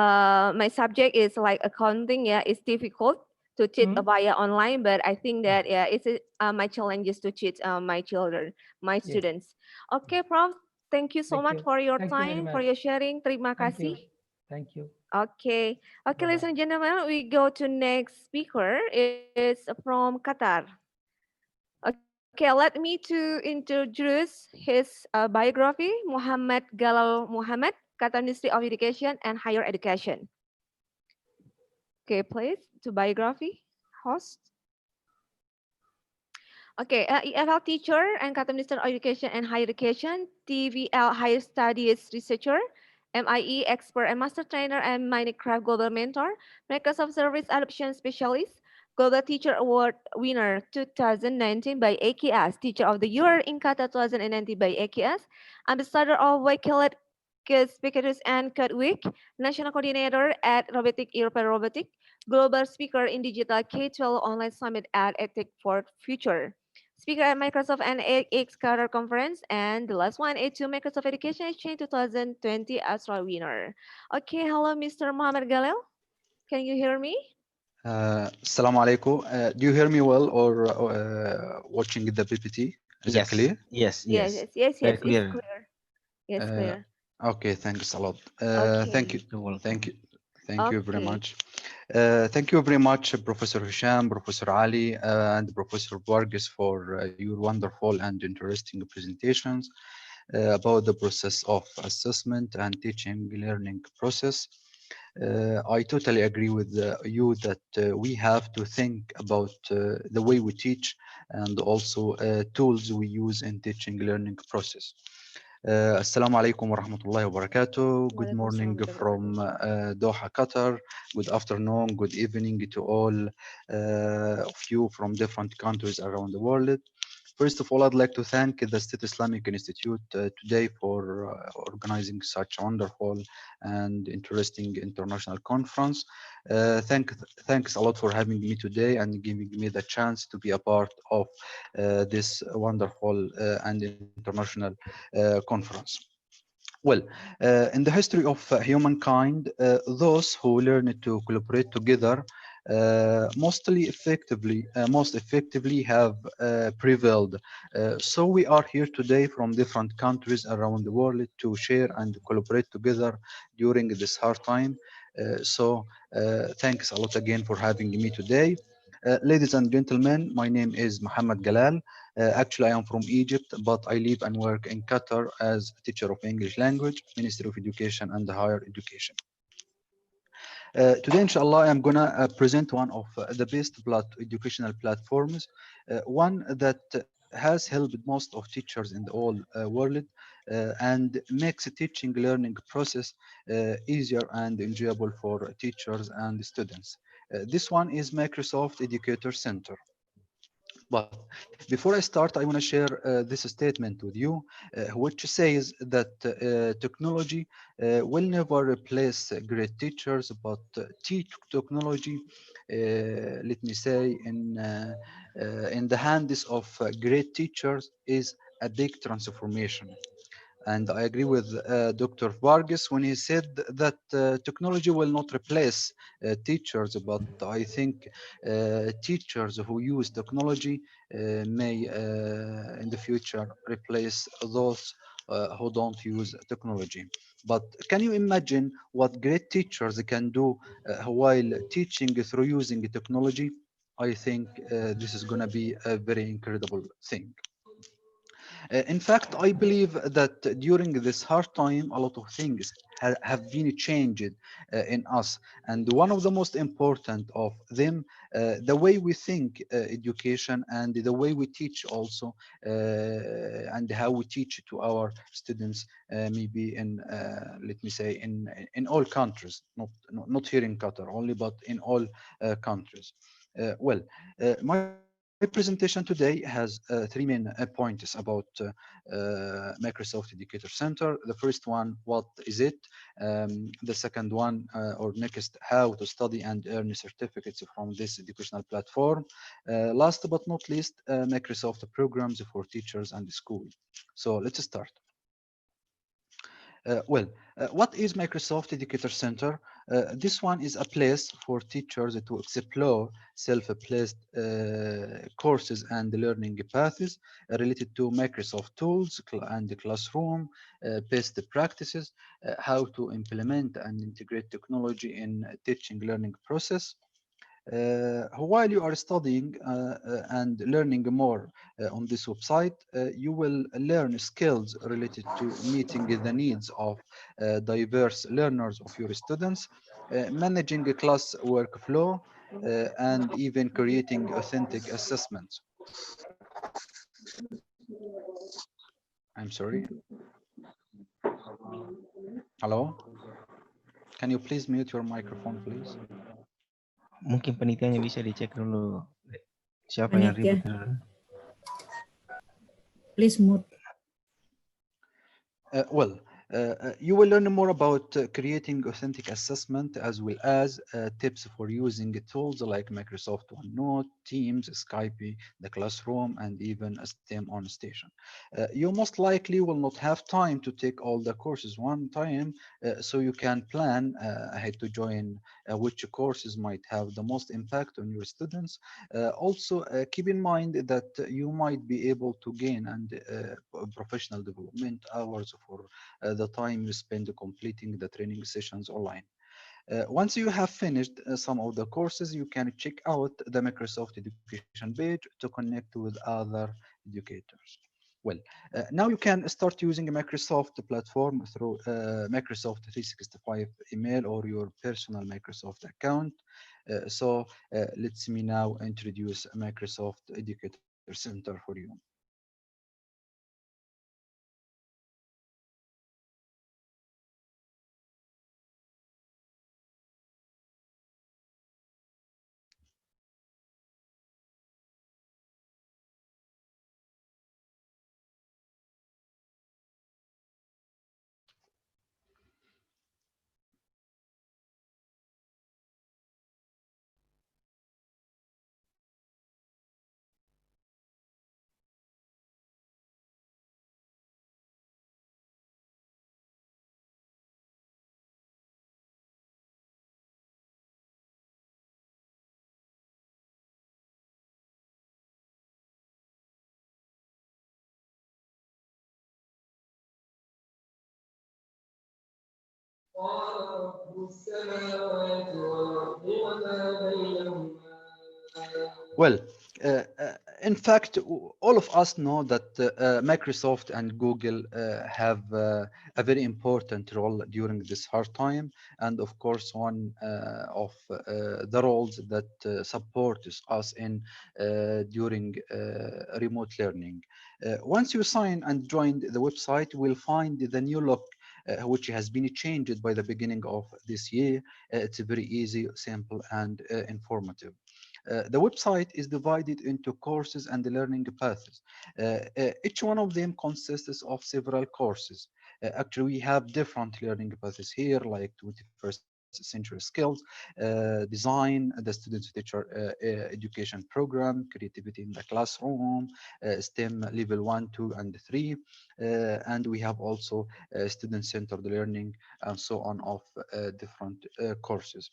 my subject is like accounting. Yeah, it's difficult to teach via online, but I think that yeah, it's my challenge is to teach my children, my Yes. students. Okay, Prof. Thank you so Thank much you. for your Thank you very time, for much. your sharing. Terima Thank kasih. you. Thank you. Okay. Okay, ladies and gentlemen, we go to next speaker. It's from Qatar. Okay, let me to introduce his biography, Muhammad Galal Muhammad, Qatar Ministry of Education and Higher Education. Okay, please, to biography, host. Okay, EFL teacher and Qatar Minister of Education and Higher Education, TVL Higher Studies researcher, MIE expert and master trainer and Minecraft global mentor, Microsoft Service Adoption Specialist, Global Teacher Award winner 2019 by AKS, Teacher of the Year in Qatar 2019 by AKS, Ambassador of Wakilat Speakers and Code Week, National Coordinator at Robotic European Robotic, Global Speaker in Digital K-12 Online Summit at EdTech for Future. Speaker at Microsoft and X Qatar Conference, and the last one, A2 Microsoft Education Exchange 2020 Astra winner. Okay, hello, Mr. Mohammed Galel. Can you hear me? Assalamu alaikum. Do you hear me well or watching the PPT? Is it Yes, clear? yes, Yes, yes. yes, Very yes, it's clear. clear. Yes, Uh, clear. okay, thanks a lot. Thank you. Okay. You're welcome. Thank you very Okay. much. Thank you very much, Professor Hisham, Professor Ali, and Professor Vargas for your wonderful and interesting presentations about the process of assessment and teaching learning process. I totally agree with you that we have to think about the way we teach and also tools we use in teaching learning process. Assalamu alaikum wa rahmatullahi wa barakatuh. Good morning from Doha, Qatar. Good afternoon, good evening to all of you from different countries around the world. First of all, I'd like to thank the State Islamic Institute today for organizing such wonderful and interesting international conference. Thanks a lot for having me today and giving me the chance to be a part of this wonderful and international conference. Well, in the history of humankind, those who learn to collaborate together most effectively have prevailed. So we are here today from different countries around the world to share and collaborate together during this hard time. Thanks a lot again for having me today. Ladies and gentlemen, my name is Muhammad Galal. Actually, I am from Egypt, but I live and work in Qatar as a teacher of English language, Ministry of Education and Higher Education. Today, inshallah, I am going to present one of the best educational platforms, one that has helped most of teachers in the whole world and makes a teaching learning process easier and enjoyable for teachers and students. This one is Microsoft Educator Center. But before I start, I want to share this statement with you, which says that technology will never replace great teachers, but technology, let me say, in the hands of great teachers is a big transformation. And I agree with Dr. Vargas when he said that technology will not replace teachers, but I think teachers who use technology may in the future replace those who don't use technology. But can you imagine what great teachers can do while teaching through using technology? I think this is going to be a very incredible thing. In fact, I believe that during this hard time, a lot of things have been changed in us. And one of the most important of them, the way we think education and the way we teach also, and how we teach to our students, maybe in, let me say, in all countries, not here in Qatar only, but in all countries. My presentation today has three main points about Microsoft Educator Center. The first one, what is it? The second one, or next, how to study and earn certificates from this educational platform. Last but not least, Microsoft programs for teachers and school. So let's start. What is Microsoft Educator Center? This one is a place for teachers to explore self-paced courses and learning paths related to Microsoft tools and the classroom, best practices, how to implement and integrate technology in teaching learning process. While you are studying and learning more on this website, you will learn skills related to meeting the needs of diverse learners of your students, managing a class workflow, and even creating authentic assessments. I'm sorry. Hello? Can you please mute your microphone, please? Mungkin penelitiannya bisa dicek dulu siapa yang ribut dulu. Please mute. You will learn more about creating authentic assessment as well as tips for using tools like Microsoft OneNote, Teams, Skype, the classroom, and even a STEM on station. You most likely will not have time to take all the courses one time, so you can plan ahead to join which courses might have the most impact on your students. Also, keep in mind that you might be able to gain and professional development hours for the time you spend completing the training sessions online. Once you have finished some of the courses, you can check out the Microsoft Education page to connect with other educators. Now you can start using a Microsoft platform through Microsoft 365 email or your personal Microsoft account. Let me now introduce Microsoft Educator Center for you. Well, in fact, all of us know that Microsoft and Google have a very important role during this hard time. And of course, one of the roles that supports us in during remote learning. Once you sign and join the website, you will find the new look which has been changed by the beginning of this year. It's very easy, simple, and informative. The website is divided into courses and learning paths. Each one of them consists of several courses. Actually, we have different learning paths here, like 21st century skills, design, the student teacher education program, creativity in the classroom, STEM level 1, 2, and 3. And we have also student-centered learning and so on of different courses.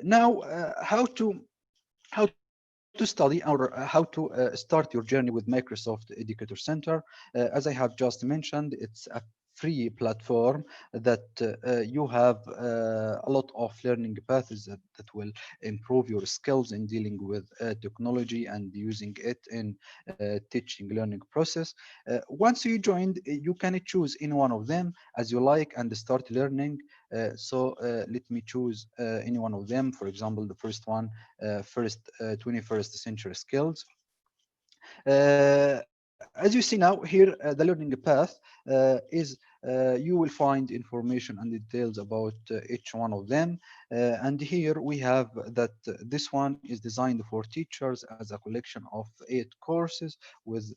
Now, how to study or how to start your journey with Microsoft Educator Center. As I have just mentioned, it's a free platform that you have a lot of learning paths that will improve your skills in dealing with technology and using it in teaching learning process. Once you joined, you can choose any one of them as you like and start learning. So let me choose any one of them. For example, the first one, first 21st century skills. As you see now here, the learning path is you will find information and details about each one of them. And here we have that this one is designed for teachers as a collection of 8 courses with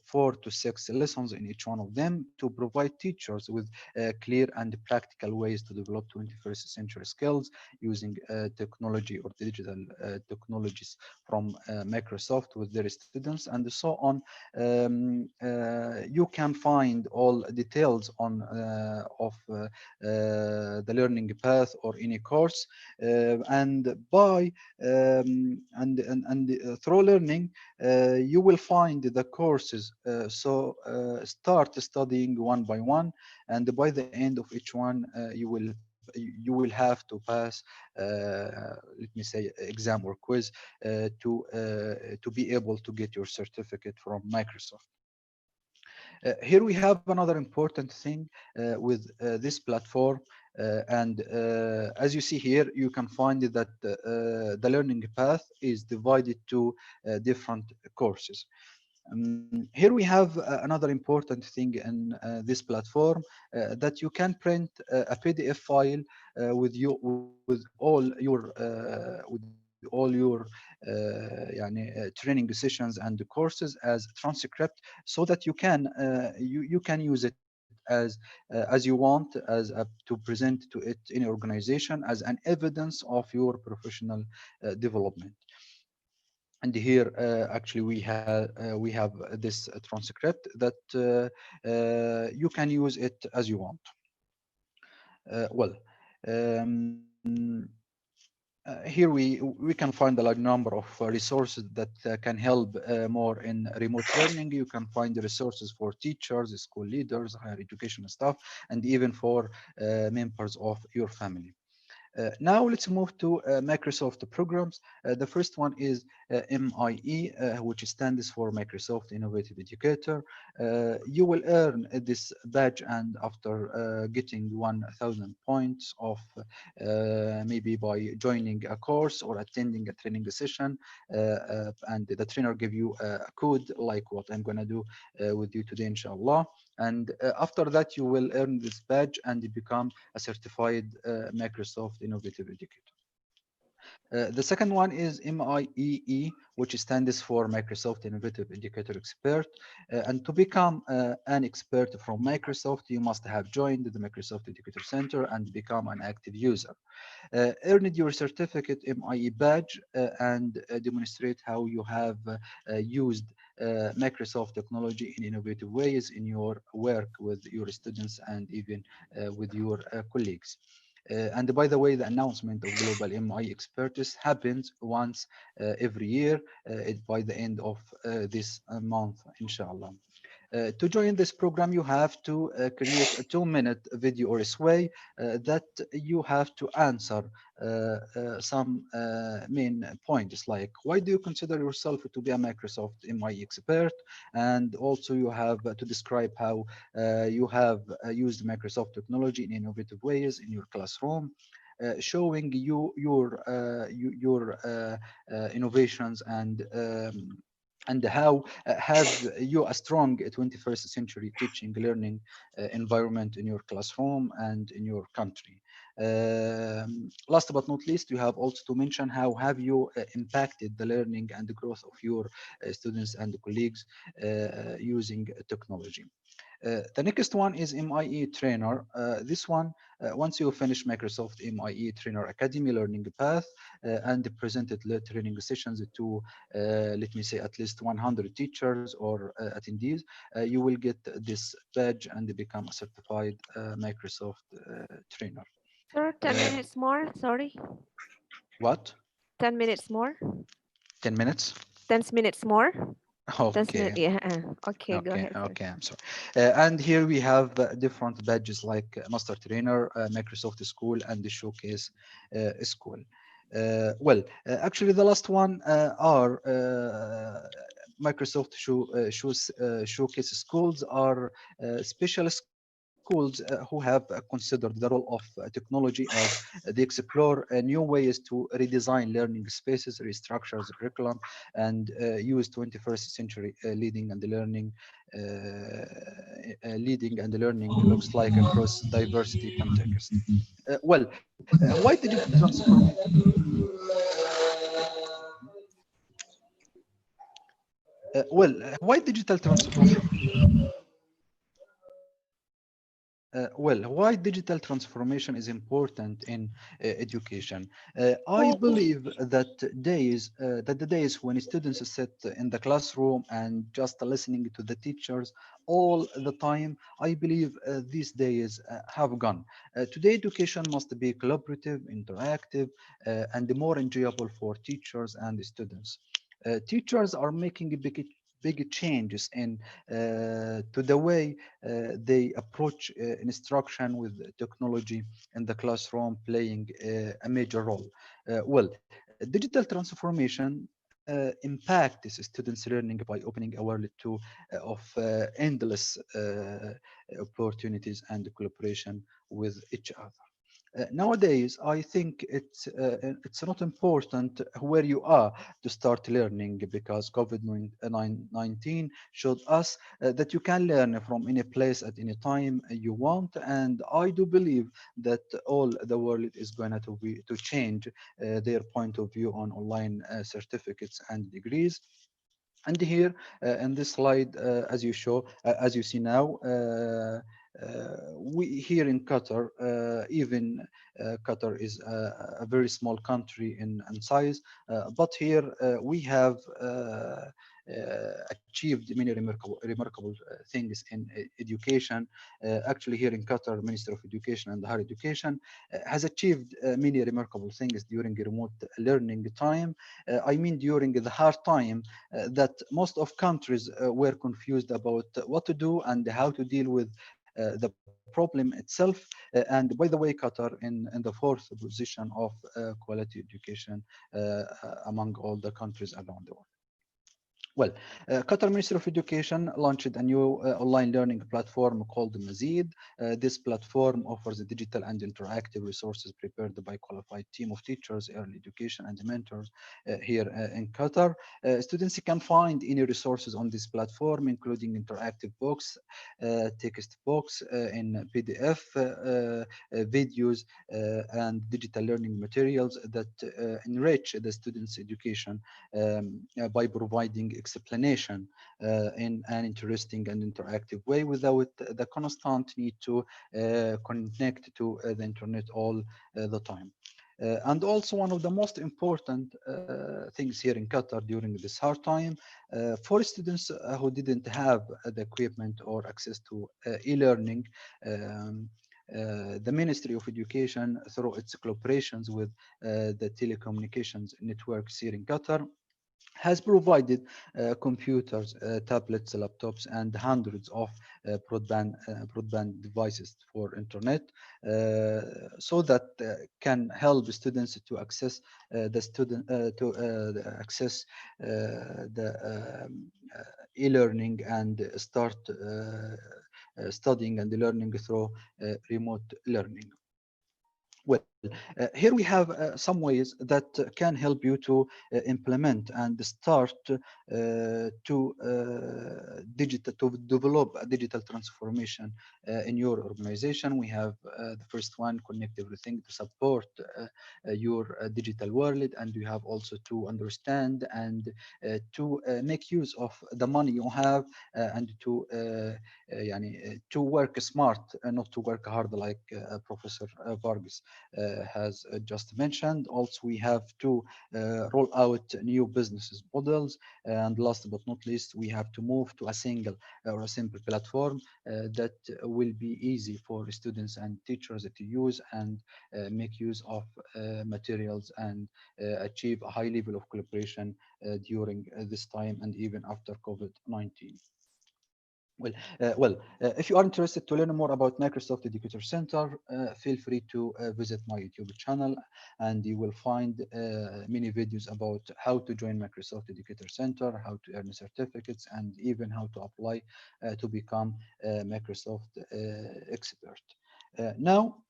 4 to 6 lessons in each one of them to provide teachers with clear and practical ways to develop 21st century skills using technology or digital technologies from Microsoft with their students and so on. You can find all details on of the learning path or any course, and by through learning you will find the courses. So start studying one by one, and by the end of each one you will have to pass let me say exam or quiz to be able to get your certificate from Microsoft. Here we have another important thing with this platform, and as you see here, you can find that the learning path is divided to different courses. Here we have another important thing in this platform, that you can print a PDF file with all your training sessions and courses as transcript, so that you can use it as you want, to present to it any organization as an evidence of your professional development. And here actually we have this transcript that you can use it as you want. Well, here we can find a large number of resources that can help more in remote learning. You can find the resources for teachers, school leaders, higher education staff, and even for members of your family. Now let's move to Microsoft programs. The first one is MIE, which stands for Microsoft Innovative Educator. You will earn this badge, and after getting 1,000 points of maybe by joining a course or attending a training session, and the trainer give you a code like what I'm going to do with you today, inshallah. And after that, you will earn this badge and become a certified Microsoft Innovative Educator. The second one is MIEE, which stands for Microsoft Innovative Educator Expert. And to become an expert from Microsoft, you must have joined the Microsoft Educator Center and become an active user. Earned your certificate MIE badge and demonstrate how you have used Microsoft technology in innovative ways in your work with your students and even with your colleagues. And by the way, the announcement of Global MI Expertise happens once every year by the end of this month, inshallah. To join this program, you have to create a 2-minute video or a sway that you have to answer some main points, like why do you consider yourself to be a Microsoft MI expert? And also you have to describe how you have used Microsoft technology in innovative ways in your classroom. Showing you your innovations and how have you a strong 21st century teaching learning environment in your classroom and in your country. Last but not least, you have also to mention how have you impacted the learning and the growth of your students and colleagues using technology. The next one is MIE Trainer. This one, once you finish Microsoft MIE Trainer Academy learning path and presented training sessions to, let me say, at least 100 teachers or attendees, you will get this badge and become a certified Microsoft trainer. Sir, 10 minutes more, sorry. What? 10 minutes more. 10 minutes? 10 minutes more. Okay. Yeah. Okay, go Okay, ahead, sir. okay, I'm sorry. And here we have different badges like Master Trainer, Microsoft School, and the Showcase School. Actually, the last one are Showcase schools are special schools who have considered the role of technology as they explore new ways to redesign learning spaces, restructure the curriculum, and use 21st century leading and learning looks like across diversity context. Why digital transformation? Why digital transformation? Why digital transformation is important in education? I believe that the days when students sit in the classroom and just listening to the teachers all the time, I believe these days have gone. Today, education must be collaborative, interactive, and more enjoyable for teachers and students. Teachers are making big changes in to the way they approach instruction with technology in the classroom playing a major role. Digital transformation impacts students' learning by opening a world of endless opportunities and collaboration with each other. Nowadays, I think it's not important where you are to start learning because COVID-19 showed us that you can learn from any place at any time you want, and I do believe that all the world is going to change their point of view on online certificates and degrees. And here in this slide, as you see now, we here in Qatar, even Qatar is a very small country in size, but here we have achieved many remarkable things in education. Actually, here in Qatar, Minister of Education and Higher Education has achieved many remarkable things during remote learning time. I mean, during the hard time that most of countries were confused about what to do and how to deal with the problem itself. And by the way, Qatar in the fourth position of quality education among all the countries around the world. Qatar Ministry of Education launched a new online learning platform called Mazid. This platform offers digital and interactive resources prepared by qualified team of teachers, early education, and mentors here in Qatar. Students can find any resources on this platform, including interactive books, text books in PDF, videos, and digital learning materials that enrich the students' education by providing explanation in an interesting and interactive way without the constant need to connect to the internet all the time. And also one of the most important things here in Qatar during this hard time for students who didn't have the equipment or access to e-learning, the Ministry of Education, through its collaborations with the telecommunications networks here in Qatar, has provided computers, tablets, laptops, and hundreds of broadband devices for internet, so that can help students to access the e-learning and start studying and learning through remote learning. Here we have some ways that can help you to implement and start to develop a digital transformation in your organization. We have the first one, connect everything to support your digital world, and you have also to understand and to make use of the money you have and to work smart and not to work hard like Professor Vargas has just mentioned. Also, we have to roll out new businesses models. And last but not least, we have to move to a single or a simple platform that will be easy for students and teachers to use and make use of materials and achieve a high level of collaboration during this time and even after COVID-19. If you are interested to learn more about Microsoft Educator Center, feel free to visit my YouTube channel, and you will find many videos about how to join Microsoft Educator Center, how to earn certificates, and even how to apply to become a Microsoft expert. Now,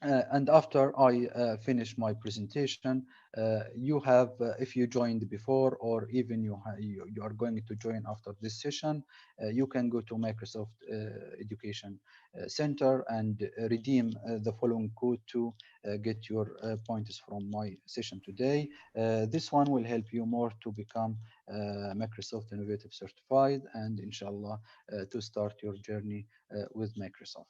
and after I finish my presentation, you have, if you joined before or even you are going to join after this session, you can go to Microsoft Education Center and redeem the following code to get your points from my session today. This one will help you more to become Microsoft Innovative Certified and inshallah to start your journey with Microsoft.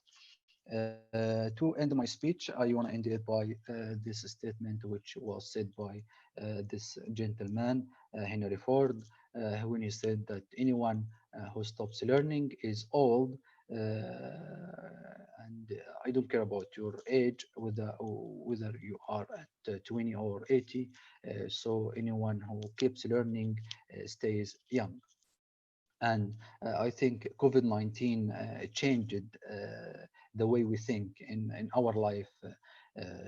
To end my speech, I want to end it by this statement, which was said by this gentleman, Henry Ford, when he said that anyone who stops learning is old. And I don't care about your age, whether you are at 20 or 80. So anyone who keeps learning stays young. And I think COVID-19 changed the way we think in our life.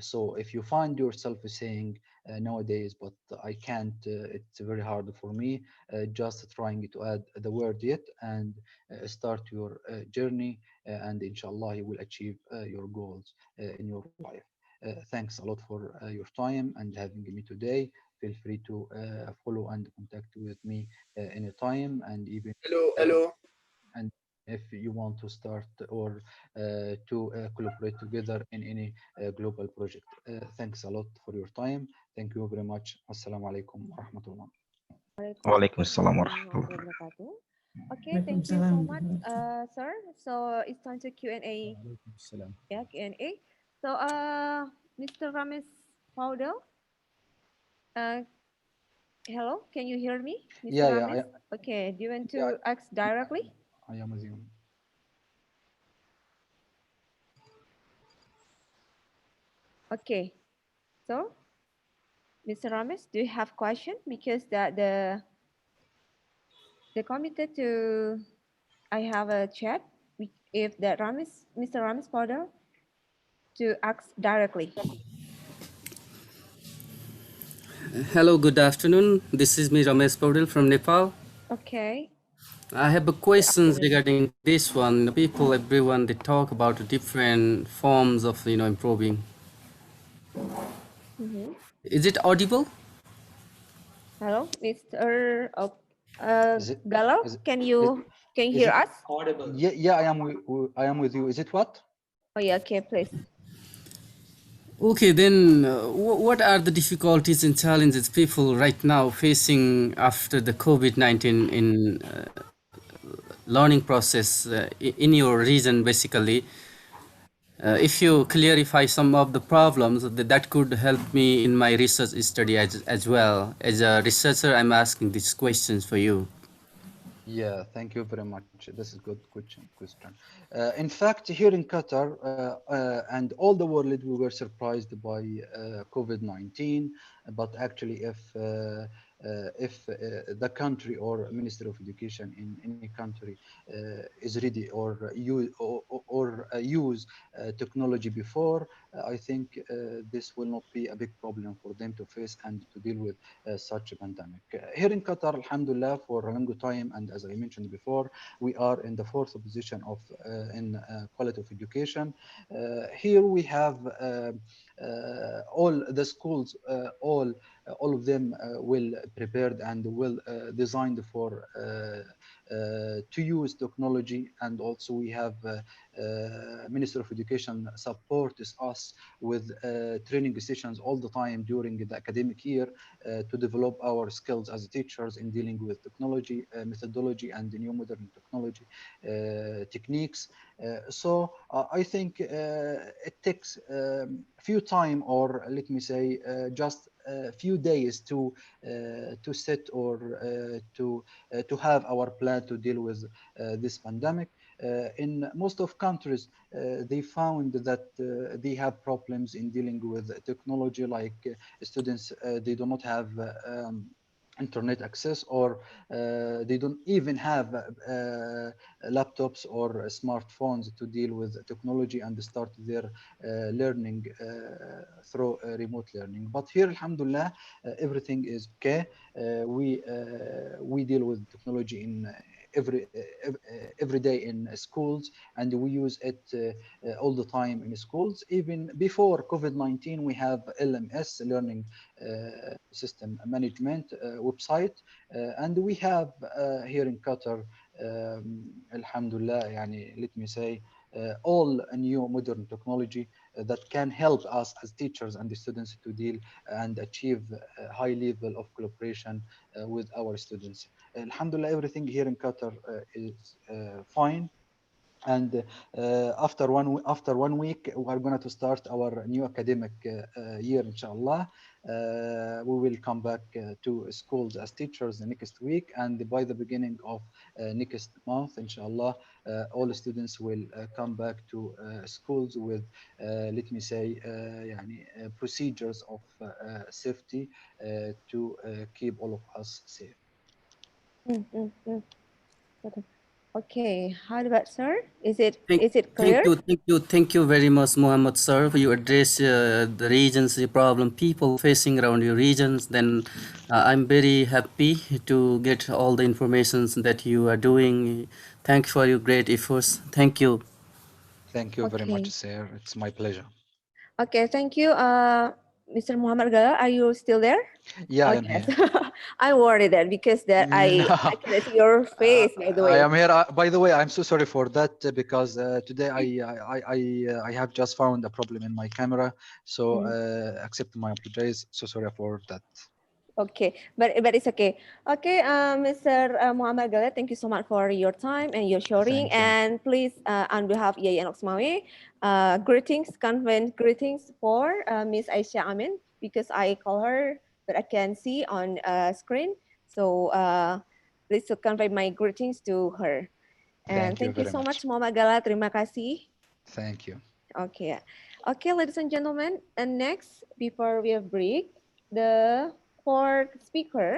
So if you find yourself saying nowadays, but I can't, it's very hard for me, just trying to add the word yet and start your journey, and inshallah you will achieve your goals in your life. Thanks a lot for your time and having me today. Feel free to follow and contact with me anytime, and even Hello. and if you want to start or to collaborate together in any global project. Thanks a lot for your time. Thank you very much. Assalamu alaikum wa rahmatullah. Waalaikumsalam warahmatullahi wabarakatuh. Okay, thank you so much, sir. So it's time to Q&A. Yeah, Q&A. So, Mr. Ramesh Powder, hello, can you hear me, Mr. Ramesh? Okay, do you want to ask directly? I am with you. Okay, so Mr. Ramesh, do you have question? Because the committed to, I have a chat if the Mr. Ramesh Powder to ask directly. Hello, good afternoon. This is me, Ramesh Paudel from Nepal. Okay. I have a questions regarding this one. People, everyone, they talk about different forms of, improving. Is it audible? Hello, Mr. Galau, can you hear us? Audible. Yeah, I am with you. Is it what? Oh yeah, okay, please. Okay, then what are the difficulties and challenges people right now facing after the COVID-19 in learning process in your region, basically? If you clarify some of the problems, that could help me in my research study as well. As a researcher, I'm asking these questions for you. Yeah, thank you very much. This is good question. In fact, here in Qatar and all the world, we were surprised by COVID-19. But actually, if the country or Ministry of Education in any country is ready or use technology before, I think this will not be a big problem for them to face and to deal with such a pandemic. Here in Qatar, alhamdulillah, for a long time, and as I mentioned before, we are in the fourth position of in quality of education. Here we have all the schools, all of them well prepared and well designed for to use technology, and also we have Ministry of Education supports us with training sessions all the time during the academic year to develop our skills as teachers in dealing with technology, methodology, and the new modern technology techniques. So I think it takes few time, or let me say just a few days to sit or to have our plan to deal with this pandemic. In most of countries, they found that they have problems in dealing with technology, like students they do not have internet access, or they don't even have laptops or smartphones to deal with technology and start their learning through remote learning. But here, alhamdulillah, everything is okay. We deal with technology in every day in schools, and we use it all the time in schools. Even before COVID-19, we have LMS, learning system management website, and we have here in Qatar, alhamdulillah, yani, let me say, all new modern technology that can help us as teachers and the students to deal and achieve a high level of collaboration with our students. Alhamdulillah, everything here in Qatar is fine. And after one week, we are going to start our new academic year, inshallah. We will come back to schools as teachers the next week, and by the beginning of next month, inshallah, all the students will come back to schools with, let me say, procedures of safety to keep all of us safe. Okay, how about sir? Is it clear? Thank you very much, Muhammad sir. You address the regions, the problem people facing around your regions. Then I'm very happy to get all the informations that you are doing. Thank you for your great efforts. Thank you. Thank you very much, sir. It's my pleasure. Okay, thank you, Mr. Muhammad Gala. Are you still there? Yeah, I am here. I'm worried that because that I cannot see your face, by the way. I am here. By the way, I'm so sorry for that because today I have just found a problem in my camera. So accept my apologies. So sorry for that. Okay, but it's okay. Okay, Mr. Muhammad Gala, thank you so much for your time and your sharing. And please, on behalf of IAIN LHOKSEUMAWE, greetings, convent greetings for Miss Aisha Amin, because I call her, but I can see on screen. So please convey my greetings to her. And thank you so much, Muhammad Gala. Terima kasih. Thank you. Okay, okay, ladies and gentlemen. And next, before we have break, the fourth speaker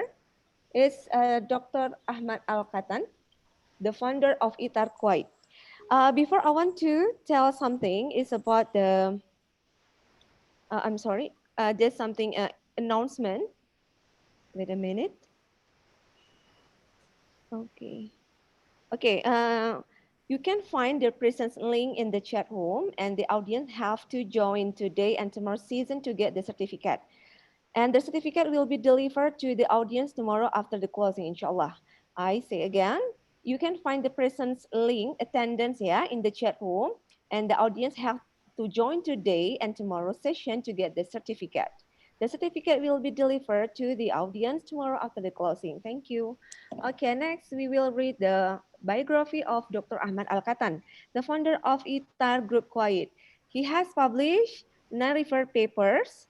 is Dr. Ahmad Al-Katan, the founder of ITAR Kuwait. Before I want to tell something is about the, I'm sorry, there's something, announcement. Wait a minute. Okay. Okay, you can find the presence link in the chat room, and the audience have to join today and tomorrow season to get the certificate. And the certificate will be delivered to the audience tomorrow after the closing, inshallah. I say again, you can find the presence link, attendance here in the chat room, and the audience have to join today and tomorrow session to get the certificate. The certificate will be delivered to the audience tomorrow after the closing. Thank you. Okay, next we will read the biography of Dr. Ahmad Al-Katan, the founder of ITAR Group Kuwait. He has published 9 referred papers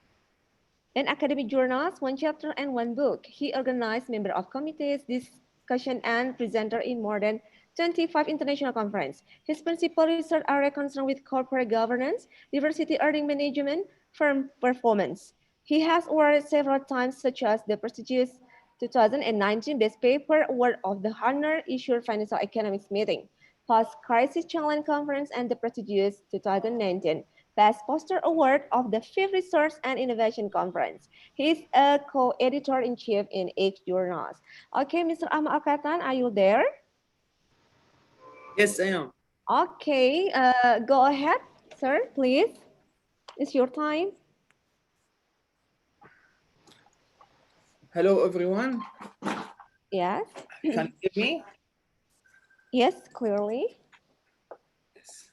in academic journals, 1 chapter and 1 book. He organized member of committees, discussion and presenter in more than 25 international conferences. His principal research area concerned with corporate governance, diversity earning management, firm performance. He has awarded several times, such as the prestigious 2019 Best Paper Award of the Honor Issued Financial Economics Meeting, Post-Crisis Challenge Conference, and the prestigious 2019 Best Poster Award of the 5th Research and Innovation Conference. He is a co-editor-in-chief in 8 journals. Okay, Mr. Ahmad Al-Katan, are you there? Yes, I am. Okay, go ahead, sir, please. It's your time. Hello, everyone. Yes. Can you hear me? Yes, clearly. Yes.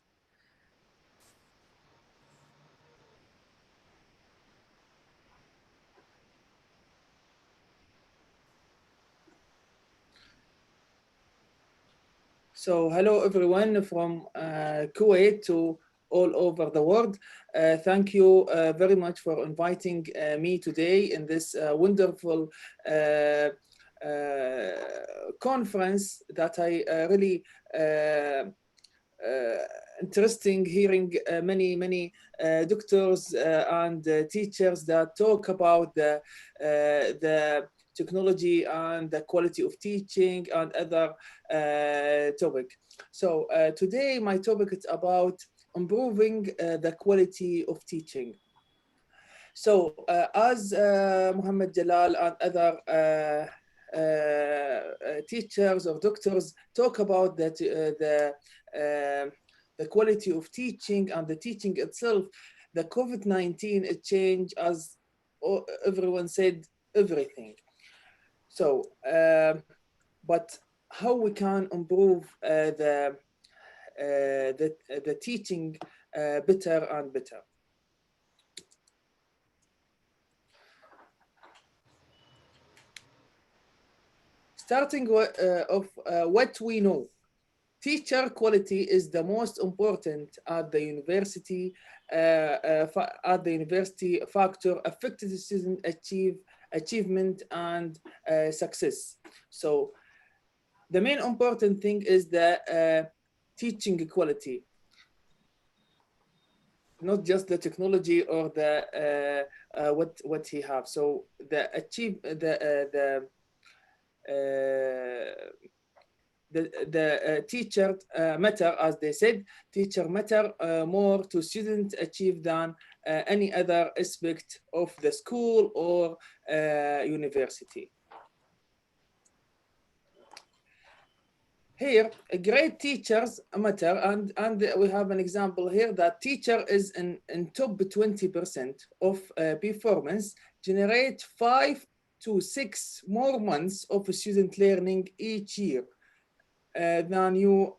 So hello everyone from Kuwait to all over the world. Thank you very much for inviting me today in this wonderful conference that I really interesting hearing many doctors and teachers that talk about the technology and the quality of teaching and other topic. So today my topic is about improving the quality of teaching. So as Muhammad Jalal and other teachers or doctors talk about that the quality of teaching and the teaching itself, the COVID-19 it changed, as everyone said, everything. So, but how we can improve the teaching better and better. Starting of what we know, teacher quality is the most important at the university. At the university, factor affected the student achievement and success. So the main important thing is the teaching quality, not just the technology or the what he have. So the teacher matter, as they said, teacher matter more to student achieve than any other aspect of the school or university. Here, great teachers matter, and we have an example here that teacher is in top 20% of performance, generate 5 to 6 more months of student learning each year than you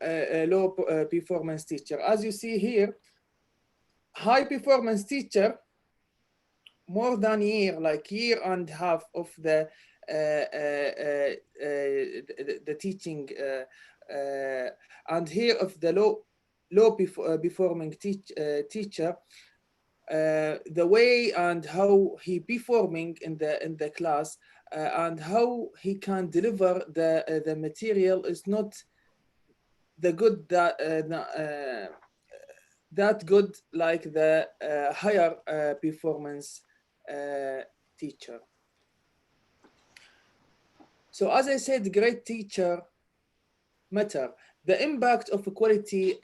low performance teacher. As you see here, high performance teacher more than year and a half of the teaching, and here of the low performing teacher, the way and how he performing in the class and how he can deliver the material is not the good that good like the higher performance teacher. So as I said, great teacher matter. The impact of quality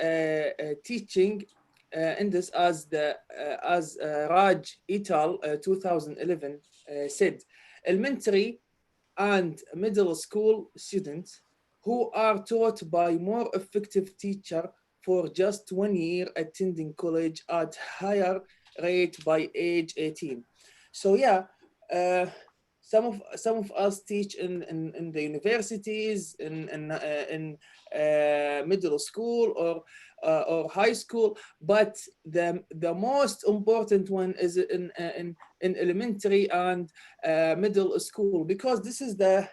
teaching in this, as Raj et al. 2011 said, elementary and middle school students who are taught by more effective teacher for just 1 year attending college at higher rate by age 18. So yeah, some of us teach in the universities, in middle school or high school, but the most important one is in elementary and middle school, because this is the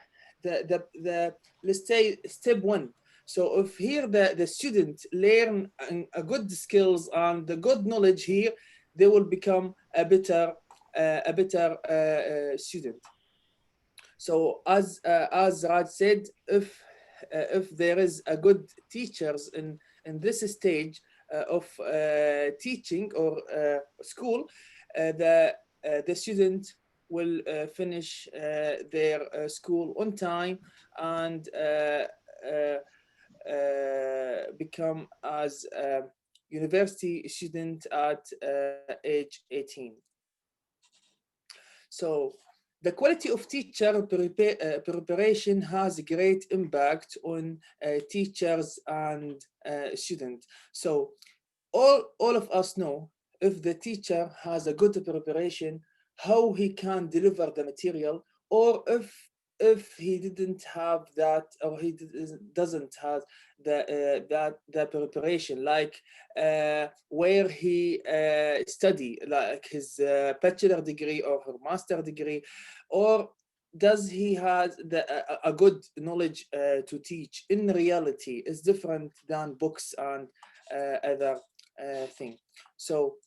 let's say step one. So if here the student learn a good skills and the good knowledge here, they will become a better student. So as Raj said, if there is a good teachers in this stage of teaching or school, the student will finish their school on time and become as a university student at age 18. So the quality of teacher preparation has a great impact on teachers and students. So all of us know, if the teacher has a good preparation, how he can deliver the material, or if he didn't have that, or he doesn't have the preparation, like where he study, like his bachelor degree or her master degree, or does he has a good knowledge to teach? In reality, is different than books and other thing. So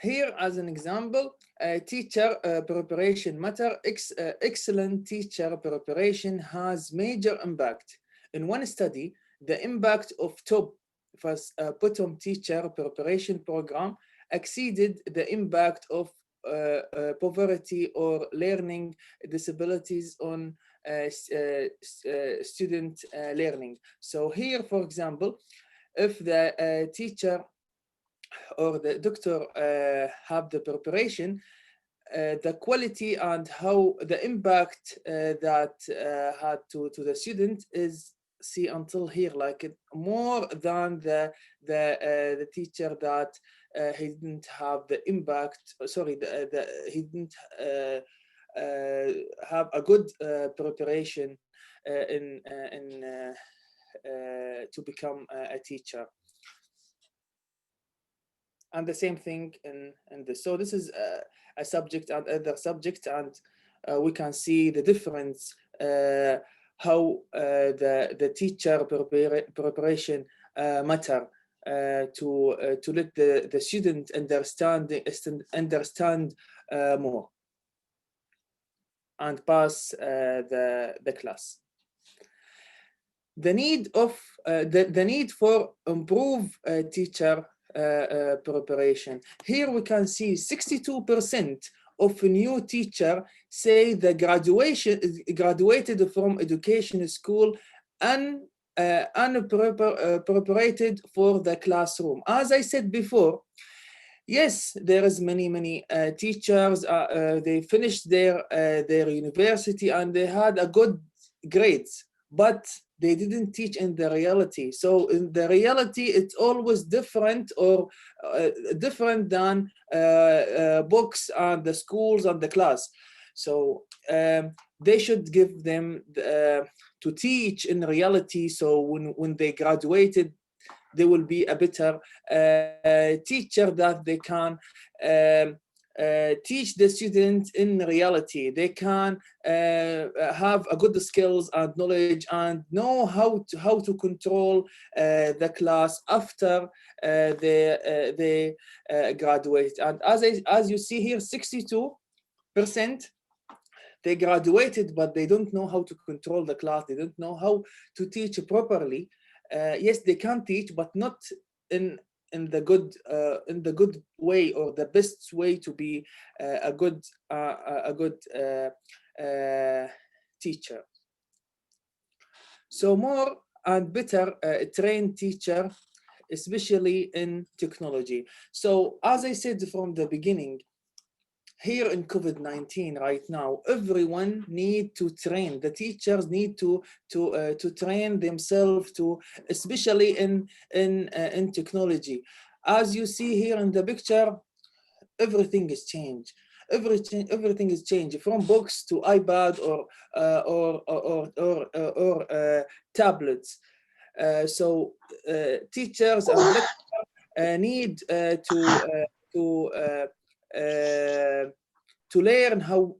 here, as an example, teacher preparation matter. Excellent teacher preparation has major impact. In one study, the impact of top bottom teacher preparation program exceeded the impact of poverty or learning disabilities on student learning. So here, for example, if the teacher or the doctor have the preparation, the quality and how the impact that had to the student is see until here, like it more than the teacher that he didn't have the impact. Sorry, he didn't have a good preparation to become a teacher. And the same thing in this. So this is a subject and other subject, and we can see the difference how the teacher preparation matter to let the student understand more and pass the class. The need for improve teacher preparation. Here we can see 62% of new teacher say the graduated from education school unprepared for the classroom. As I said before, yes, there is many teachers. They finished their university and they had a good grades, but they didn't teach in the reality. So in the reality, it's always different or different than books and the schools and the class. So they should give them to teach in reality. So when they graduated, they will be a better teacher that they can teach the students in reality. They can have a good skills and knowledge and know how to control the class after they graduate. And as you see here, 62% they graduated, but they don't know how to control the class. They don't know how to teach properly. Yes, they can teach, but not in the good way or the best way to be a good teacher. So more and better trained teacher, especially in technology. So as I said from the beginning, here in COVID-19 right now, everyone need to train. The teachers need to train themselves to, especially in technology. As you see here in the picture, everything is changed. Everything is changed from books to iPad or tablets. So teachers and lecturers need to learn how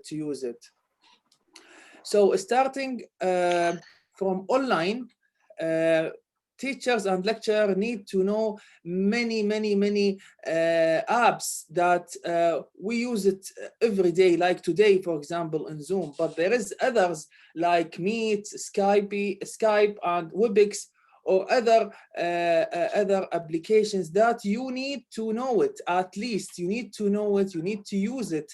to use it. So starting from online, teachers and lecturers need to know many apps that we use it every day, like today, for example, in Zoom. But there is others like Meet, Skype, and WebEx, or other applications that you need to know it. At least you need to know it, you need to use it.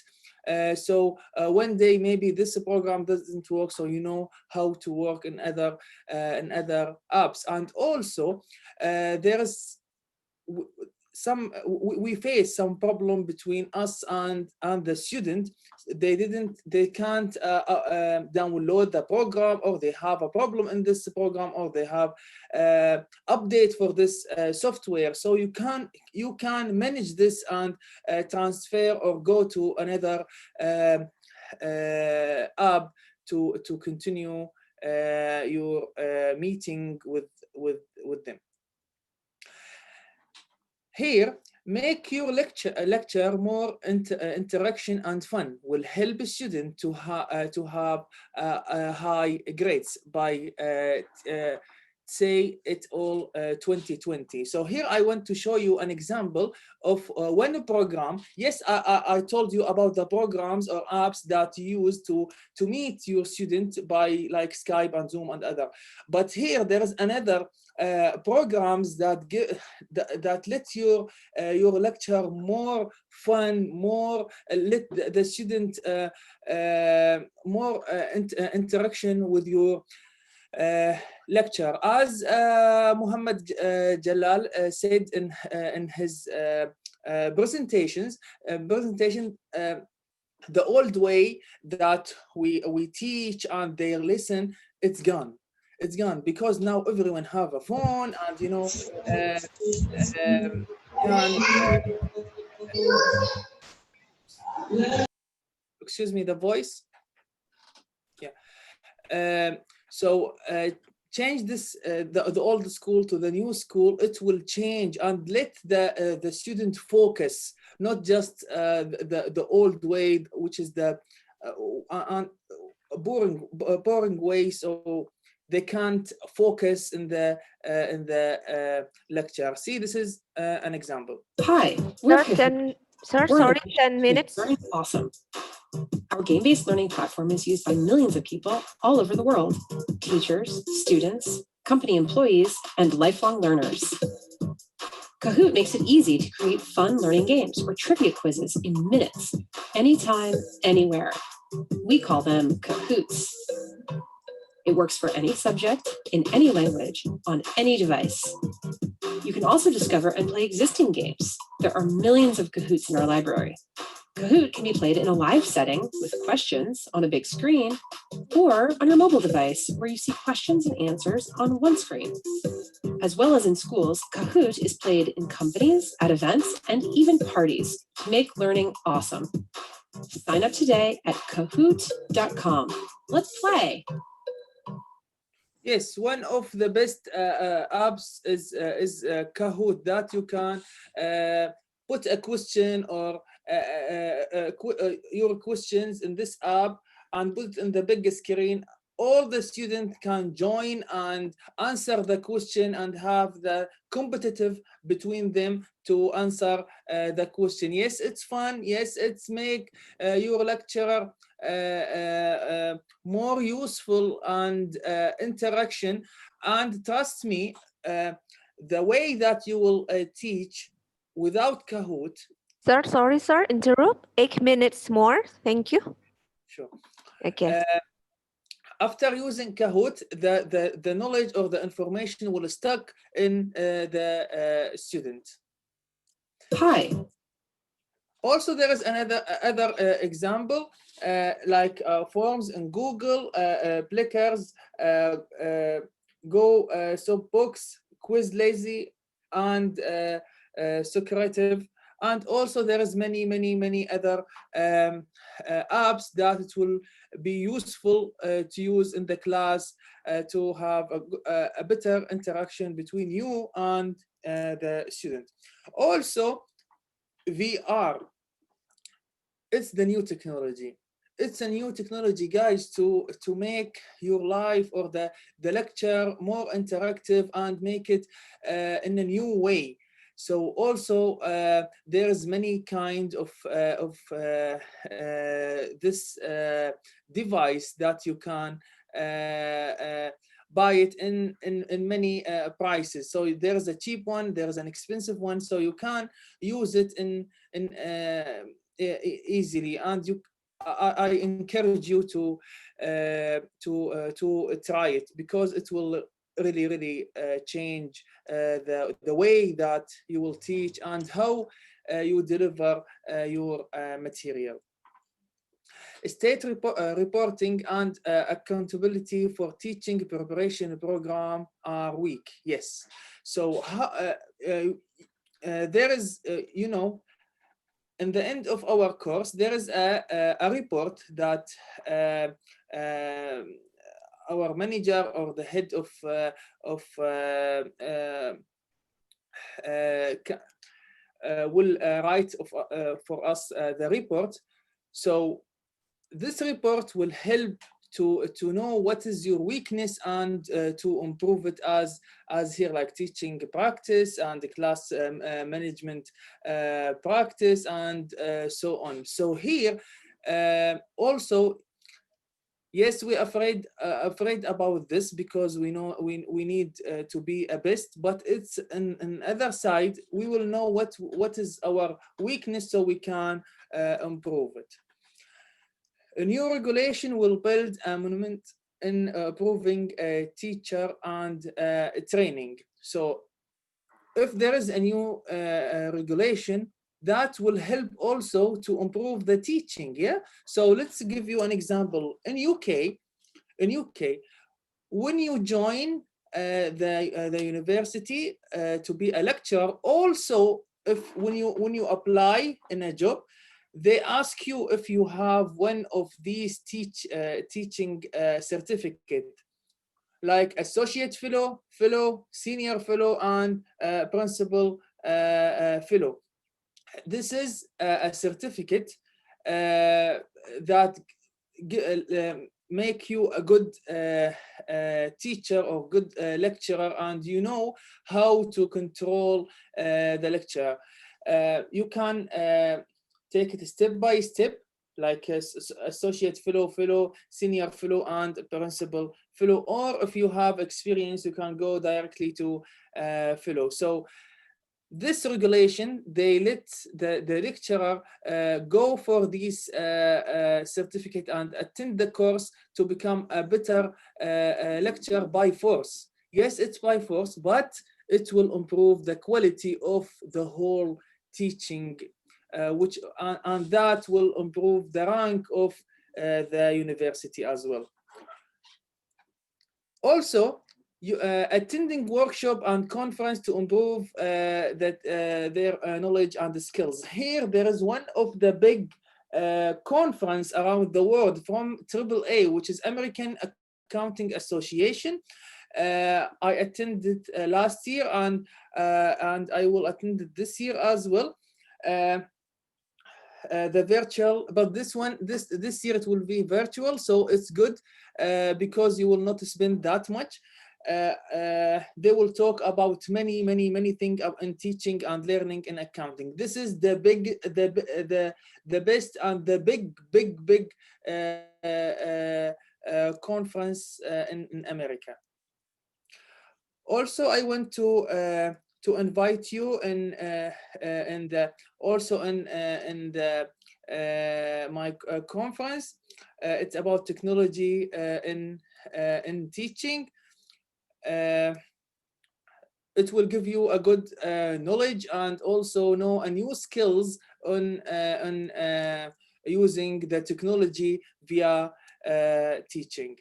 So one day maybe this program doesn't work, so you know how to work in other apps. And also there is we face some problem between us and the student. They can't download the program, or they have a problem in this program, or they have update for this software. So you can manage this and transfer or go to another app to continue your meeting with them. Here, Make your lecture more interaction and fun. Will help a student to have high grades by say it all 2020. So here I want to show you an example of when a program. Yes, I told you about the programs or apps that you use to meet your student by like Skype and Zoom and other. But here there is another programs that let your lecture more fun, more let the student more interaction with your lecture. As Muhammad Jalal said in his presentation, the old way that we teach and they listen, it's gone. It's gone because now everyone have a phone and you know excuse me, the voice. Yeah. So change this the old school to the new school. It will change and let the student focus, not just the old way, which is the boring way. So they can't focus in the lecture. See, this is an example. Hi, we're Kahoot. Sir, We're sorry, on 10 minutes. Learning Awesome. Our game-based learning platform is used by millions of people all over the world. Teachers, students, company employees, and lifelong learners. Kahoot makes it easy to create fun learning games or trivia quizzes in minutes, anytime, anywhere. We call them Kahoots. It works for any subject, in any language, on any device. You can also discover and play existing games. There are millions of Kahoots in our library. Kahoot can be played in a live setting with questions on a big screen, or on your mobile device where you see questions and answers on one screen. As well as in schools, Kahoot is played in companies, at events, and even parties to make learning awesome. Sign up today at kahoot.com. Let's play. Yes, one of the best apps is Kahoot, that you can put a question or your questions in this app and put it in the big screen. All the students can join and answer the question and have the competitive between them to answer the question. Yes, it's fun. Yes, it's make your lecturer more useful and interaction. And trust me, the way that you will teach without Kahoot. Sir, sorry, sir, interrupt. 8 minutes more. Thank you. Sure. Okay. After using Kahoot, the knowledge or the information will stuck in the student. Hi. Also, there is another example like forms in Google, Plickers, Go, Soapbox, Quizlazy, and Socrative. And also there is many other apps that it will be useful to use in the class to have a better interaction between you and the student. Also, VR, it's the new technology. It's a new technology, guys, to make your life or the lecture more interactive and make it in a new way. So also there is many kind of this device that you can buy it in many prices. So there is a cheap one, there is an expensive one, so you can use it in easily. And I encourage you to try it, because it will really change the way that you will teach and how you deliver your material. State reporting and accountability for teaching preparation program are weak. Yes. So there is, you know, in the end of our course, there is a report that our manager or the head of will write for us the report. So this report will help to know what is your weakness and to improve it as here, like teaching practice and class management practice and so on. So here also, yes, we're afraid about this because we know we need to be a best, but it's an other side. We will know what is our weakness so we can improve it. A new regulation will build a monument in improving teacher and training. So if there is a new regulation, that will help also to improve the teaching. Yeah. So let's give you an example. In UK, when you join the university to be a lecturer, also if when you apply in a job, they ask you if you have one of these teaching certificate, like associate fellow, senior fellow, and principal fellow. This is a certificate that make you a good teacher or good lecturer, and you know how to control the lecture. You can take it step by step, like associate fellow, senior fellow, and principal fellow. Or if you have experience, you can go directly to fellow. So this regulation, they let the lecturer go for this certificate and attend the course to become a better lecturer by force. Yes, it's by force, but it will improve the quality of the whole teaching, and that will improve the rank of the university as well. Also, attending workshop and conference to improve their knowledge and skills. Here, there is one of the big conference around the world from AAA, which is American Accounting Association. I attended last year, and I will attend it this year as well. The virtual, but this year it will be virtual, so it's good because you will not spend that much. They will talk about many things in teaching and learning in accounting. This is the best and the big conference in America. Also, I want to invite you in my conference. It's about technology in teaching. It will give you a good knowledge and also know a new skills on using the technology via teaching.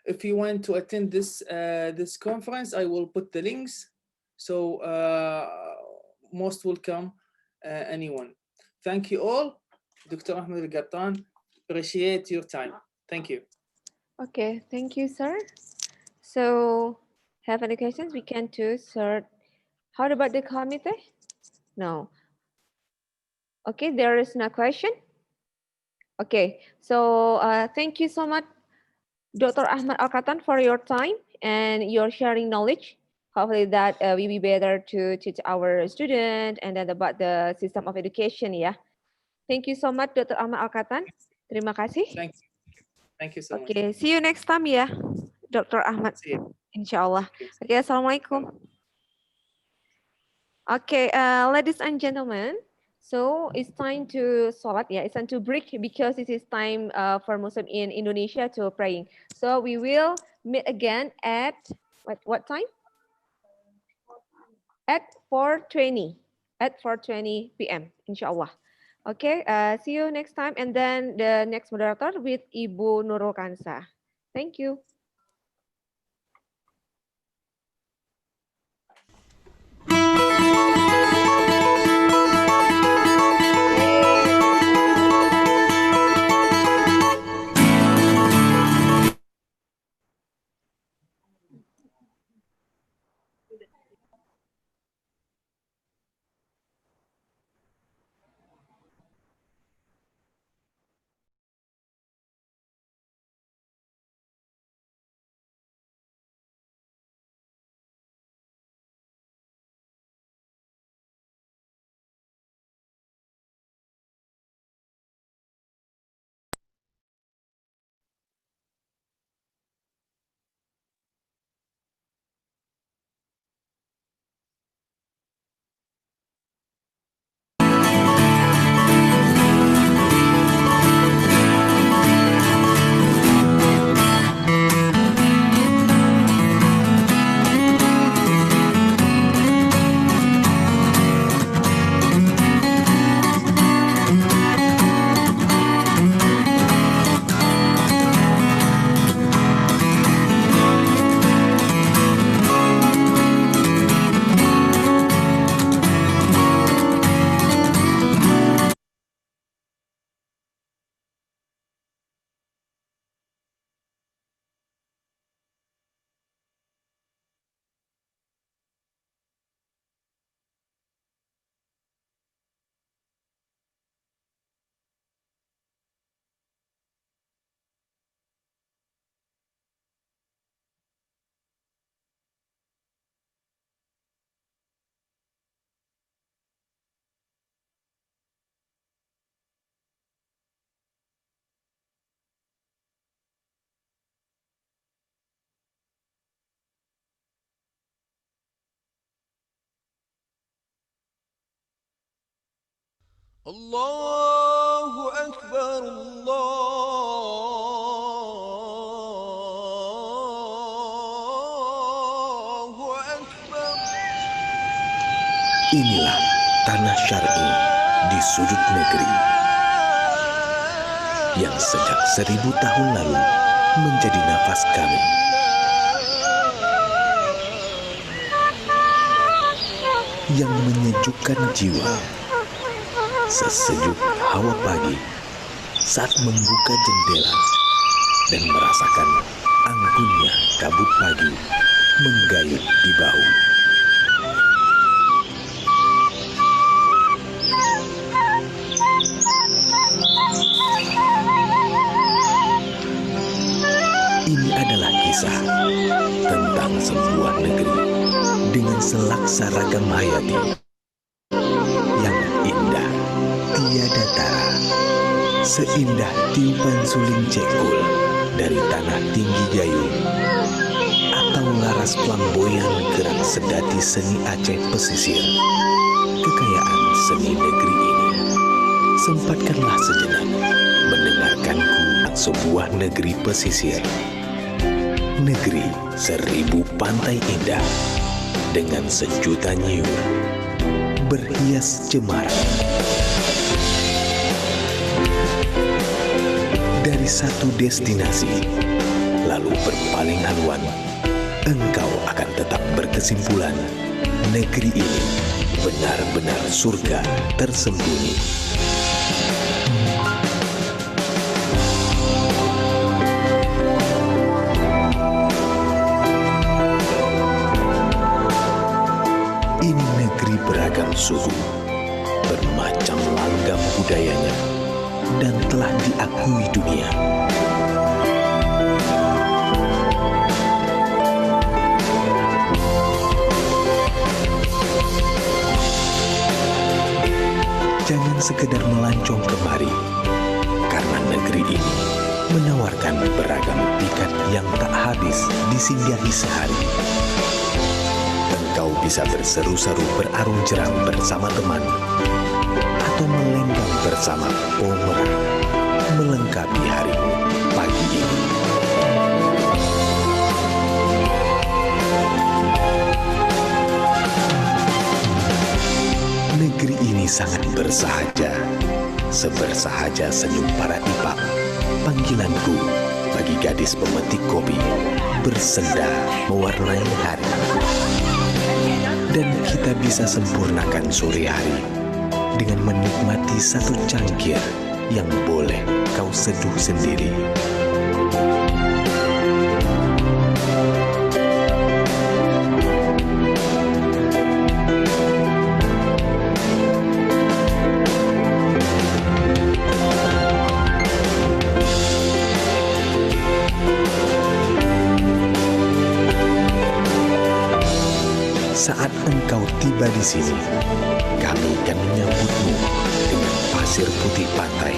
If you want to attend this conference, I will put the links. So most welcome, anyone. Thank you all. Dr. Ahmed Al-Gattan, appreciate your time. Thank you. Okay, thank you, sir. So, have any questions? We can do, sir. How about the committee? No. Okay, there is no question. Okay, so thank you so much, Dr. Ahmed Al-Gattan, for your time and your sharing knowledge. Hopefully that will be better to teach our student and then about the system of education. Yeah. Thank you so much, Dr. Ahmed Al-Gattan. Terima kasih. Thank you so much. Okay, see you next time ya, Dr. Ahmad. Inshallah. Okay, assalamualaikum. Okay, ladies and gentlemen, so it's time to salat. Yeah, it's time to break because it is time for Muslim in Indonesia to praying. So we will meet again at what time? At 4:20. At 4:20 p.m. Inshallah. Okay, see you next time. And then the next moderator with Ibu Nurul Kansa. Thank you. الله أكبر الله أكبر. Inilah tanah syar'i di sudut negeri yang sejak 1000 tahun lalu menjadi nafas kami. Yang menyejukkan jiwa, sesejuk hawa pagi saat membuka jendela dan merasakan anggunnya kabut pagi menggayut di bahu. Ini adalah kisah tentang sebuah negeri dengan selaksa ragam hayati yang indah tiada tara, seindah tiupan suling cekul dari tanah tinggi Gayo atau laras flamboyan gerak sedati seni Aceh pesisir. Kekayaan seni negeri ini, sempatkanlah sejenak mendengarkanku sebuah negeri pesisir, negeri 1000 pantai indah dengan sejuta nyiur berhias cemara. Dari satu destinasi lalu berpaling haluan, engkau akan tetap berkesimpulan negeri ini benar-benar surga tersembunyi. Ini negeri beragam suku, bermacam langgam budayanya, dan telah diakui dunia. Jangan sekedar melancong kemari, karena negeri ini menawarkan beragam pikat yang tak habis disinggahi sehari. Engkau bisa berseru-seru berarung jeram bersama teman, atau melenggang bersama pemerang melengkapi harimu pagi ini. Negeri ini sangat bersahaja, sebersahaja senyum para ipak, panggilanku bagi gadis pemetik kopi, bersenda mewarnai hari. Dan kita bisa sempurnakan sore hari dengan menikmati satu cangkir yang boleh kau seduh sendiri. Saat engkau tiba di sini, kami akan menyambutmu dengan pasir putih pantai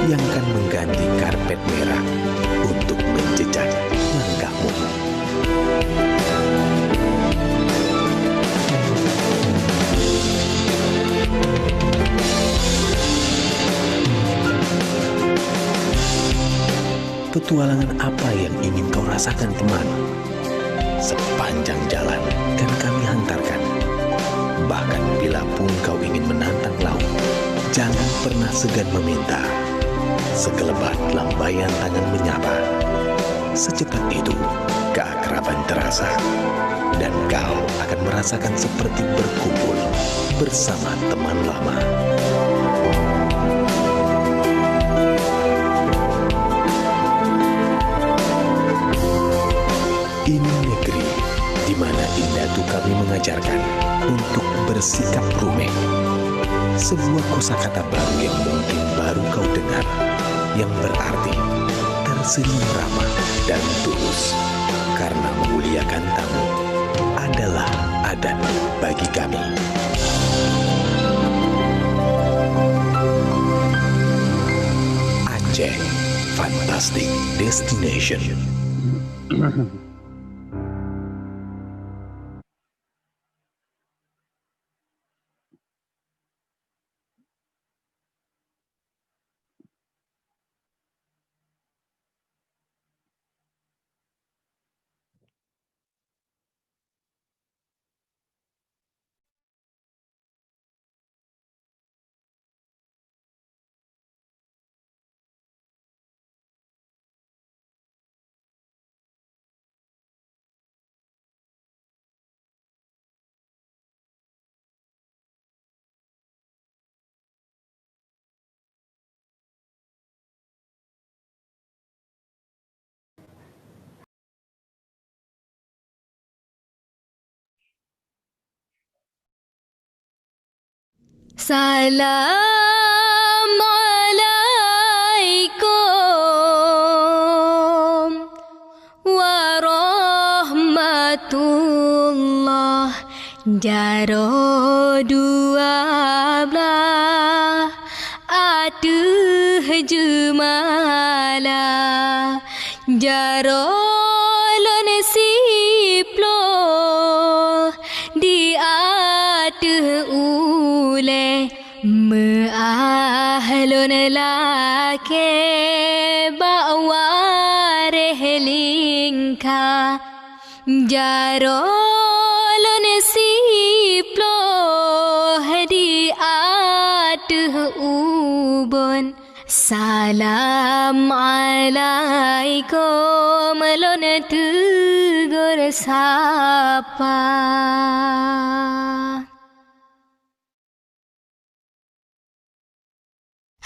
yang akan mengganti karpet merah untuk menjejak langkahmu. Petualangan apa yang ingin kau rasakan, teman? Sepanjang jalan kan kami hantarkan. Bahkan bila pun kau ingin menantang laut, jangan pernah segan meminta. Sekelebat lambaian tangan menyapa. Secepat itu keakraban terasa, dan kau akan merasakan seperti berkumpul bersama teman lama. Ini negeri di mana indatu kami mengajarkan untuk bersikap rumeh. Sebuah kosakata baru yang mungkin baru kau dengar, yang berarti tersenyum ramah dan tulus. Karena memuliakan tamu adalah adat bagi kami. Aceh, fantastic destination. Salam alaikum warahmatullah. Jaro dua belah atuh jumala. Jaro lon siplo di atuh ule meahlon lake bawa rehlingka. Jaro lon siplo di atuh ubon. Salam alaikum lon tegur sapa.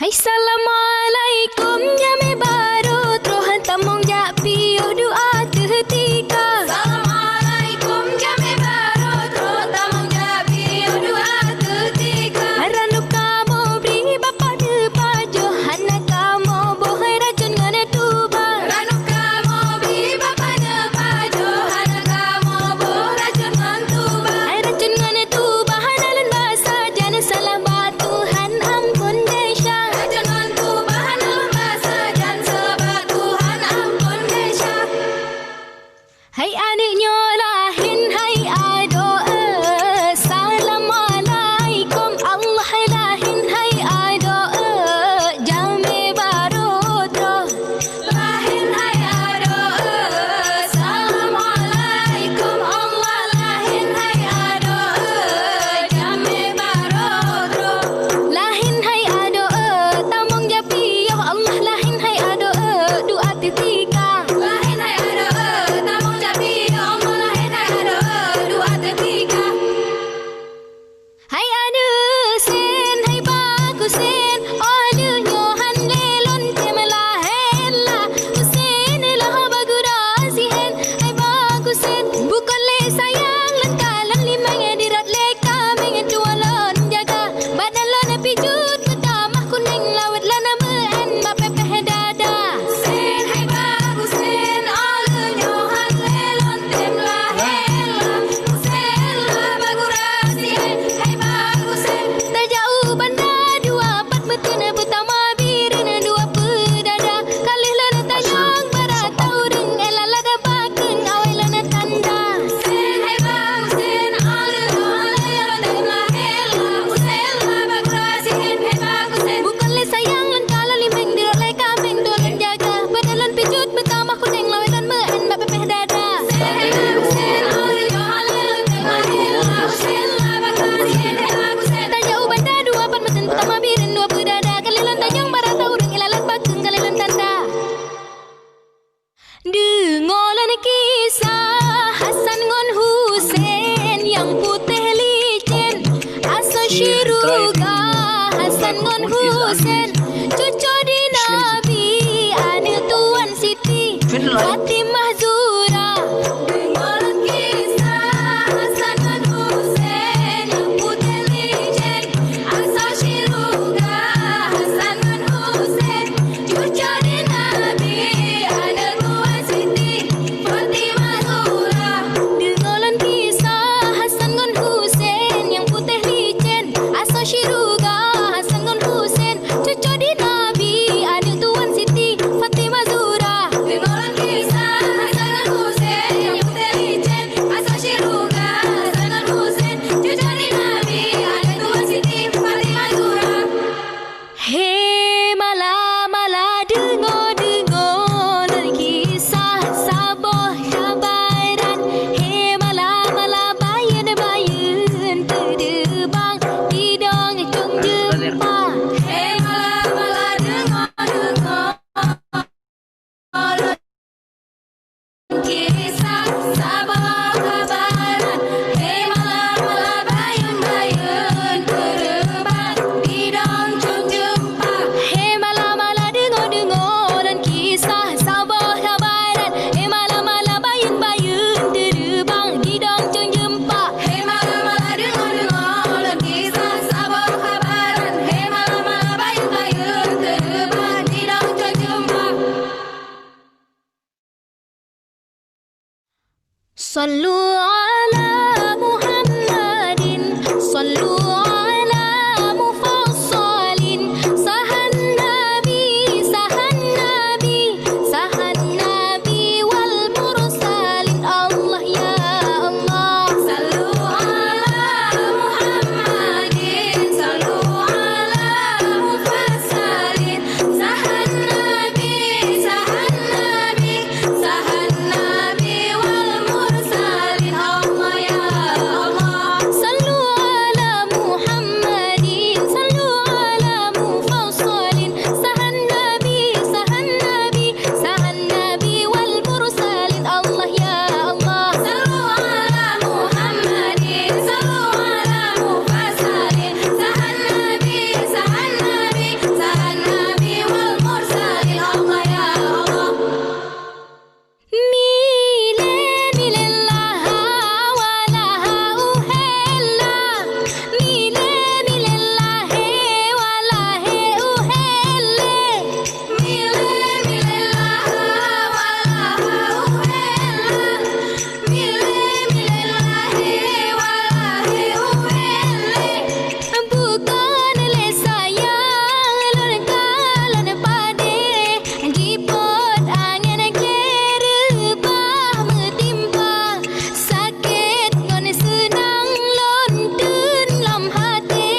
Hai salam alaikum jame baru trohan tamong jak piuh doa tehetika. Salam alaikum jame baru trohan tamong jak piuh doa tehetika. Ranu kamu beri bapa de pajo hana kamu bohai racun ngane tuba. Ranu kamu beri bapa de pajo hana kamu bohai racun ngan tuba. Hai racun ngane tuba hanalan basa jana salah batu han ampun desha. Racun ngan tuba hanalan basa jan salah batu han ampun desha. Hai adik nyolahin hai ado salam alaikum Allah lahin hai ado jame barotro lahin hai ado salam alaikum Allah lahin hai ado jame barotro lahin hai ado tamong japi yo Allah lahin hai ado doa titika lahin hai ado tamong japi yo Allah lahin hai ado doa titika. Hai adu sen hai baku sen alu nyohan lelon temela hella sen lah bagura sihen hai baku sen bukan le sayang lan kalan limang dirat leka mengen tualon jaga badalon pijut utamah kuning lawat lana men bapepeh dada sen hai baku sen alu nyohan lelon temela hella sen lah bagura sihen hai baku sen tajau banda dua pat betuna betama birina dua pedada kalih lana tajang baratau deng elalada bakeng awai lana tanda sen hai baku sen alu nyohan lelon temela hella sen lah bagura sihen hai baku sen bukan le sayang lan kala limeng dirot lai kameng dolan jaga badalan pijut betama kuning lawetan men bapepeh dada sen hai baku sen alu nyohan lelon temela hella sen lah bagura sihen hai baku sen tajau banda dua pat meten betama birin dua pedada kalilan tajang baratau deng elalat bakeng kalilan tanda. Dengolan kisah Hasan ngon Husein yang putih licin asa syiruga Hasan ngon Husein cucu di Nabi anak Tuan Siti Fatimah Zura. Dengolan kisah Hasan ngon Husein yang putih licin asa syiruga Hasan ngon Husein cucu di Nabi anak Tuan Siti Fatimah Zura. Dengolan kisah Hasan ngon Husein yang putih licin asa syiruga Hasan ngon Husein cucu di Nabi صلوا على محمد صلوا على مفصل سهى النبي سهى النبي سهى النبي والمرسلين الله يا الله صلوا على محمد صلوا على مفصل سهى النبي سهى النبي سهى النبي والمرسلين الله يا الله صلوا على محمد صلوا على مفصل سهى النبي سهى النبي سهى النبي والمرسلين الله يا الله صلوا على محمد صلوا على مفصل سهى النبي سهى النبي سهى النبي والمرسلين الله يا الله ميلي ميلي الله ولها أهلا ميلي ميلي الله وله أهلا ميلي ميلي الله ولها أهلا ميلي ميلي الله وله أهلا bukan le sayang lon kalan pade jipot angin gerebah metimpa sakit ngon senang lon tun lam hati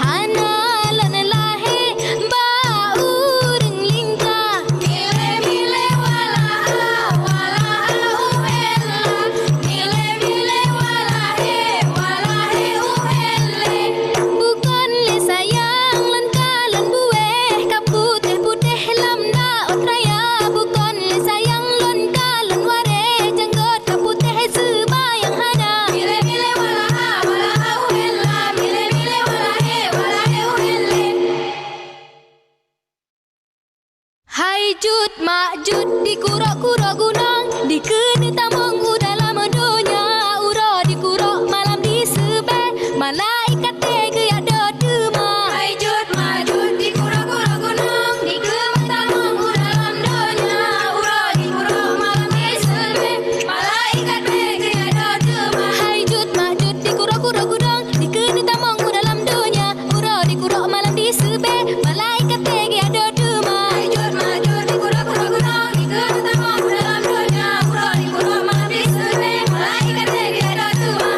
hana lon lahe bau reng lingka mile mile walaha walaha uhella mile mile walahe walahe uhelle bukan le sayang lan kalan bueh kaputeh putih lam daot raya bukan le sayang lon kalan wareh janggot kaputeh sebayang hana mile mile walaha walaha uhella mile mile walahe walahe uhelle hai jut mak jut di kuro-kuro gunung di kene tamong dalam dunia uro di kuro malam di sebe malaikat tege ada dema hai jut mak jut di kuro-kuro gunung di kene tamong dalam dunia uro di kuro malam di sebe malaikat tege ada dema hai jut mak jut di kuro-kuro gunung di kene tamong dalam dunia uro di kuro malam di sebe malaikat tege ada dema hai jut mak jut di kuro-kuro gunung di kene tamong dalam dunia uro di kuro malam di sebe malaikat tege ada dema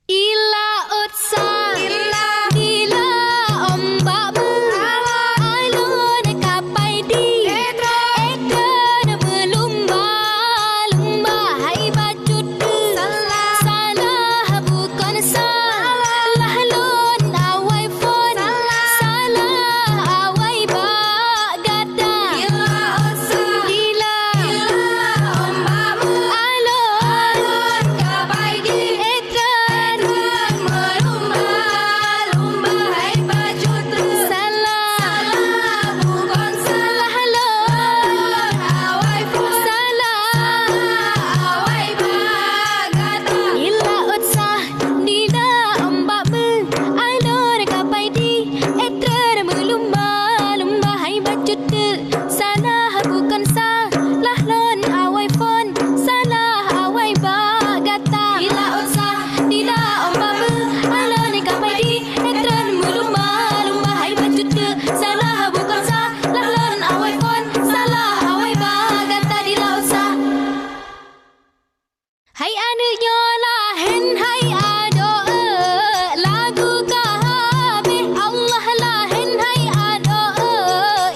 Ila utsa Dila ombak alun kapai di Eden melumba lumba hai bacut salah bukan salah lon awai fon salah awai bak gada Ila utsa Dila ombak alun kapai di Eden melumba lumba hai bacut salah bukan salah lon awai fon salah awai bak gada Ila utsa Dila ombak alun kapai di Eden melumba lumba hai bacut salah bukan salah lon awai fon salah awai bak gata Ila utsa Dila ombak alun kapai di Eden melumba lumba hai bacut salah bukan salah lon awai fon salah awai bak gata Dila utsa Hai anu nyolahin hai ado lagu kahabe Allah lahin hai ado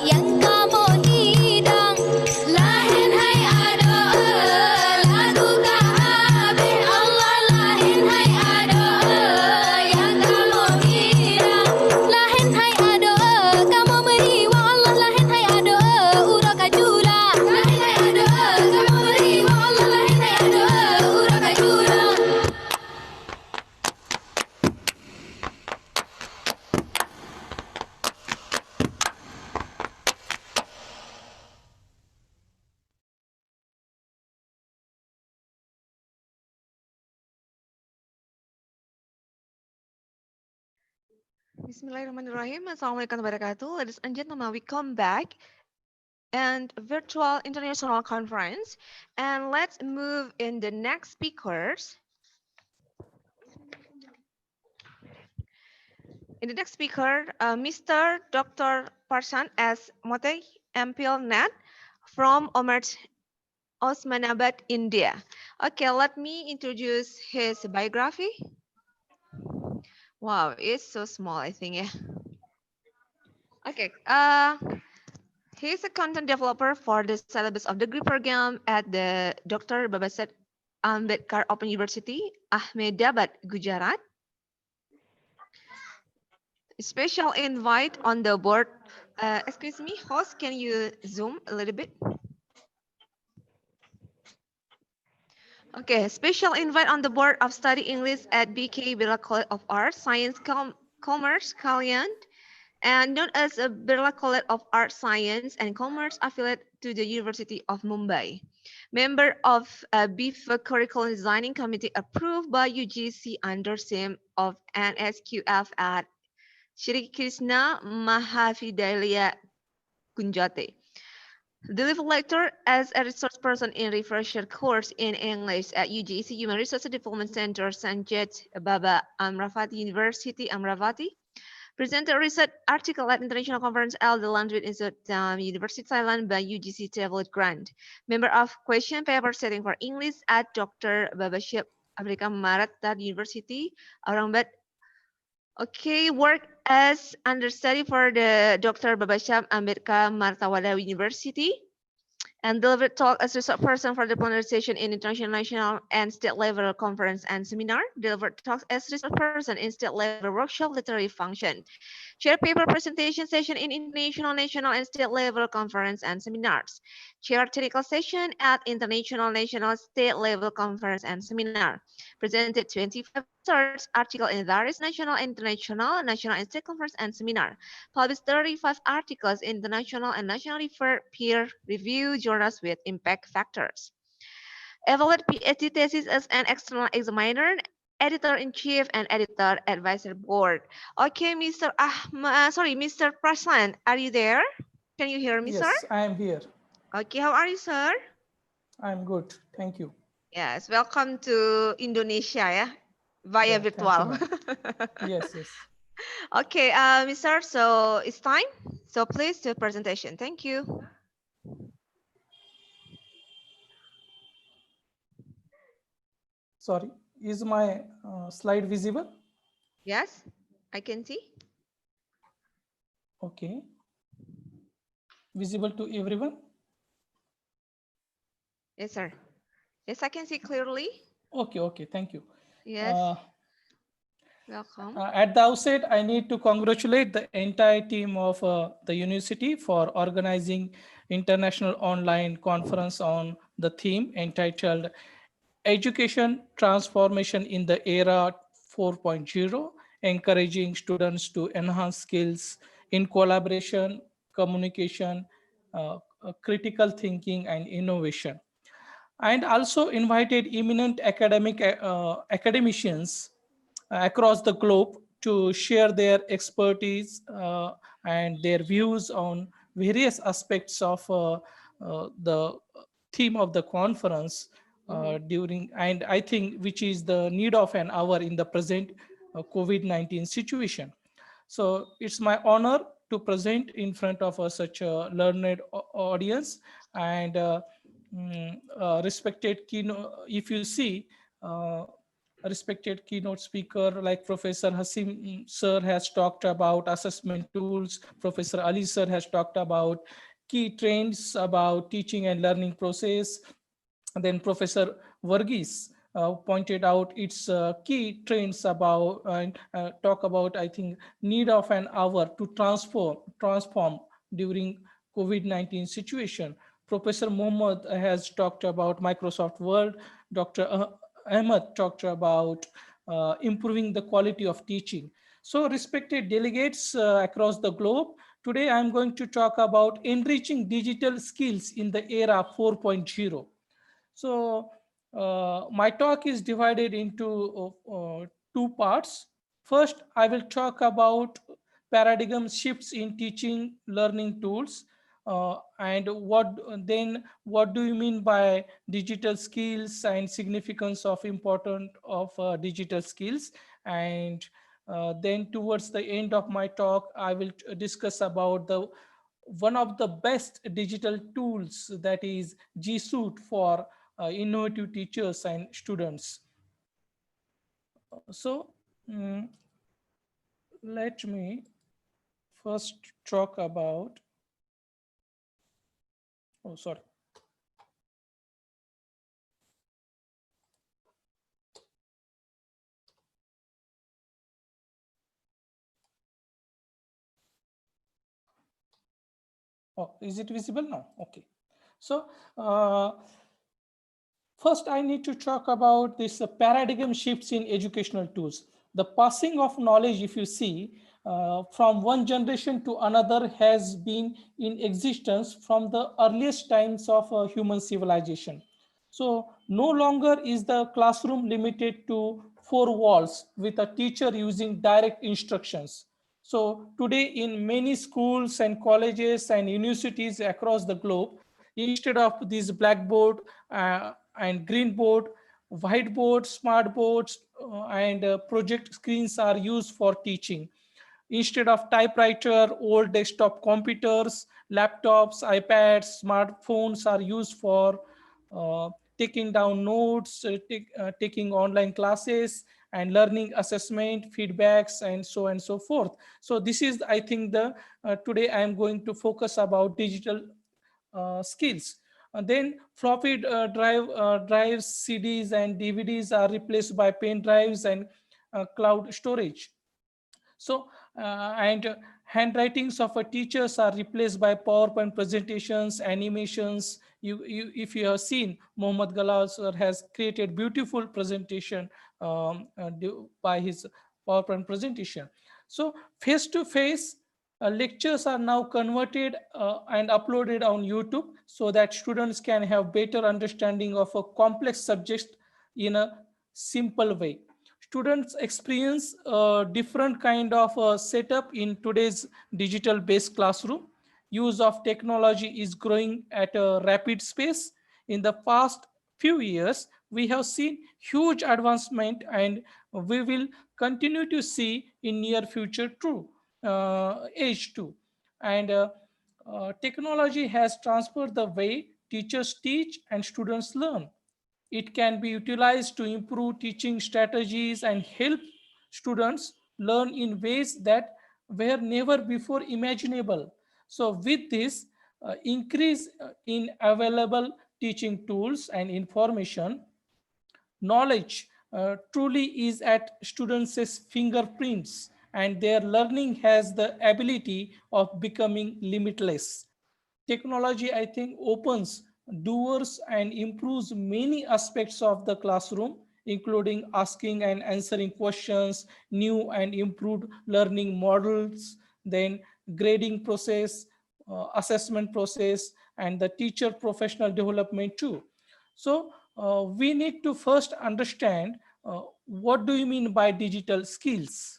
yang kamu hidang lahin hai ado lagu kahabe Allah lahin hai ado yang kamu hidang lahin hai ado kamu meriwa Allah lahin hai ado ura kajula lahin hai ado kamu meriwa Allah lahin hai ado ura kajula Bismillahirrahmanirrahim. Assalamualaikum warahmatullahi wabarakatuh. Ladies and gentlemen, we come back and virtual international conference. And let's move in the next speakers. In the next speaker, Mr. Dr. Parsan S. Motei, MPhil Net from Osmanabad, India. Okay, let me introduce his biography. Wow, it's so small, I think, yeah. Okay, he's a content developer for the syllabus of degree program at the Dr. Babasaheb Ambedkar Open University, Ahmedabad, Gujarat. Special invite on the board. Excuse me, host, can you zoom a little bit? Okay, special invite on the board of study English at BK Birla College of Arts, Science, Commerce, Kalyan, and known as a Birla College of Arts, Science and Commerce affiliate to the University of Mumbai. Member of BIFA Curriculum Designing Committee approved by UGC under SIM of NSQF at Shri Krishna Mahavidyalaya Kunjate. Deliver lecture as a resource person in refresher course in English at UGC Human Resource Development Center, Sanjay Baba Amravati University, Amravati. Present a research article at International Conference L. The Language Institute, University Thailand by UGC Tablet Grant. Member of question paper setting for English at Dr. Babasaheb Ambedkar Maratha University, Aurangabad. Okay, work as understudy for the Dr. Babasaheb Ambedkar Maratha University and delivered talk as resource person for the polarization in international, national, and state level conference and seminar. Delivered talks as resource person in state level workshop literary function. Chair paper presentation session in international, national, and state level conference and seminars. Chair technical session at international, national, state level conference and seminar. Presented 25 research articles in various national, international, national, and state conference and seminar. Published 35 articles in the national and national peer review journals with impact factors. Evaluate PhD thesis as an external examiner, editor-in-chief, and editor advisor board. Okay, Mr. Mr. Prashan, are you there? Can you hear me, sir? Yes, I am here. Okay, how are you, sir? I'm good, thank you. Yes, welcome to Indonesia, yeah, via virtual. Yes, yes. Okay, Mr. So it's time. So please do presentation. Thank you. Sorry, is my slide visible? Yes, I can see. Okay. Visible to everyone? Yes, sir. Yes, I can see clearly. Okay, okay, thank you. Yes. Welcome. At the outset, I need to congratulate the entire team of the university for organizing international online conference on the theme entitled Education Transformation in the Era 4.0, encouraging students to enhance skills in collaboration, communication, critical thinking, and innovation. And also invited eminent academicians across the globe to share their expertise and their views on various aspects of the theme of the conference during, and I think which is the need of an hour in the present COVID-19 situation. So it's my honor to present in front of such a learned audience and respected keynote. If you see, respected keynote speaker like Professor Hasim sir has talked about assessment tools. Professor Ali sir has talked about key trends about teaching and learning process. And then Professor Varghese pointed out its key trends about and talk about, I think, need of an hour to transform during COVID-19 situation. Professor Mohammed has talked about Microsoft Word. Dr. Ahmed talked about improving the quality of teaching. So respected delegates across the globe, today I'm going to talk about enriching digital skills in the era 4.0. So my talk is divided into two parts. First, I will talk about paradigm shifts in teaching learning tools. And what do you mean by digital skills and significance of important of digital skills? And then towards the end of my talk, I will discuss about the one of the best digital tools, that is G Suite for innovative teachers and students. So let me first talk about, oh sorry. Oh, is it visible now? Okay. So first, I need to talk about this paradigm shifts in educational tools. The passing of knowledge, if you see, from one generation to another has been in existence from the earliest times of human civilization. So no longer is the classroom limited to four walls with a teacher using direct instructions. So today in many schools and colleges and universities across the globe, instead of this blackboard and green board, whiteboard, smart boards, and project screens are used for teaching. Instead of typewriter, old desktop computers, laptops, iPads, smartphones are used for taking down notes, taking online classes, and learning assessment, feedbacks, and so on and so forth. So this is, I think, the today I am going to focus about digital skills. And then floppy drives, CDs, and DVDs are replaced by pen drives and cloud storage. So, and handwritings of teachers are replaced by PowerPoint presentations, animations. If you have seen, Mohammad Galal sir has created beautiful presentation by his PowerPoint presentation. So, face-to-face lectures are now converted and uploaded on YouTube so that students can have better understanding of a complex subject in a simple way. Students experience a different kind of setup in today's digital based classroom. Use of technology is growing at a rapid pace. In the past few years, we have seen huge advancement, and we will continue to see in near future too, age too. And technology has transformed the way teachers teach and students learn. It can be utilized to improve teaching strategies and help students learn in ways that were never before imaginable. So with this increase in available teaching tools and information, knowledge truly is at students' fingerprints, and their learning has the ability of becoming limitless. Technology, I think, opens doors and improves many aspects of the classroom, including asking and answering questions, new and improved learning models, then grading process, assessment process, and the teacher professional development too. So we need to first understand what do you mean by digital skills?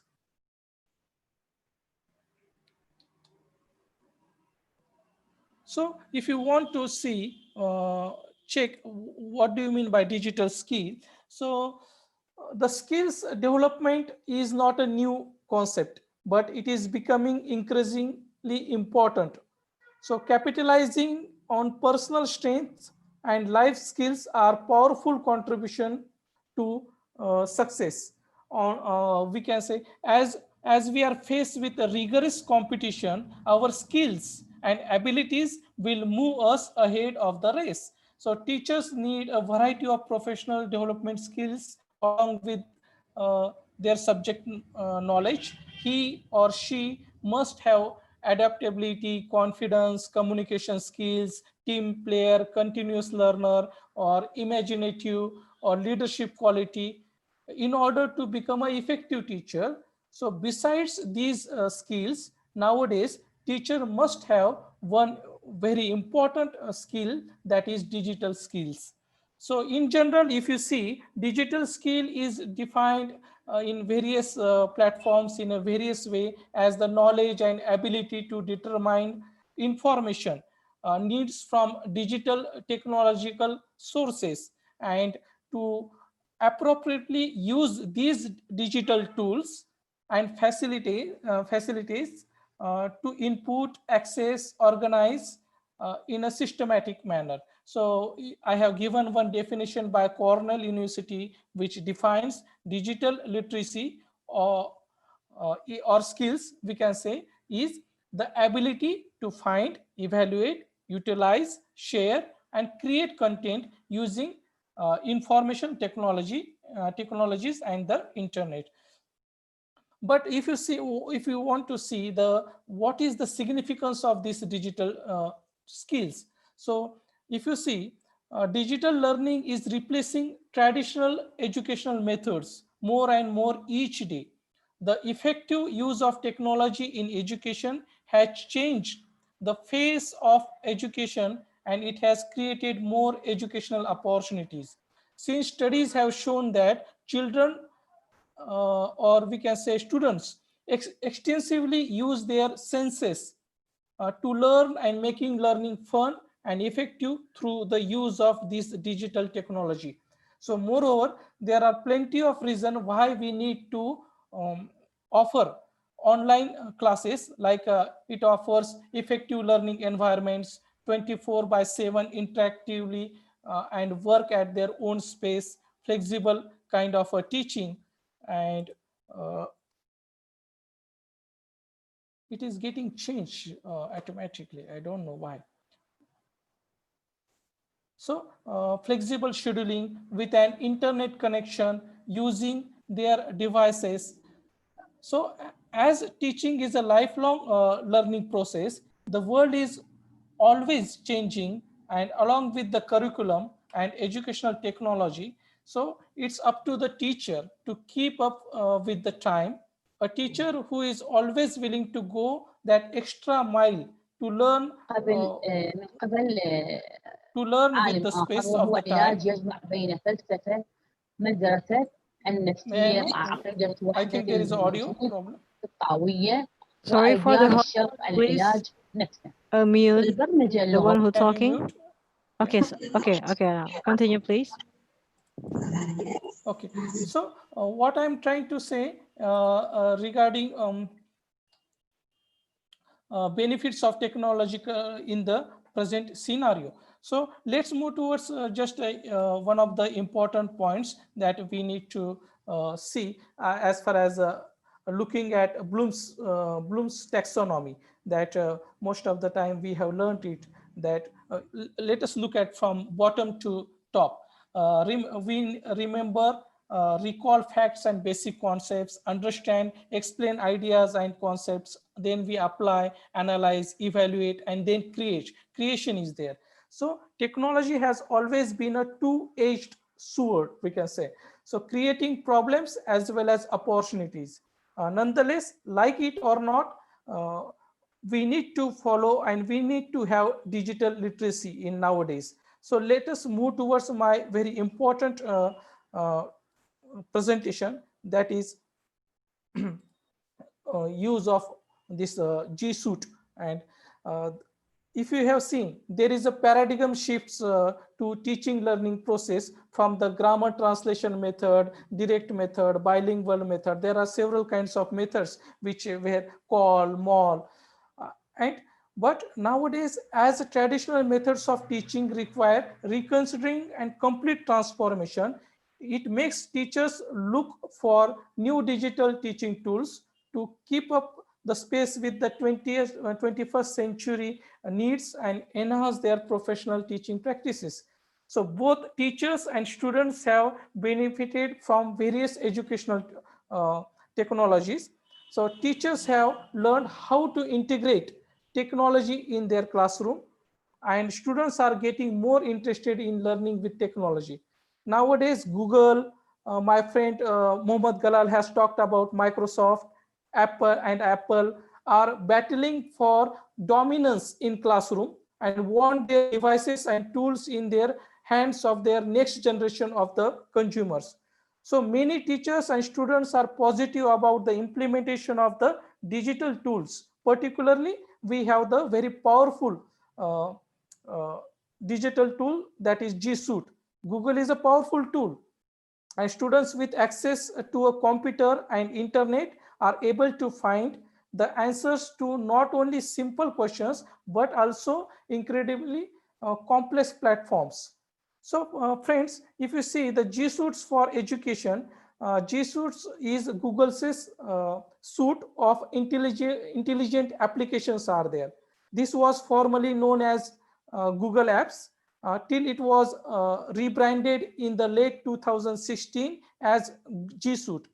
So if you want to see, check what do you mean by digital skill? So the skills development is not a new concept, but it is becoming increasingly important. So capitalizing on personal strengths and life skills are powerful contribution to success. We can say as we are faced with a rigorous competition, our skills and abilities will move us ahead of the race. So teachers need a variety of professional development skills along with their subject knowledge. He or she must have adaptability, confidence, communication skills, team player, continuous learner, or imaginative or leadership quality in order to become an effective teacher. So besides these skills, nowadays teacher must have one very important skill, that is digital skills. So in general, if you see, digital skill is defined in various platforms in a various way as the knowledge and ability to determine information needs from digital technological sources, and to appropriately use these digital tools and facilities to input, access, organize in a systematic manner. So I have given one definition by Cornell University, which defines digital literacy or skills, we can say, is the ability to find, evaluate, utilize, share, and create content using information technologies and the internet. But if you want to see what is the significance of these digital skills, so if you see, digital learning is replacing traditional educational methods more and more each day. The effective use of technology in education has changed the face of education, and it has created more educational opportunities. Since studies have shown that children, or we can say students, extensively use their senses to learn, and making learning fun and effective through the use of this digital technology. So moreover, there are plenty of reasons why we need to offer online classes, like it offers effective learning environments, 24/7 interactively, and work at their own space, flexible kind of a teaching, and it is getting changed automatically. I don't know why. So flexible scheduling with an internet connection using their devices. So as teaching is a lifelong learning process, the world is always changing, and along with the curriculum and educational technology. So it's up to the teacher to keep up with the time. A teacher who is always willing to go that extra mile to learn من قبل to learn with عالم the آخر space وهو of the time. علاج يجمع بين فلسفة مدرسة النفسية مع عقيدة I think there is وحدة audio الوجود problem. الطاوية Sorry for the وأديان host, الشرق please العلاج نفسه. mute والبرمجة the one who اللغوية talking. Okay, okay, continue please. Okay, so what I'm trying to say regarding benefits of technology in the present scenario. So let's move towards just one of the important points that we need to see as far as looking at Bloom's taxonomy, that most of the time we have learned it, that let us look at from bottom to top. We remember, recall facts and basic concepts, understand, explain ideas and concepts, then we apply, analyze, evaluate, and then create. Creation is there. So technology has always been a two-edged sword, we can say. So creating problems as well as opportunities. Nonetheless, like it or not, we need to follow and we need to have digital literacy in nowadays. So let us move towards my very important presentation, that is use of this G Suite. And if you have seen, there is a paradigm shifts to teaching learning process from the grammar translation method, direct method, bilingual method. There are several kinds of methods which were call, mall, but nowadays, as traditional methods of teaching require reconsidering and complete transformation, it makes teachers look for new digital teaching tools to keep up the space with the 21st century needs and enhance their professional teaching practices. So both teachers and students have benefited from various educational technologies. So teachers have learned how to integrate technology in their classroom, and students are getting more interested in learning with technology. Nowadays, Google, my friend Mohammad Galal has talked about Microsoft, Apple are battling for dominance in classroom and want their devices and tools in their hands of their next generation of the consumers. So many teachers and students are positive about the implementation of the digital tools. Particularly, we have the very powerful digital tool, that is G Suite. Google is a powerful tool, and students with access to a computer and internet are able to find the answers to not only simple questions but also incredibly complex platforms. So friends, if you see the G Suites for education, G Suites is Google's suite of intelligent applications are there. This was formerly known as Google Apps till it was rebranded in the late 2016 as G Suite.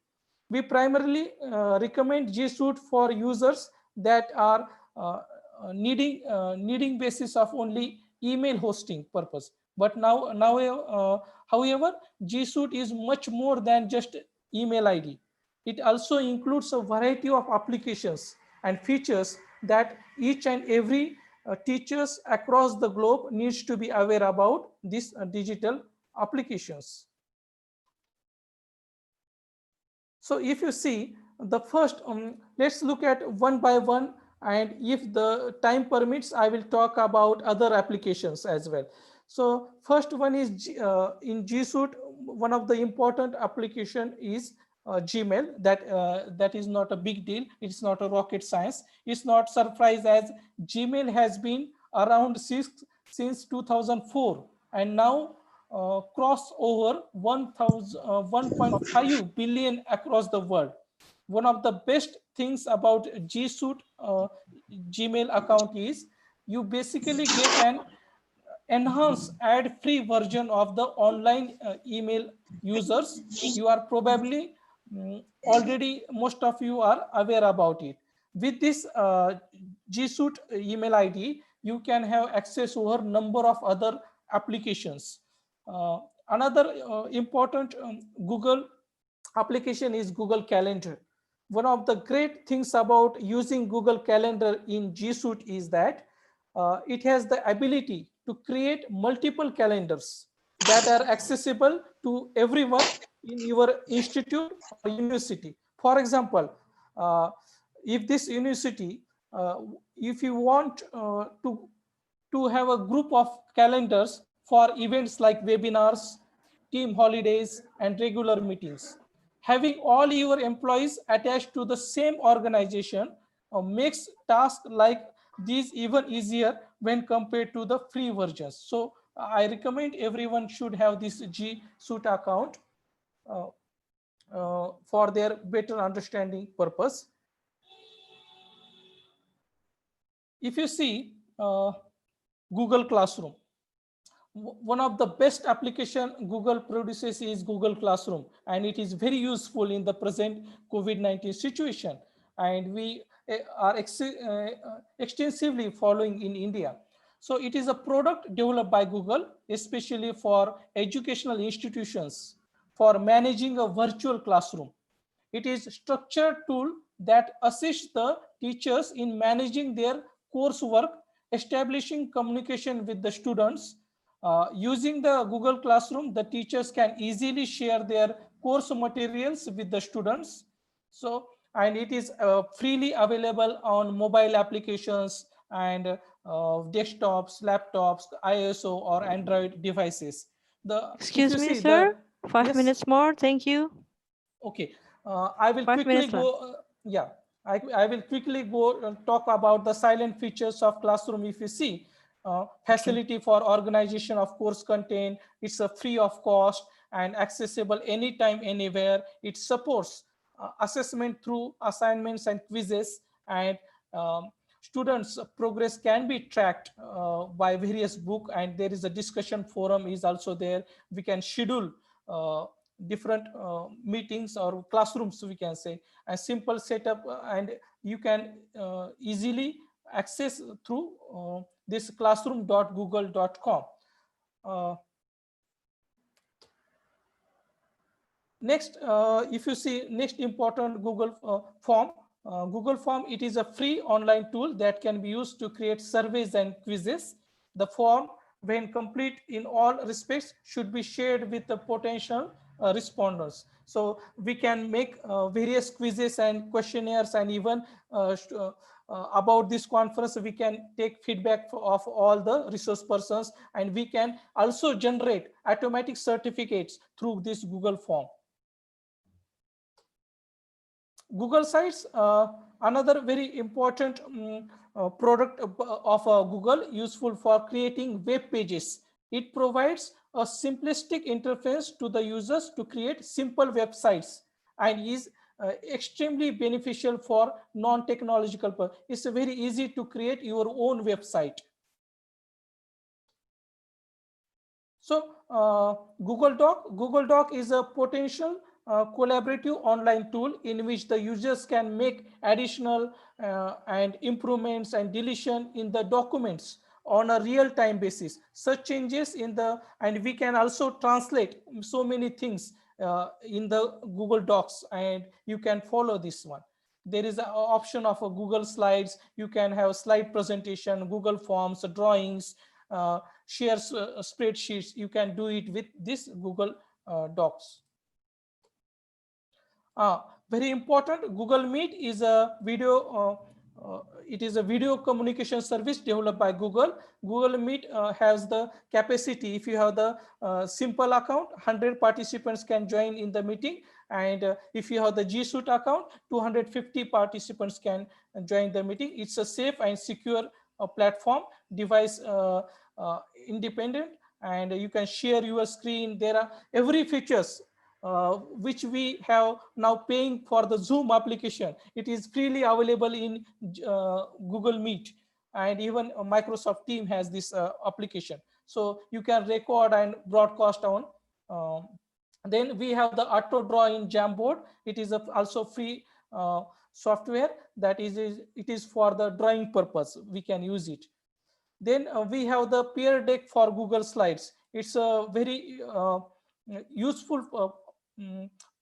We primarily recommend G Suite for users that are needing basis of only email hosting purpose. But however, G Suite is much more than just email ID. It also includes a variety of applications and features that each and every teachers across the globe needs to be aware about these digital applications. So if you see the first, let's look at one by one, and if the time permits, I will talk about other applications as well. So first one is in G Suite, one of the important application is Gmail. That is not a big deal. It's not a rocket science. It's not surprise as Gmail has been around since 2004, and now cross over 1.5 billion across the world. One of the best things about G Suite Gmail account is you basically get an enhanced ad-free version of the online email users. You are probably already, most of you are aware about it. With this G Suite email ID, you can have access over number of other applications. Another important Google application is Google Calendar. One of the great things about using Google Calendar in G Suite is that it has the ability to create multiple calendars that are accessible to everyone in your institute or university. For example, if this university, if you want to have a group of calendars for events like webinars, team holidays, and regular meetings, having all your employees attached to the same organization makes tasks like these even easier when compared to the free versions. So I recommend everyone should have this G Suite account for their better understanding purpose. If you see Google Classroom, one of the best application Google produces is Google Classroom, and it is very useful in the present COVID-19 situation, and we are extensively following in India. So it is a product developed by Google, especially for educational institutions for managing a virtual classroom. It is a structured tool that assists the teachers in managing their coursework, establishing communication with the students. Using the Google Classroom, the teachers can easily share their course materials with the students. So, and it is freely available on mobile applications and desktops, laptops, ISO or Android devices. Excuse me, sir. 5 minutes more. Thank you. Okay, I will quickly go. Yeah, I will quickly go talk about the silent features of Classroom. If you see, facility for organization of course content, it's a free of cost and accessible anytime, anywhere. It supports assessment through assignments and quizzes, and students' progress can be tracked by various books, and there is a discussion forum is also there. We can schedule different meetings or classrooms, we can say, a simple setup, and you can easily access through this classroom.google.com. Next, if you see next important Google Form. Google Form, it is a free online tool that can be used to create surveys and quizzes. The form when complete in all respects, should be shared with the potential respondents. So we can make various quizzes and questionnaires, and even about this conference, we can take feedback of all the resource persons, and we can also generate automatic certificates through this Google form. Google Sites, another very important product of Google, useful for creating web pages. It provides a simplistic interface to the users to create simple websites, and is extremely beneficial for non-technological. It's very easy to create your own website. So Google Doc is a potential collaborative online tool in which the users can make additional and improvements and deletion in the documents on a real-time basis. Such changes in the, and we can also translate so many things in the Google Docs, and you can follow this one. There is an option of a Google Slides. You can have slide presentation, Google Forms, drawings, share spreadsheets. You can do it with this Google Docs. Very important, Google Meet is a video, it is a video communication service developed by Google. Google Meet has the capacity, if you have the simple account, 100 participants can join in the meeting, and if you have the G Suite account, 250 participants can join the meeting. It's a safe and secure platform, device independent, and you can share your screen. There are every features which we have now paying for the Zoom application. It is freely available in Google Meet, and even Microsoft Team has this application. So you can record and broadcast on. Then we have the Auto Draw in Jamboard. It is also free software that it is for the drawing purpose. We can use it. Then we have the Peer Deck for Google Slides. It's a very useful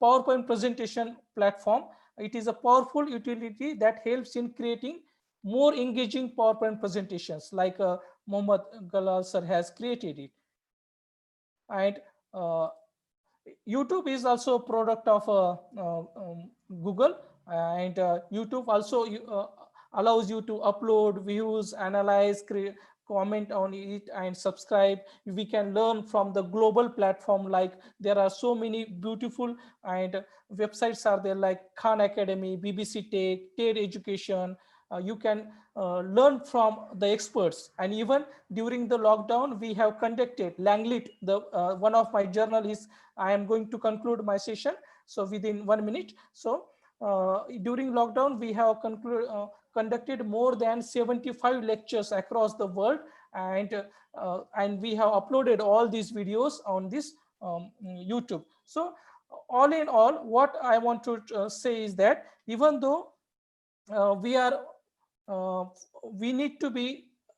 PowerPoint presentation platform. It is a powerful utility that helps in creating more engaging PowerPoint presentations, like Mohammed Galal sir has created it. And YouTube is also a product of Google, and YouTube also allows you to upload views, analyze, comment on it, and subscribe. We can learn from the global platform, like there are so many beautiful and websites are there, like Khan Academy, BBC Tech, TED Education. You can learn from the experts. And even during the lockdown, we have conducted Langlit, the one of my journalists. I am going to conclude my session, so within 1 minute. So during lockdown, we have conducted more than 75 lectures across the world, and we have uploaded all these videos on this YouTube. So all in all, what I want to say is that even though we need to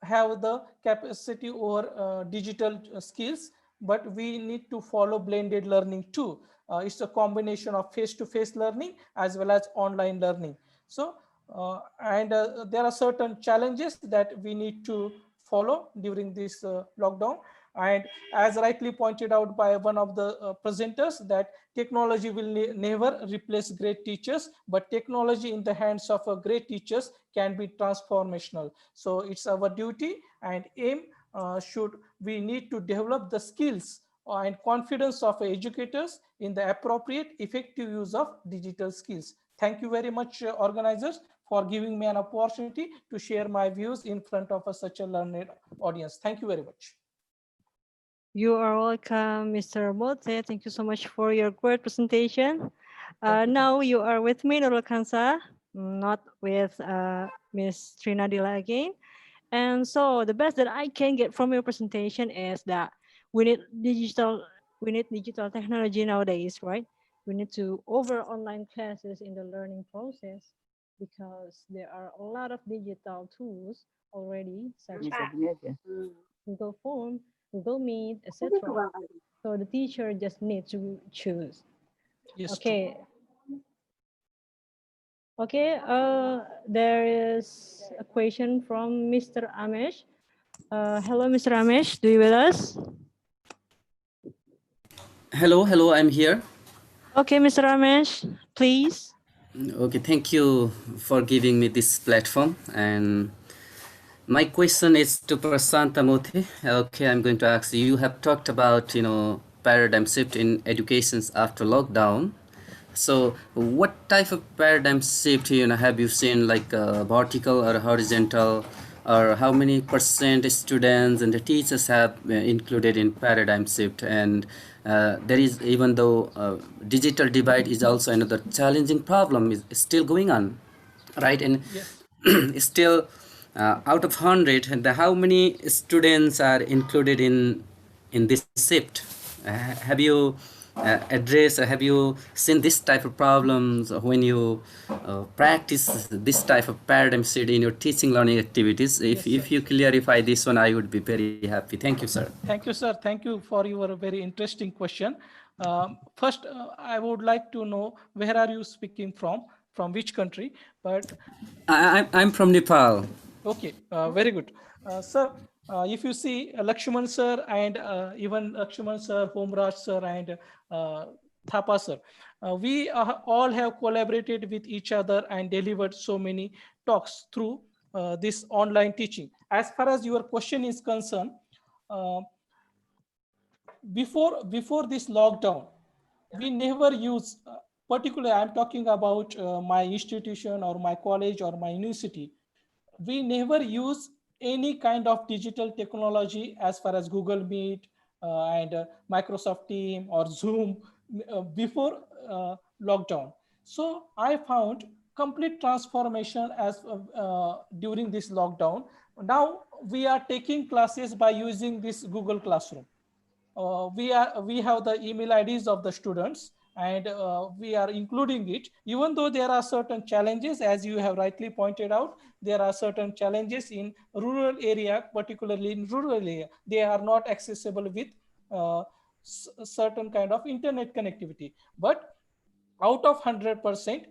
have the capacity over digital skills, but we need to follow blended learning too. It's a combination of face-to-face learning as well as online learning. So there are certain challenges that we need to follow during this lockdown. And as rightly pointed out by one of the presenters, that technology will never replace great teachers, but technology in the hands of great teachers can be transformational. So it's our duty and aim, we need to develop the skills and confidence of educators in the appropriate effective use of digital skills. Thank you very much, organizers, for giving me an opportunity to share my views in front of such a learned audience. Thank you very much. You are welcome, Mr. Bote. Thank you so much for your great presentation. Now you are with me, Nurul Kansa, not with Ms. Trinadila again. And so the best that I can get from your presentation is that we need digital technology nowadays, right? We need to over online classes in the learning process, because there are a lot of digital tools already, such as Google Form, Google Meet, etc. So the teacher just needs to choose. Yes. Okay. Okay. There is a question from Mr. Amesh. Hello, Mr. Ramesh, do you with us? Hello, I'm here. Okay, Mr. Ramesh, please. Okay, thank you for giving me this platform. And my question is to Prasanta Mothe. Okay, I'm going to ask you. You have talked about, paradigm shift in educations after lockdown. So what type of paradigm shift, have you seen, like vertical or horizontal, or how many percent students and the teachers have included in paradigm shift? And there is, even though digital divide is also another challenging problem, is still going on, right? And Yes. still, out of 100, how many students are included in this shift? Have you addressed, have you seen this type of problems when you practice this type of paradigm shift in your teaching learning activities? If you clarify this one, I would be very happy. Thank you, sir. Thank you, sir. Thank you for your very interesting question. First, I would like to know, where are you speaking from which country? But I'm from Nepal. okay, very good. Sir, if you see Lakshman sir and even Lakshman sir, Homraj sir and Thapa sir, we all have collaborated with each other and delivered so many talks through this online teaching. As far as your question is concerned, uh, before this lockdown, we never use, particularly I'm talking about my institution or my college or my university, we never use any kind of digital technology as far as Google Meet and Microsoft Team or Zoom before lockdown. So I found complete transformation as during this lockdown. Now we are taking classes by using this Google Classroom. We have the email IDs of the students, and we are including it, even though there are certain challenges, as you have rightly pointed out. There are certain challenges in rural area, particularly in rural area. They are not accessible with certain kind of internet connectivity. But out of 100%,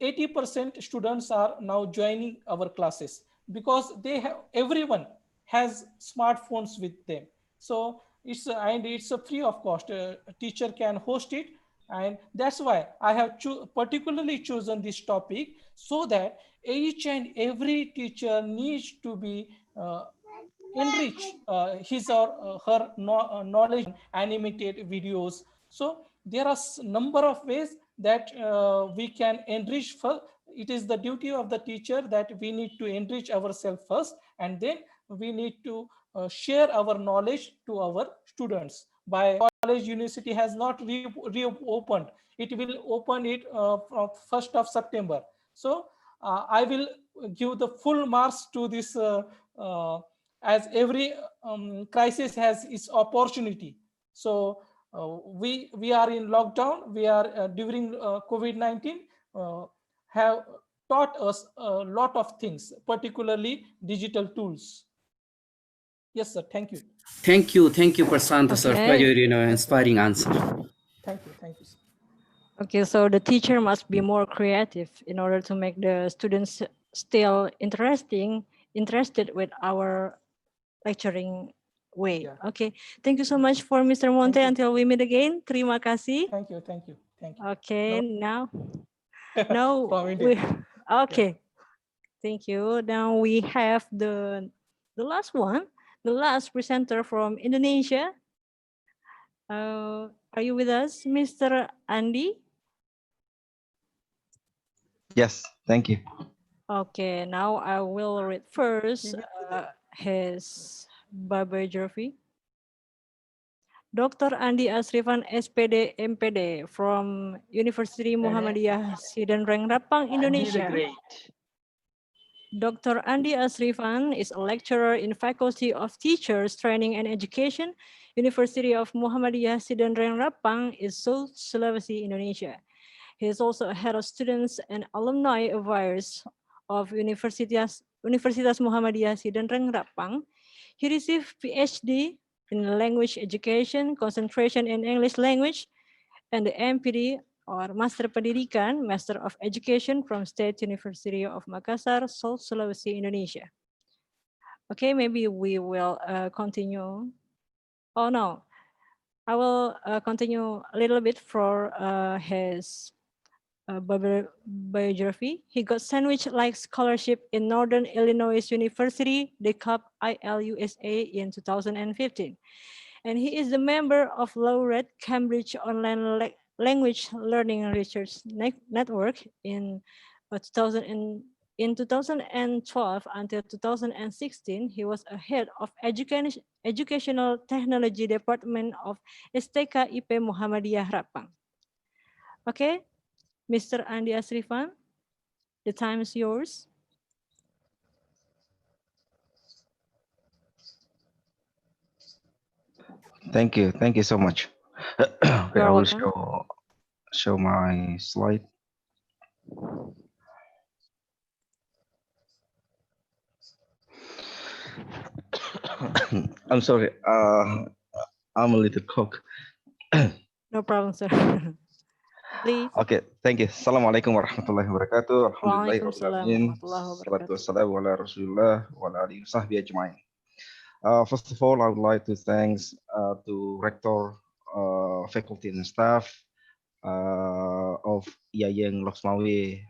80% students are now joining our classes because everyone has smartphones with them. So it's a free of cost. A teacher can host it, and that's why I have particularly chosen this topic, so that each and every teacher needs to be enrich his or her knowledge, animated videos. So there are number of ways that we can enrich. First, it is the duty of the teacher that we need to enrich ourselves first, and then we need to share our knowledge to our students. By college, university has not reopened. It will open it from 1st of September. So I will give the full marks to this, as every crisis has its opportunity. So we are in lockdown. We are during COVID-19 have taught us a lot of things, particularly digital tools. Yes, sir. Thank you. Thank you, Prasanta sir, for your inspiring answer. Thank you, sir. Okay, so the teacher must be more creative in order to make the students still interested with our lecturing way. Yeah. Okay, thank you so much for Mr. Monte. Until we meet again. Terima kasih. Thank you. Okay, now we okay. Thank you. Now we have the last one, the last presenter from Indonesia. Are you with us, Mr. Andi? Yes, thank you. Okay, now I will read first his biography. Dr. Andi Asrifan, SPD, MPD from University Muhammadiyah Sidanreng Rapang, Indonesia. Dr. Andi Asrifan is a lecturer in Faculty of Teachers, Training and Education, University of Muhammadiyah Sidanreng Rapang, South Sulawesi, Indonesia. He is also a head of students and alumni affairs of Universitas Muhammadiyah Sidanreng Rapang. He received PhD in language education, concentration in English language, and the MPD or Master Pendidikan, Master of Education from State University of Makassar, South Sulawesi, Indonesia. Okay, maybe we will continue. Oh no, I will continue a little bit for his biography. He got sandwich-like scholarship in Northern Illinois University, DeKalb, ILUSA in 2015. And he is the member of laureate Cambridge Online Language Learning Research Network in 2012 until 2016. He was a head of Educational Technology Department of STK IP Muhammadiyah Rapang. Okay, Mr. Andi Asrifan, the time is yours. Thank you so much. Okay, I will show my slide. I'm sorry, I'm a little cook. No problem, sir. Please. Okay, thank you. Assalamualaikum warahmatullahi wabarakatuh. Waalaikumsalam Alhamdulillahirrahmanirrahim. warahmatullahi Salatu wabarakatuh. wassalamu ala Rasulullah wa ala alihi wasahbihi ajma'in. First of all, I would like to thanks to rector, faculty and staff of IAIN LHOKSEUMAWE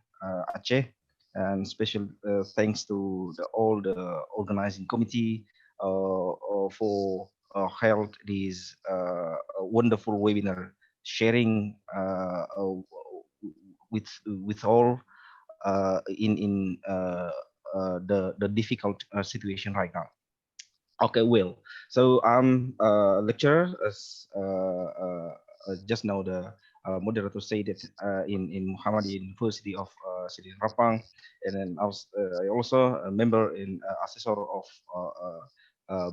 Aceh, and special thanks to all the organizing committee for held this wonderful webinar sharing with all in the difficult situation right now. Okay, well, so I'm a lecturer, as just now the moderator said that in Muhammadiyah University of City Rapang, and then I also a member in assessor of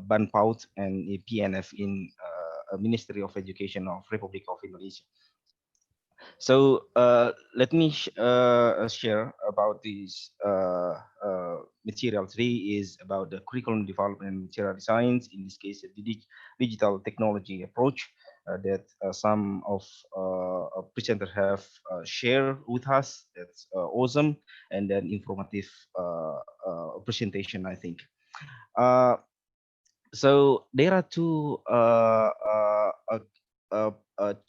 Banpaut and PNF in Ministry of Education of Republic of Indonesia. So let me share about this material today is about the curriculum development and material designs, in this case the digital technology approach that some of presenters have shared with us. That's awesome and then informative presentation, I think. So there are two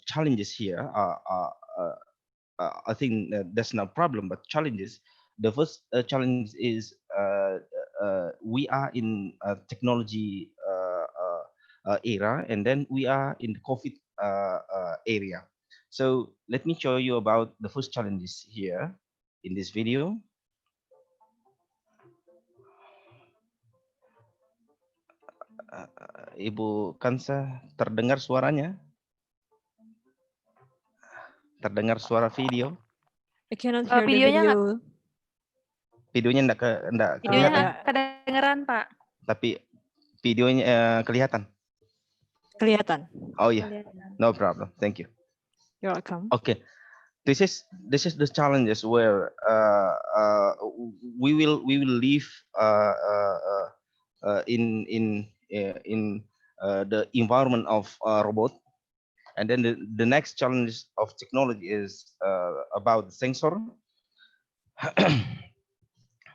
challenges here. I think that's no problem, but challenges. The first challenge is we are in a technology era, and then we are in the COVID area. So let me show you about the first challenges here in this video. Ibu Kansa, terdengar suaranya? Terdengar suara video? I cannot hear the Videonya video. Videonya enggak Videonya kelihatan, kedengeran, Pak. tapi videonya kelihatan. Kelihatan. Oh yeah, no problem. Thank you. You're welcome. Okay, this is the challenges where we will live in the environment of robot, and then the next challenge of technology is about the sensor,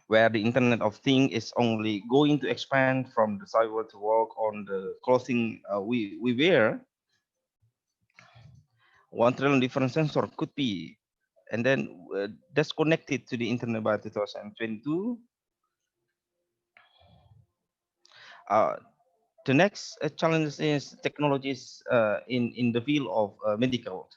where the Internet of Things is only going to expand from the cyber to work on the clothing we wear. 1 trillion different sensor could be, and then that's connected to the internet by 2022. The next challenge is technologies in the field of medical.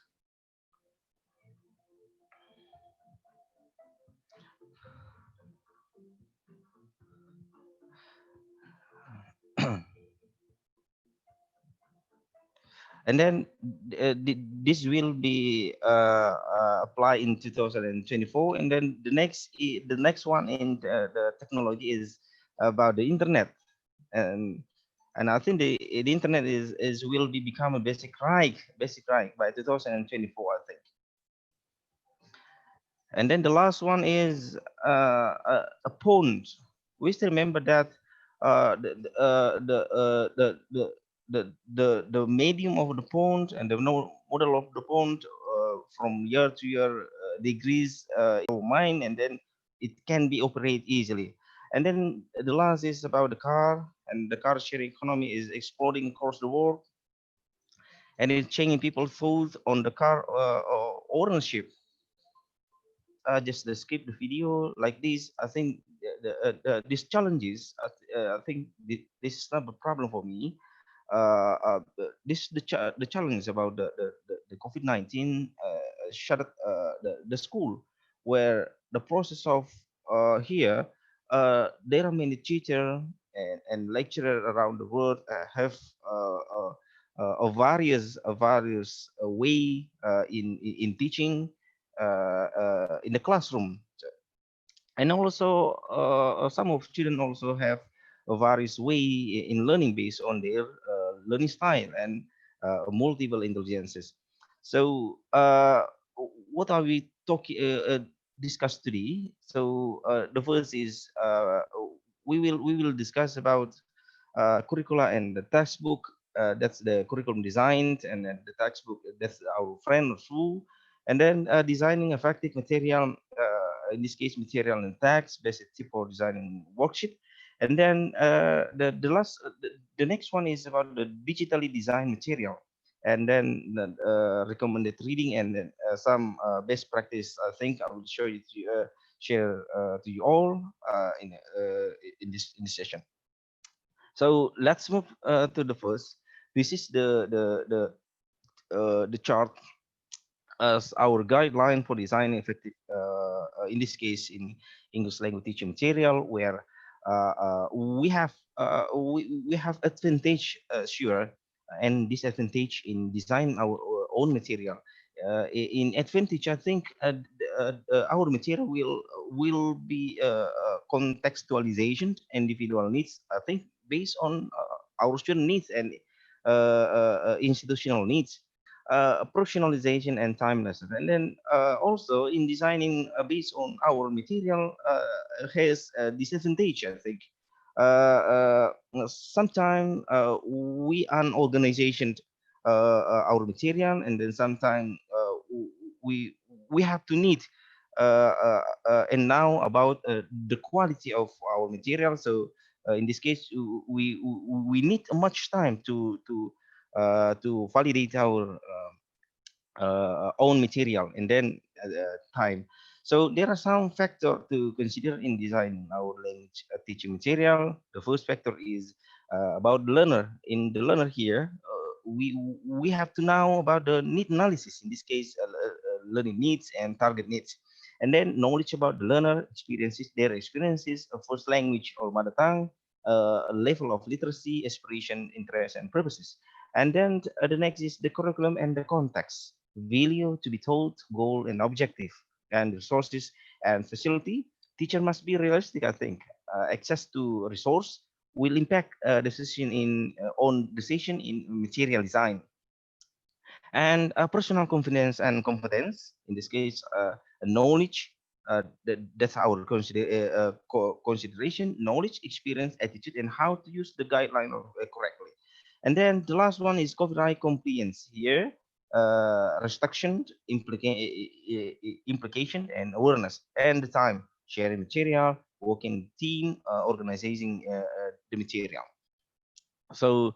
And then this will be applied in 2024, and then the next one in the technology is about the internet, and I think the internet is will be become a basic right by 2024, I think. And then the last one is a pond. We still remember that the medium of the pond and the model of the pond from year to year decrease mine, and then it can be operated easily. And then the last is about the car, and the car sharing economy is exploding across the world, and it's changing people's thoughts on the car ownership. Just to skip the video like this. I think these challenges. I think this is not a problem for me. The challenge about the COVID-19 shut up the school, where the process of here there are many teacher and lecturer around the world have a various way in teaching in the classroom. And also some of students also have a various way in learning based on their learning style and multiple intelligences. So what are we talking discuss today? So the first is we will discuss about curricula and the textbook. That's the curriculum designed, and then the textbook, that's our friend or school. And then designing effective material, in this case, material and text, basic tip for designing worksheet. And then the next one is about the digitally designed material. And then the recommended reading, and then some best practice. I think I will show you to share to you all in this session. So let's move to the first. This is the chart as our guideline for designing effective, in this case, in English language teaching material, where we have advantage, sure, and disadvantage in design our own material. In advantage, I think our material will be contextualization, individual needs. I think based on our student needs and institutional needs, personalization and timelessness. And then also in designing based on our material has a disadvantage, I think. Sometimes we unorganization our material, and then sometimes we we have to need and now about the quality of our material. So in this case, we need much time to validate our own material, and then time. So there are some factors to consider in designing our language teaching material. The first factor is about the learner. In the learner here, we have to know about the need analysis. In this case, learning needs and target needs, and then knowledge about the learner experiences, their experiences of first language or mother tongue, level of literacy, aspiration, interest, and purposes. And then the next is the curriculum and the context, value to be told, goal and objective, and resources and facility. Teacher must be realistic, I think. Access to resource will impact decision in on decision in material design. And personal confidence and competence, in this case, knowledge, that's our consideration, knowledge, experience, attitude, and how to use the guideline correctly. And then the last one is copyright compliance here, restriction, implication, and awareness, and the time, sharing material, working team, organizing the material. So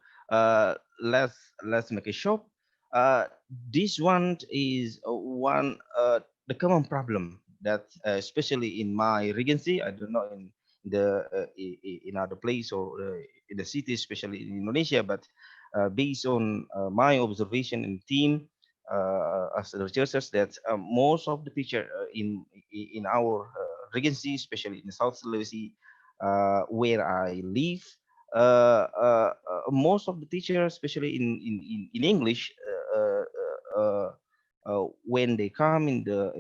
let's make a shop. This one is one the common problem that especially in my regency, I don't know in the in other place or in the city, especially in Indonesia, but based on my observation and team as the researchers, that most of the teacher in our regency, especially in South Sulawesi, where I live, most of the teachers, especially in English, when they come in the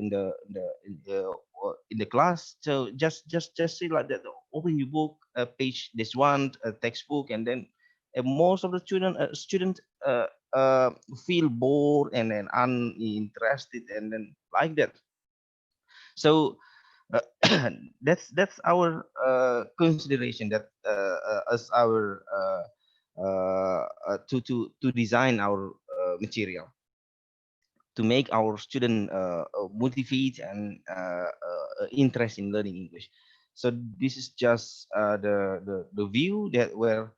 class, so just say like that, open your book, page this one, textbook, and then most of the student feel bored and then uninterested and then like that. So that's our consideration, that as our to design our material to make our student motivate and interest in learning English. So this is just the view that where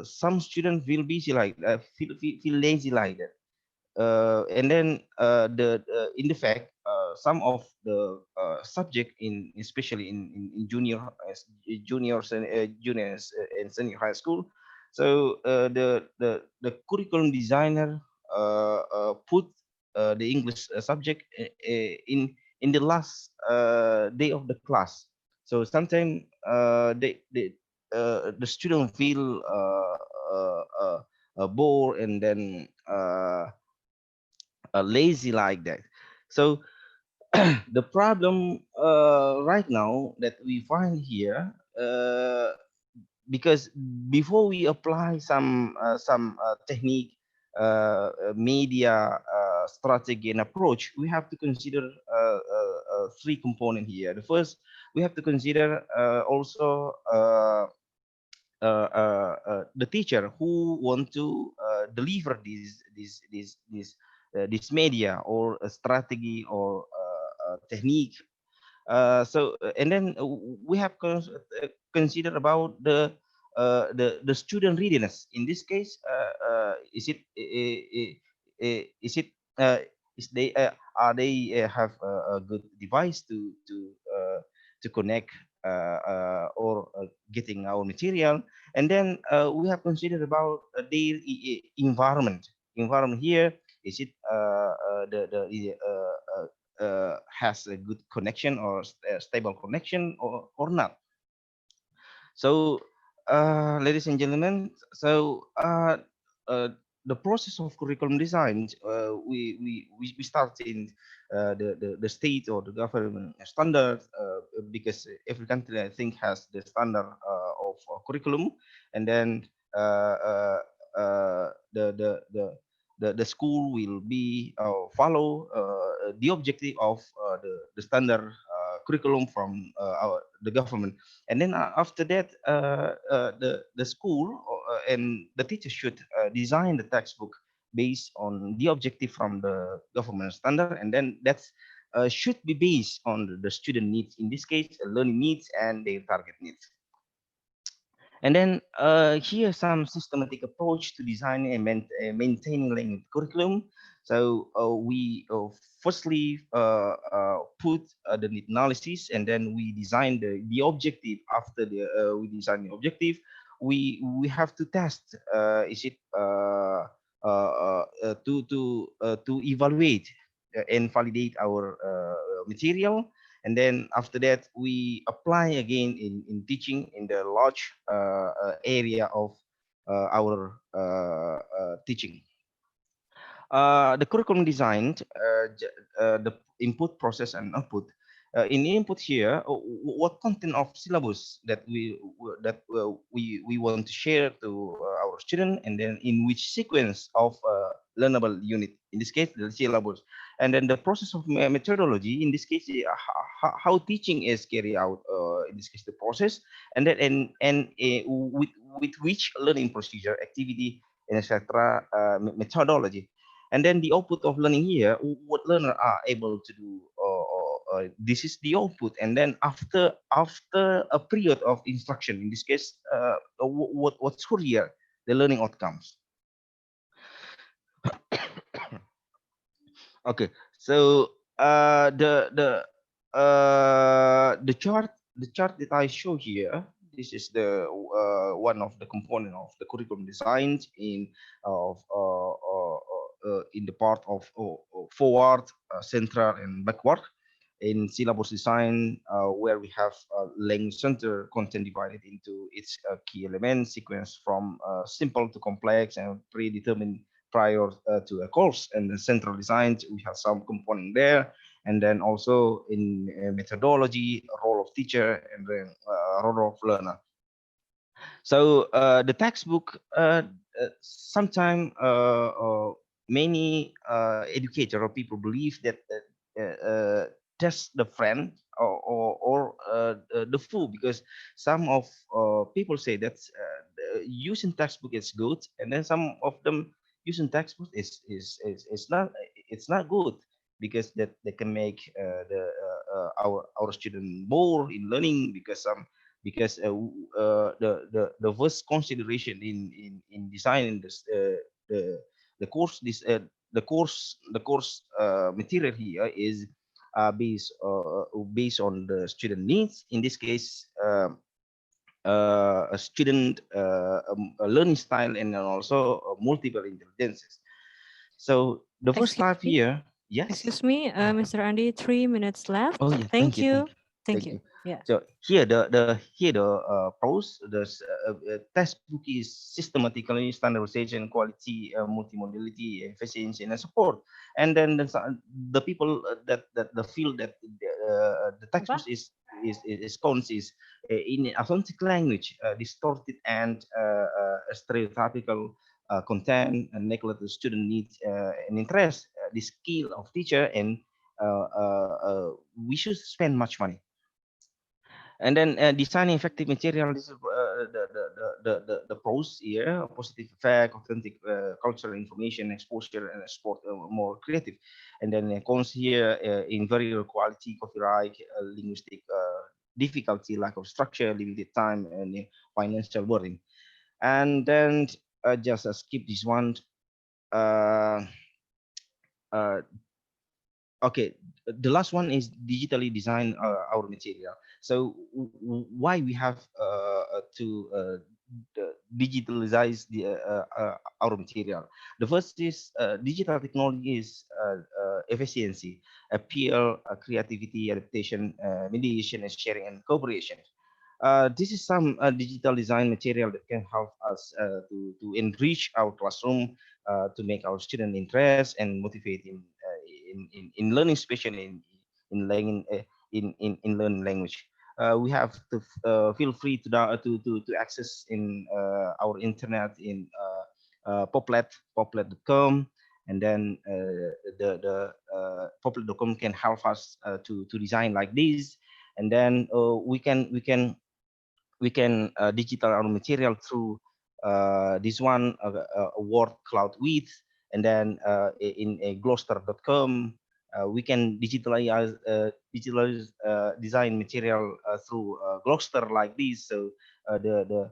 some students feel busy like feel lazy like that. And then in the fact some of the subject in especially in juniors and juniors and senior high school. So the curriculum designer put the English subject in the last day of the class. So sometimes the student feel bored, and then lazy like that. So the problem right now that we find here, because before we apply some technique, media strategy and approach, we have to consider three components here. The first, we have to consider also the teacher who want to deliver this media or a strategy or technique. And then we have consider about the student readiness. In this case, is it is they are they have a good device to connect or getting our material. And then we have considered about their environment here. Is it the has a good connection or stable connection or not? So, ladies and gentlemen, so the process of curriculum design, we start in the state or the government standard, because every country I think has the standard of curriculum, and then the school will be follow the objective of the standard curriculum from the government. And then after that, the school and the teacher should design the textbook based on the objective from the government standard, and then that's should be based on the student needs, in this case learning needs and their target needs. And then here's some systematic approach to design and maintaining language curriculum. So we firstly put the need analysis, and then we design the objective. After we design the objective, we have to test is it to evaluate and validate our material. And then after that, we apply again in teaching in the large area of our teaching. The curriculum designed, the input, process, and output. In input here, what content of syllabus that we want to share to our student, and then in which sequence of learnable unit, in this case the syllabus. And then the process of methodology, in this case how teaching is carried out, in this case the process, and then with which learning procedure, activity, and etc. Methodology. And then the output of learning here, what learner are able to do. This is the output. And then after a period of instruction, in this case, what's here, the learning outcomes. Okay, so the chart that I show here, this is the one of the component of the curriculum design in in the part of forward, central, and backward. In syllabus design, where we have language center content divided into its key elements, sequence from simple to complex and predetermined prior to a course. And the central design, we have some component there. And then also in methodology, role of teacher, and then role of learner. So the textbook, sometimes many educator or people believe that that's the friend or the fool, because some of people say that using textbook is good, and then some of them using textbook is not, it's not good, because that they can make our student more in learning, because the first consideration in designing this the course material here is based on the student needs. In this case, a student a learning style, and also multiple intelligences. So the first Excuse slide me. here, yes. Excuse me, Mr. Andy, 3 minutes left. Oh yeah, Thank thank you. you. Thank you. Yeah. So here the pros, the textbook is systematically standardization, quality, multimodality, efficiency, and support. And then the people that the field that the textbook is cons is in authentic language, distorted and stereotypical content, and neglect the student needs and interest, the skill of teacher, and we should spend much money. And then designing effective material. This is the pros here: positive effect, authentic cultural information, exposure, and sport more creative. And then cons here: inferior quality, copyright, linguistic difficulty, lack of structure, limited time, and financial burden. And then just skip this one. Uh, uh, okay, the last one is digitally design our material. So why we have to digitalize our material? The first is digital technology is efficiency, appeal, creativity, adaptation, mediation, and sharing, and cooperation. This is some digital design material that can help us to enrich our classroom, to make our student interest and motivate in learning, especially in learning in learning language. We have to feel free to access in our internet in poplet.com, and then the poplet.com can help us to design like this, and then we can digital our material through this one, word cloud width, and then in a gloster.com we can digitalize design material through gloster like this. So the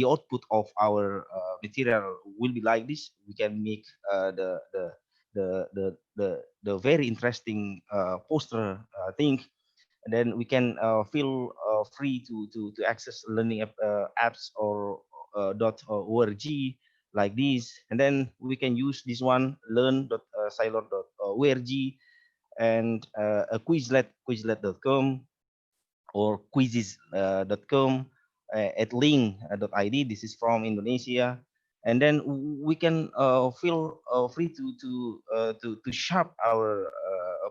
output of our material will be like this. We can make the very interesting poster thing, and then we can feel free to access learning apps or .org like this, and then we can use this one, learn.silo.org, and a quizlet.com or quizzes.com, at link.id. This is from Indonesia, and then we can feel free to sharp our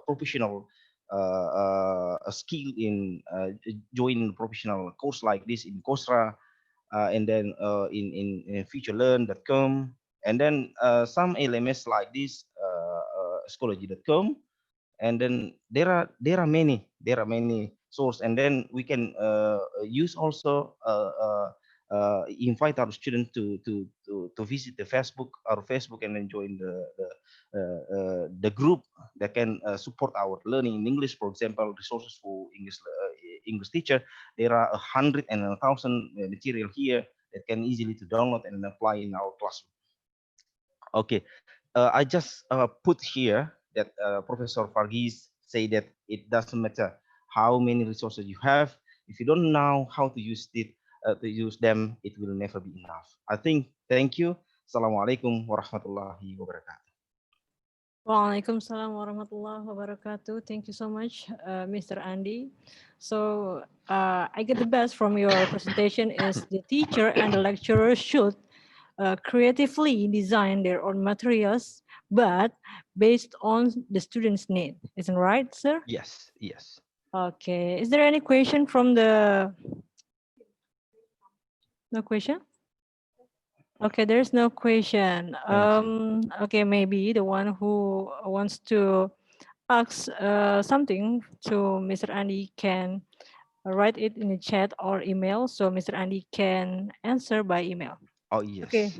professional skill in join professional course like this in Coursera, and then in futurelearn.com, and then some LMS like this, schoology.com, and then there are many source, and then we can use also invite our students to visit the Facebook, and then join the group that can support our learning in English. For example, resources for English teacher. There are 100 and 1,000 material here that can easily to download and apply in our classroom. Okay, I just put here that Professor Farghis say that it doesn't matter how many resources you have. If you don't know how to use them, it will never be enough. I think. Thank you. Assalamualaikum warahmatullahi wabarakatuh. Waalaikumsalam warahmatullahi wabarakatuh. Thank you so much, Mr. Andy. So I get the best from your presentation is the teacher and the lecturer should creatively design their own materials, but based on the student's need. Isn't right, sir? Yes, yes. Okay. Is there any question from the... No question? Okay, there's no question. Okay, maybe the one who wants to ask something to Mr. Andy can write it in the chat or email, so Mr. Andy can answer by email. Oh, yes. Okay.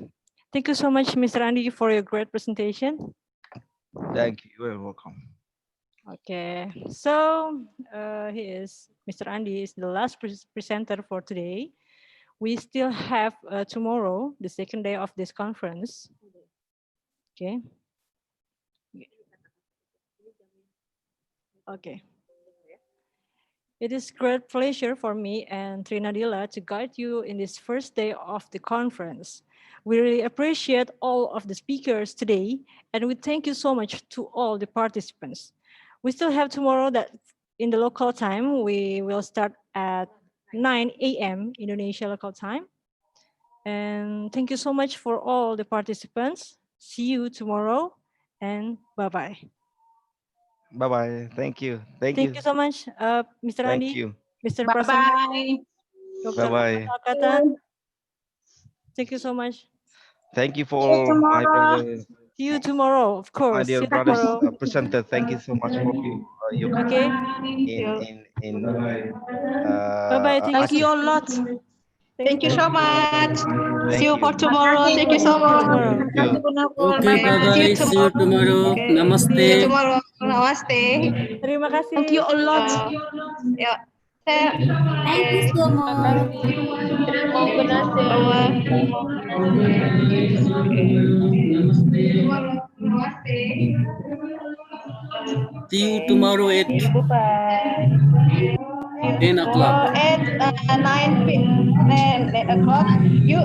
Thank you so much, Mr. Andy, for your great presentation. Thank you. You're welcome. Okay, so here is Mr. Andy is the last presenter for today. We still have tomorrow, the second day of this conference. Okay. Okay. It is great pleasure for me and Trinadila to guide you in this first day of the conference. We really appreciate all of the speakers today, and we thank you so much to all the participants. We still have tomorrow that in the local time, we will start at 9 a.m. Indonesia local time. And thank you so much for all the participants. See you tomorrow and bye-bye. Bye-bye. Thank you. Thank Thank you. you so much, Mr. Thank Andi, you. Mr. Prasen, Bye-bye. Dr. Bye-bye. Akata. Thank you so much. Thank you See you for my tomorrow. brother, See you tomorrow, of my course. dear See you brothers tomorrow. presenter. Thank you so much for your Okay. contribution in Bye-bye. Thank Thank you. you Aceh. a lot. Thank you so much. See Thank you for you. tomorrow. Thank you so much. Tomorrow. Thank you. Okay, Okay, see you bye-bye. See you tomorrow. tomorrow. Okay, see you Namaste. tomorrow. Namaste. Terima Thank you kasih. a lot. Ya, saya. Thank you Okay. so Terima much. kasih. Semoga nasi. Bye. Semoga nasi. See you tomorrow at Bye. 10 o'clock. Tomorrow at 9 o'clock. You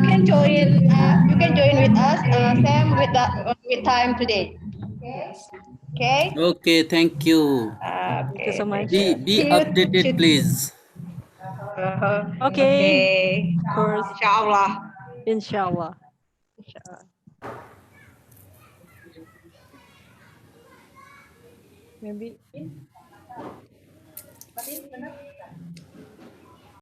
can join. You can join with us. Same with time today. Yes. Okay. Okay, thank you. Thank you so Okay. Thank much. you. Be See you. updated, please. Okay. Okay. Of course. Inshallah. Inshallah. Maybe